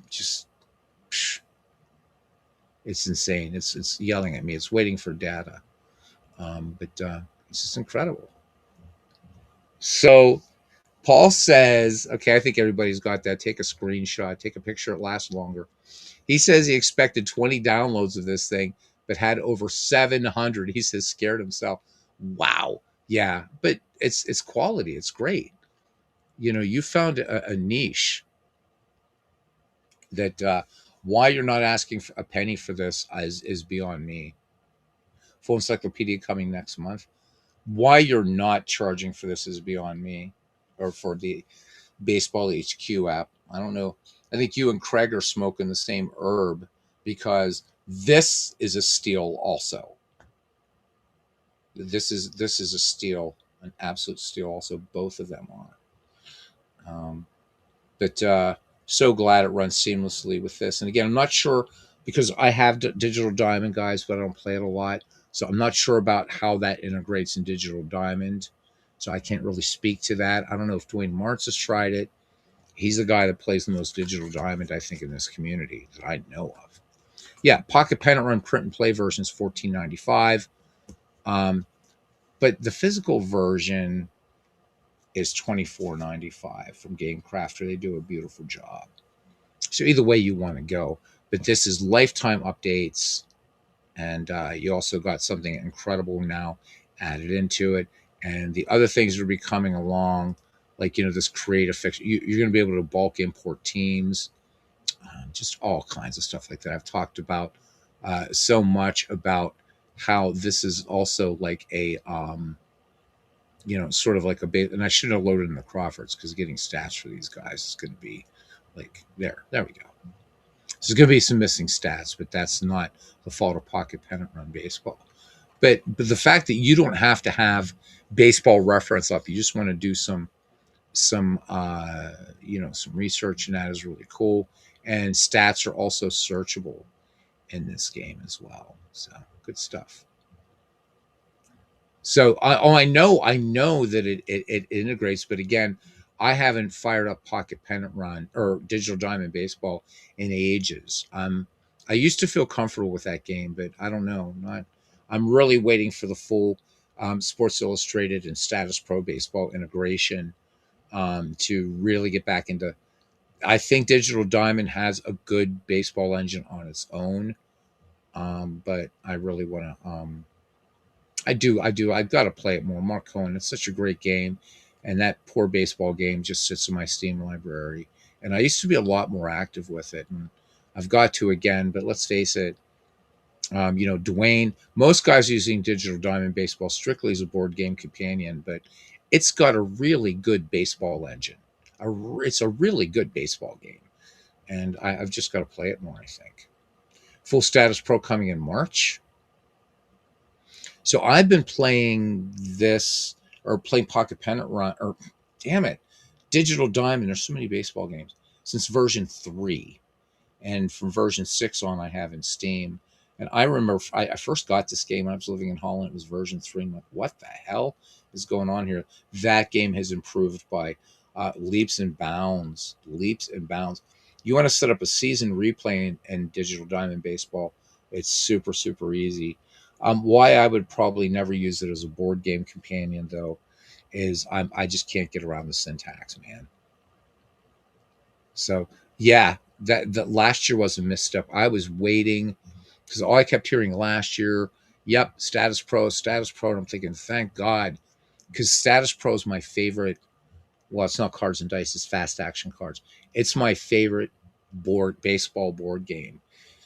Just psh, it's insane. It's yelling at me. It's waiting for data. But it's just incredible. So Paul says, okay, I think everybody's got that. Take a screenshot, take a picture. It lasts longer. He says he expected 20 downloads of this thing, but had over 700. He says scared himself. Wow. Yeah, but it's quality. It's great. You found a niche that why you're not asking for a penny for this is beyond me. Full encyclopedia coming next month. Why you're not charging for this is beyond me, or for the Baseball HQ app. I don't know. I think you and Craig are smoking the same herb, because this is a steal also. This is a steal, an absolute steal also. Both of them are. But so glad it runs seamlessly with this. And again, I'm not sure, because I have Digital Diamond, guys, but I don't play it a lot. So I'm not sure about how that integrates in Digital Diamond. So I can't really speak to that. I don't know if Dwayne Martz has tried it. He's the guy that plays the most Digital Diamond, I think, in this community that I know of. Yeah, Pocket Pennant Run print and play version is $14.95. But the physical version is $24.95 from Game Crafter. They do a beautiful job. So either way you want to go. But this is lifetime updates. And you also got something incredible now added into it. And the other things that will be coming along, like, this creative fiction, you're going to be able to bulk import teams, just all kinds of stuff like that. I've talked about so much about how this is also like a, sort of like a bait. And I should have loaded in the Crawfords, because getting stats for these guys is going to be like, there we go. There's going to be some missing stats, but that's not the fault of Pocket Pennant Run Baseball. But the fact that you don't have to have baseball reference up, you just want to do some some research, and that is really cool. And stats are also searchable in this game as well. So good stuff. So I know that it integrates, but again, I haven't fired up Pocket Pennant Run or Digital Diamond Baseball in ages. I used to feel comfortable with that game, but I don't know. Not. I'm really waiting for the full Sports Illustrated and Status Pro Baseball integration to really get back into. I think Digital Diamond has a good baseball engine on its own, but I really want to. I do. I've got to play it more. Mark Cohen, it's such a great game, and that poor baseball game just sits in my Steam library. And I used to be a lot more active with it, and I've got to again. But let's face it, Dwayne. Most guys using Digital Diamond Baseball strictly as a board game companion, but it's got a really good baseball engine. It's a really good baseball game, and I've just got to play it more, I think. Full Status Pro coming in March. So I've been playing this, or playing Pocket Pennant Run, or damn it, Digital Diamond. There's so many baseball games since version 3, and from version 6 on, I have in Steam. And I remember I first got this game when I was living in Holland. It was version 3. I'm like, what the hell is going on here? That game has improved by leaps and bounds. Leaps and bounds. You want to set up a season replay in Digital Diamond Baseball? It's super, super easy. Why I would probably never use it as a board game companion, though, is I just can't get around the syntax, man. So yeah, that last year was a misstep. I was waiting, because all I kept hearing last year, yep, Status Pro, Status Pro, and I'm thinking, thank God, because Status Pro is my favorite. Well, it's not cards and dice; it's fast action cards. It's my favorite baseball board game,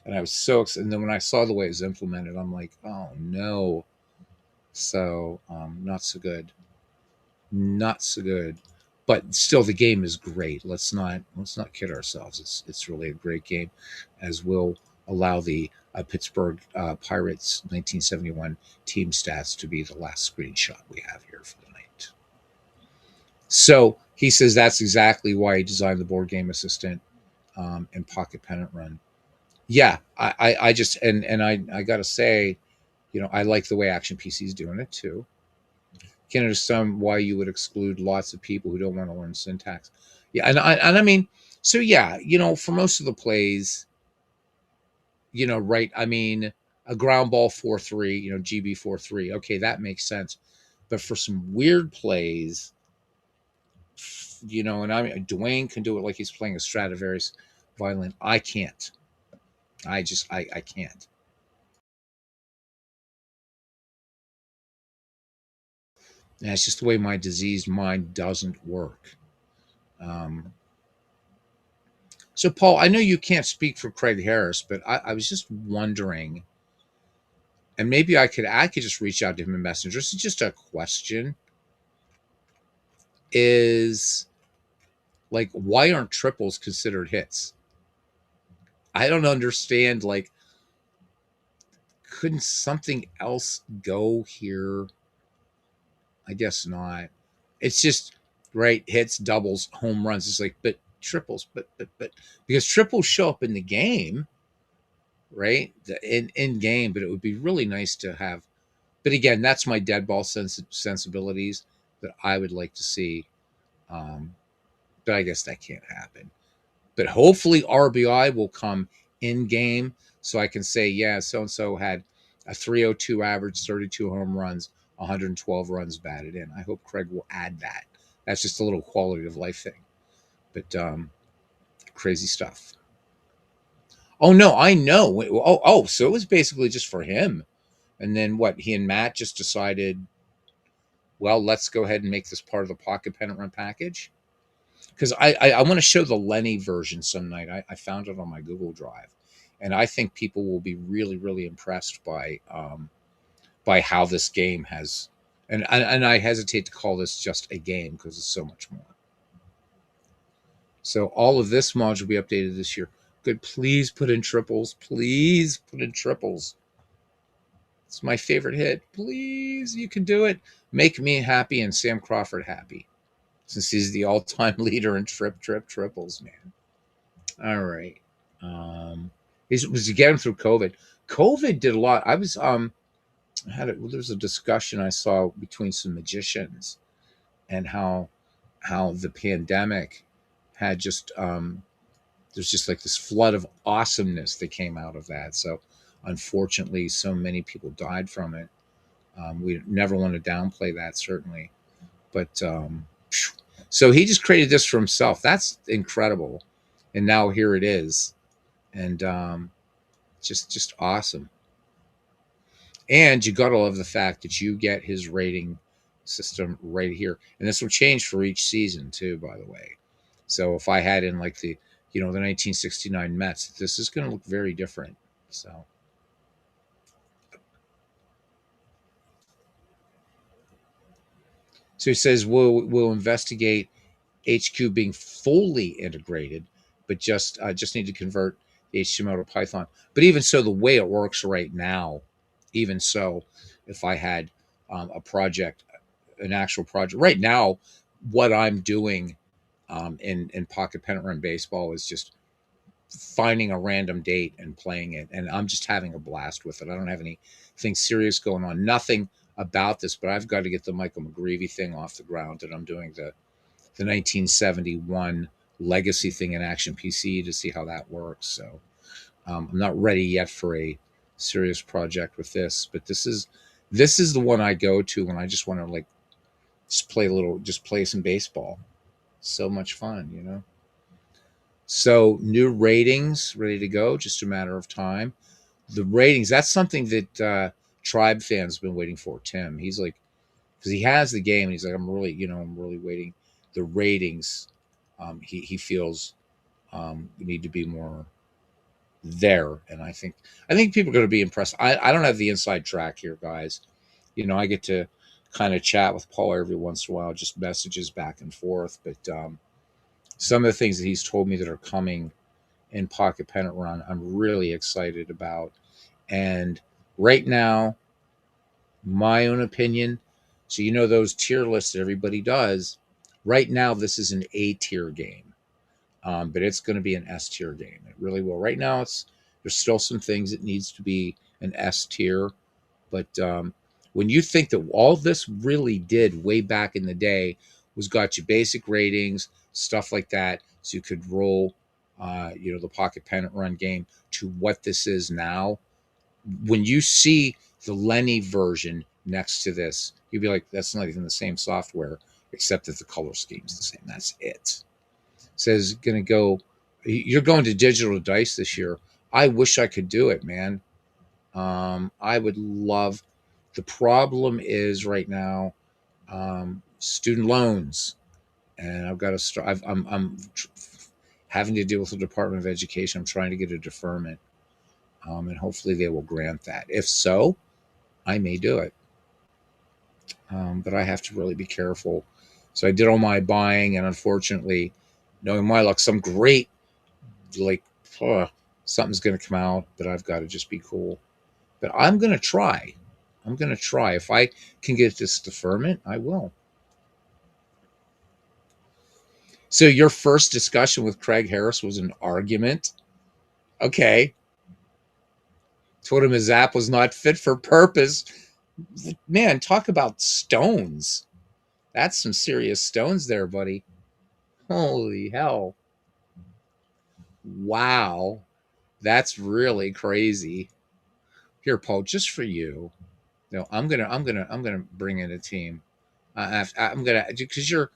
and I was so excited. And then when I saw the way it was implemented, I'm like, oh no. So not so good, not so good. but still the game is great. Let's not kid ourselves. It's really a great game, as will allow the Pittsburgh Pirates 1971 team stats to be the last screenshot we have here for the night. So he says that's exactly why he designed the board game assistant and Pocket Pennant Run. Yeah, I just and I gotta say, I like the way Action PC is doing it too. Can understand why you would exclude lots of people who don't want to learn syntax. Yeah, and I mean, so yeah, for most of the plays, right? I mean, a ground ball 4-3, GB 4-3. Okay, that makes sense. But for some weird plays, and I mean, Dwayne can do it like he's playing a Stradivarius violin. I can't. I can't. And it's just the way my diseased mind doesn't work. Um, so, Paul, I know you can't speak for Craig Harris, but I was just wondering, and maybe I could just reach out to him in Messenger. This is just a question: is like why aren't triples considered hits? I don't understand. Like, couldn't something else go here? I guess not. It's just right hits, doubles, home runs. It's like, but triples, but because triples show up in the game, right? In game, but it would be really nice to have. But again, that's my dead ball sensibilities that I would like to see. Um, but I guess that can't happen. But hopefully RBI will come in game so I can say, yeah, so and so had a 302 average, 32 home runs, 112 runs batted in. I hope Craig will add that. That's just a little quality of life thing. But crazy stuff. Oh no, I know. So it was basically just for him. And then what? He and Matt just decided, well, let's go ahead and make this part of the Pocket Pennant Run package. Because I want to show the Lenny version some night. I found it on my Google Drive, and I think people will be really really impressed by how this game has. And I hesitate to call this just a game because it's so much more. So all of this module will be updated this year. Good. Please put in triples. Please put in triples. It's my favorite hit. Please, you can do it. Make me happy and Sam Crawford happy, since he's the all-time leader in triples, man. All right. It was to get him through COVID. COVID did a lot. I was there was a discussion I saw between some magicians and how the pandemic had just there's just like this flood of awesomeness that came out of that. So unfortunately, so many people died from it. We never want to downplay that, certainly, but so he just created this for himself. That's incredible, and now here it is, and just awesome. And you gotta love the fact that you get his rating system right here, and this will change for each season too, by the way. So if I had in like the 1969 Mets, this is going to look very different. So he says we'll investigate HQ being fully integrated, but just need to convert the HTML to Python. But even so, the way it works right now, even so, if I had a project, an actual project right now, what I'm doing in Pocket Pennant Run Baseball is just finding a random date and playing it, and I'm just having a blast with it. I don't have anything serious going on, nothing about this, but I've got to get the Michael McGreevy thing off the ground, and I'm doing the 1971 legacy thing in Action PC to see how that works. So I'm not ready yet for a serious project with this, but this is the one I go to when I just want to like just play some baseball. So much fun. So new ratings ready to go, just a matter of time. The ratings, that's something that Tribe fans have been waiting for. Tim, he's like, because he has the game, and he's like, I'm really waiting. The ratings, he feels need to be more there, and I think people are going to be impressed. I don't have the inside track here, guys. I get to kind of chat with Paul every once in a while, just messages back and forth. But some of the things that he's told me that are coming in Pocket Pennant Run, I'm really excited about. And right now, my own opinion, so you know those tier lists that everybody does. Right now, this is an A tier game, but it's going to be an S tier game. It really will. Right now, there's still some things that needs to be an S tier, but when you think that all this really did way back in the day was got you basic ratings, stuff like that, so you could roll, the Pocket Pennant Run game to what this is now. When you see the Lenny version next to this, you'd be like, that's not even the same software, except that the color scheme's the same. That's it. Says gonna go. You're going to digital dice this year. I wish I could do it, man. I would love. The problem is right now, student loans, and I've got to start. I'm having to deal with the Department of Education. I'm trying to get a deferment, and hopefully they will grant that. If so, I may do it, but I have to really be careful. So I did all my buying, and unfortunately, knowing my luck, some great like something's going to come out, but I've got to just be cool. But I'm going to try. I'm going to try. If I can get this deferment, I will. So your first discussion with Craig Harris was an argument? Okay. Told him his app was not fit for purpose. Man, talk about stones. That's some serious stones there, buddy. Holy hell. Wow. That's really crazy. Here, Paul, just for you. No, I'm gonna bring in a team. I'm gonna because you're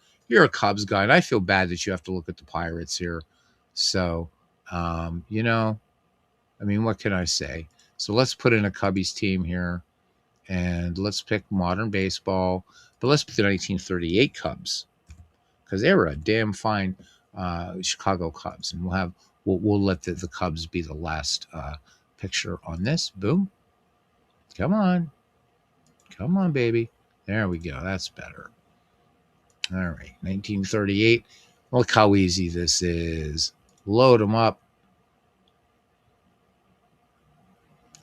a Cubs guy, and I feel bad that you have to look at the Pirates here. So, you know, I mean, what can I say? So let's put in a Cubbies team here, and let's pick modern baseball, but let's pick the 1938 Cubs because they were a damn fine Chicago Cubs, and we'll let the Cubs be the last picture on this. Boom, come on, baby. There we go. That's better. All right, 1938. Look how easy this is. Load them up.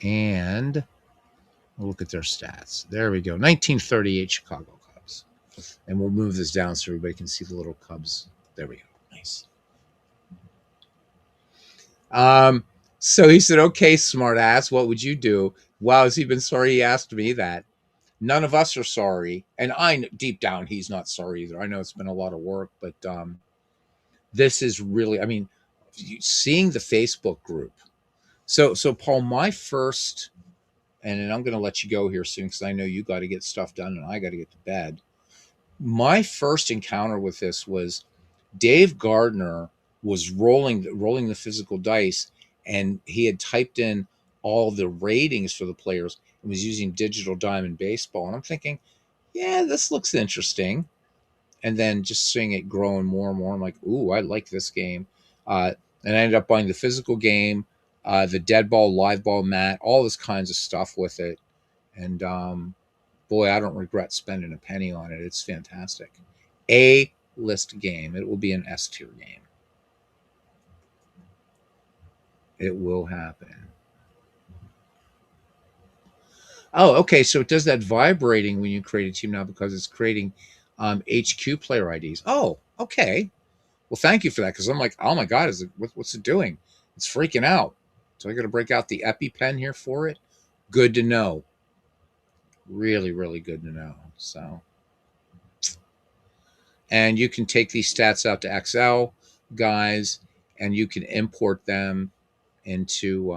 And we'll look at their stats. There we go. 1938 Chicago Cubs. And we'll move this down so everybody can see the little Cubs. There we go. Nice. So he said, okay, smart ass, what would you do? Wow, has he been sorry he asked me that? None of us are sorry. And I deep down, he's not sorry either. I know it's been a lot of work, but this is really, I mean, seeing the Facebook group. So Paul, my first, and then I'm going to let you go here soon because I know you got to get stuff done and I got to get to bed. My first encounter with this was Dave Gardner was rolling the physical dice, and he had typed in all the ratings for the players and was using Digital Diamond Baseball. And I'm thinking, yeah, this looks interesting. And then just seeing it growing more and more, I'm like, ooh, I like this game. And I ended up buying the physical game, the dead ball, live ball mat, all this kinds of stuff with it. And boy, I don't regret spending a penny on it. It's fantastic. A list game. It will be an S tier game. It will happen. Oh, okay. So it does that vibrating when you create a team now because it's creating HQ player IDs. Oh, okay. Well, thank you for that because I'm like, oh my god, what's it doing? It's freaking out. So I got to break out the EpiPen here for it. Good to know. Really, really good to know. So, and you can take these stats out to Excel, guys, and you can import them into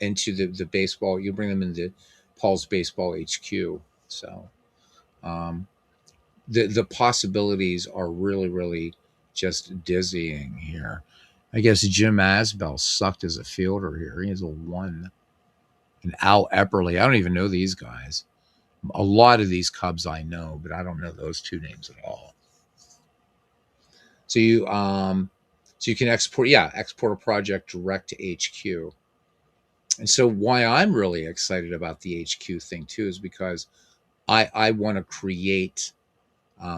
the baseball. You bring them into Paul's Baseball HQ. So, um, the possibilities are really, really just dizzying here. I guess Jim Asbell sucked as a fielder here. He has a 1. And Al Epperly. I don't even know these guys. A lot of these Cubs I know, but I don't know those two names at all. So you can export a project direct to HQ. And so why I'm really excited about the HQ thing too is because I want to create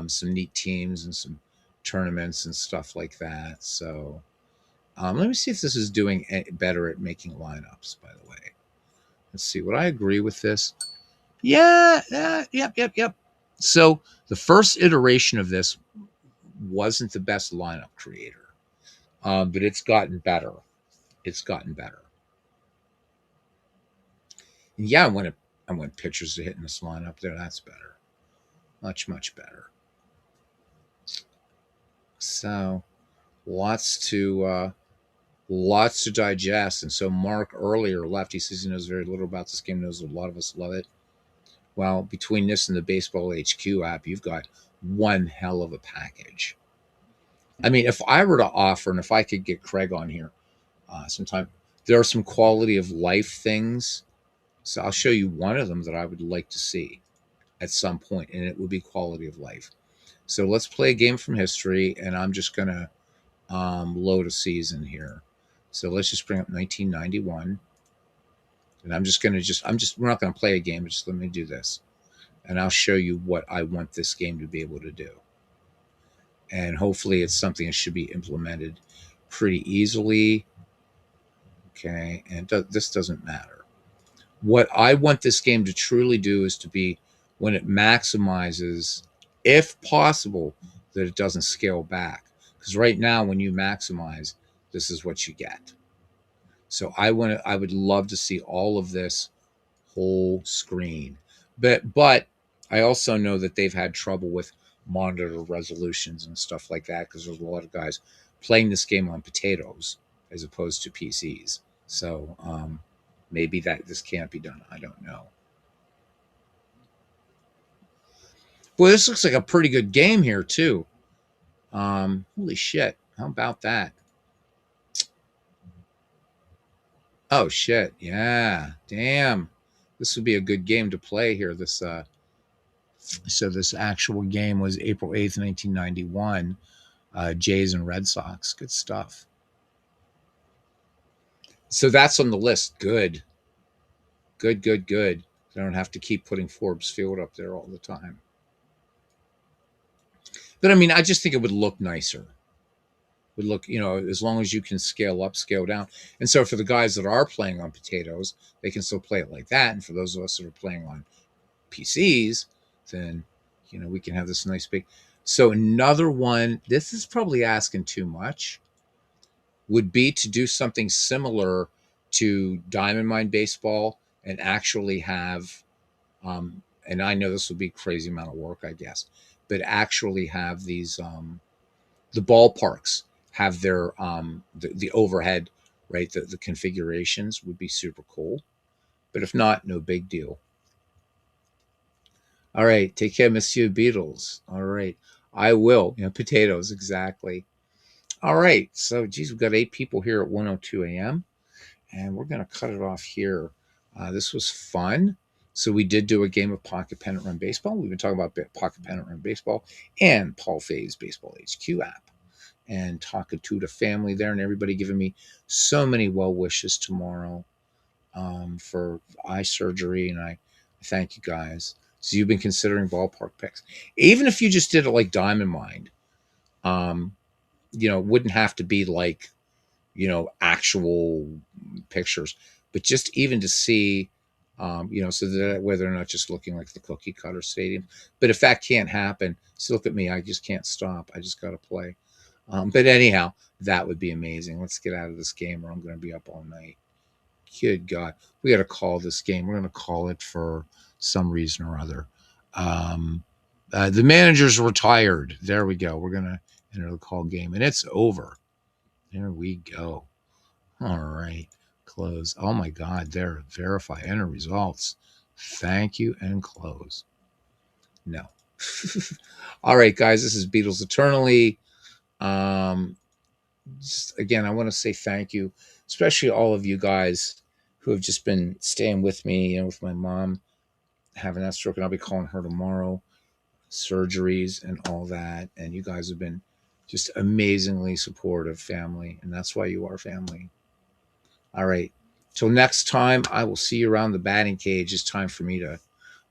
some neat teams and some tournaments and stuff like that. So let me see if this is doing better at making lineups. By the way, let's see. Would I agree with this? Yeah. Yep. So the first iteration of this wasn't the best lineup creator, but it's gotten better. It's gotten better. And yeah, when pitchers are hitting this lineup there, that's better. Much better. So lots to digest. And so Mark earlier left. He says he knows very little about this game. Knows a lot of us love it. Well, between this and the Baseball HQ app, you've got one hell of a package. I mean, if I were to offer, and if I could get Craig on here sometime, there are some quality of life things. So I'll show you one of them that I would like to see at some point, and it would be quality of life. So let's play a game from history, and I'm just going to load a season here. So let's just bring up 1991. And we're not going to play a game, but just let me do this. And I'll show you what I want this game to be able to do. And hopefully it's something that should be implemented pretty easily. Okay. And this doesn't matter. What I want this game to truly do is to be when it maximizes, if possible, that it doesn't scale back. Because right now, when you maximize, this is what you get. So I would love to see all of this whole screen. But I also know that they've had trouble with monitor resolutions and stuff like that because there's a lot of guys playing this game on potatoes as opposed to PCs. So maybe that this can't be done. I don't know. Boy, this looks like a pretty good game here too. Holy shit! How about that? Oh shit! Yeah, damn. This would be a good game to play here. This actual game was April 8th, 1991. Jays and Red Sox. Good stuff. So that's on the list. Good. I don't have to keep putting Forbes Field up there all the time. But I mean, I just think it would look nicer. Would look, as long as you can scale up, scale down. And so for the guys that are playing on potatoes, they can still play it like that. And for those of us that are playing on PCs, then we can have this nice big. So another one, this is probably asking too much, would be to do something similar to Diamond Mine Baseball and actually have, and I know this would be a crazy amount of work, I guess, but actually have these, the ballparks have their, the overhead, right? The configurations would be super cool. But if not, no big deal. All right. Take care, Monsieur Beatles. All right. I will. Potatoes, exactly. All right. So, geez, we've got 8 people here at 1:02 a.m. And we're going to cut it off here. This was fun. So we did do a game of Pocket Pennant Run Baseball. We've been talking about Pocket Pennant Run Baseball and Paul Fay's Baseball HQ app, and talking to the family there, and everybody giving me so many well wishes tomorrow for eye surgery, and I thank you guys. So you've been considering ballpark picks, even if you just did it like Diamond Mind. Um, it wouldn't have to be like actual pictures, but just even to see, so that way they're not just looking like the cookie cutter stadium. But if that can't happen, so look at me, I just can't stop. I just got to play. But anyhow, that would be amazing. Let's get out of this game or I'm going to be up all night. Good God. We got to call this game. We're going to call it for some reason or other. The manager's retired. There we go. We're going to enter the call game and it's over. There we go. All right. Close. Oh my God. There. Verify. Enter results. Thank you and close. No. All right, guys. This is Beatles Eternally. Just, again, I want to say thank you, especially all of you guys who have just been staying with me, with my mom having that stroke, and I'll be calling her tomorrow, surgeries and all that. And you guys have been just amazingly supportive family, and that's why you are family. All right. Till next time, I will see you around the batting cage. It's time for me to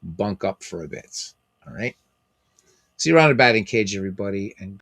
bunk up for a bit. All right. See you around the batting cage, everybody, and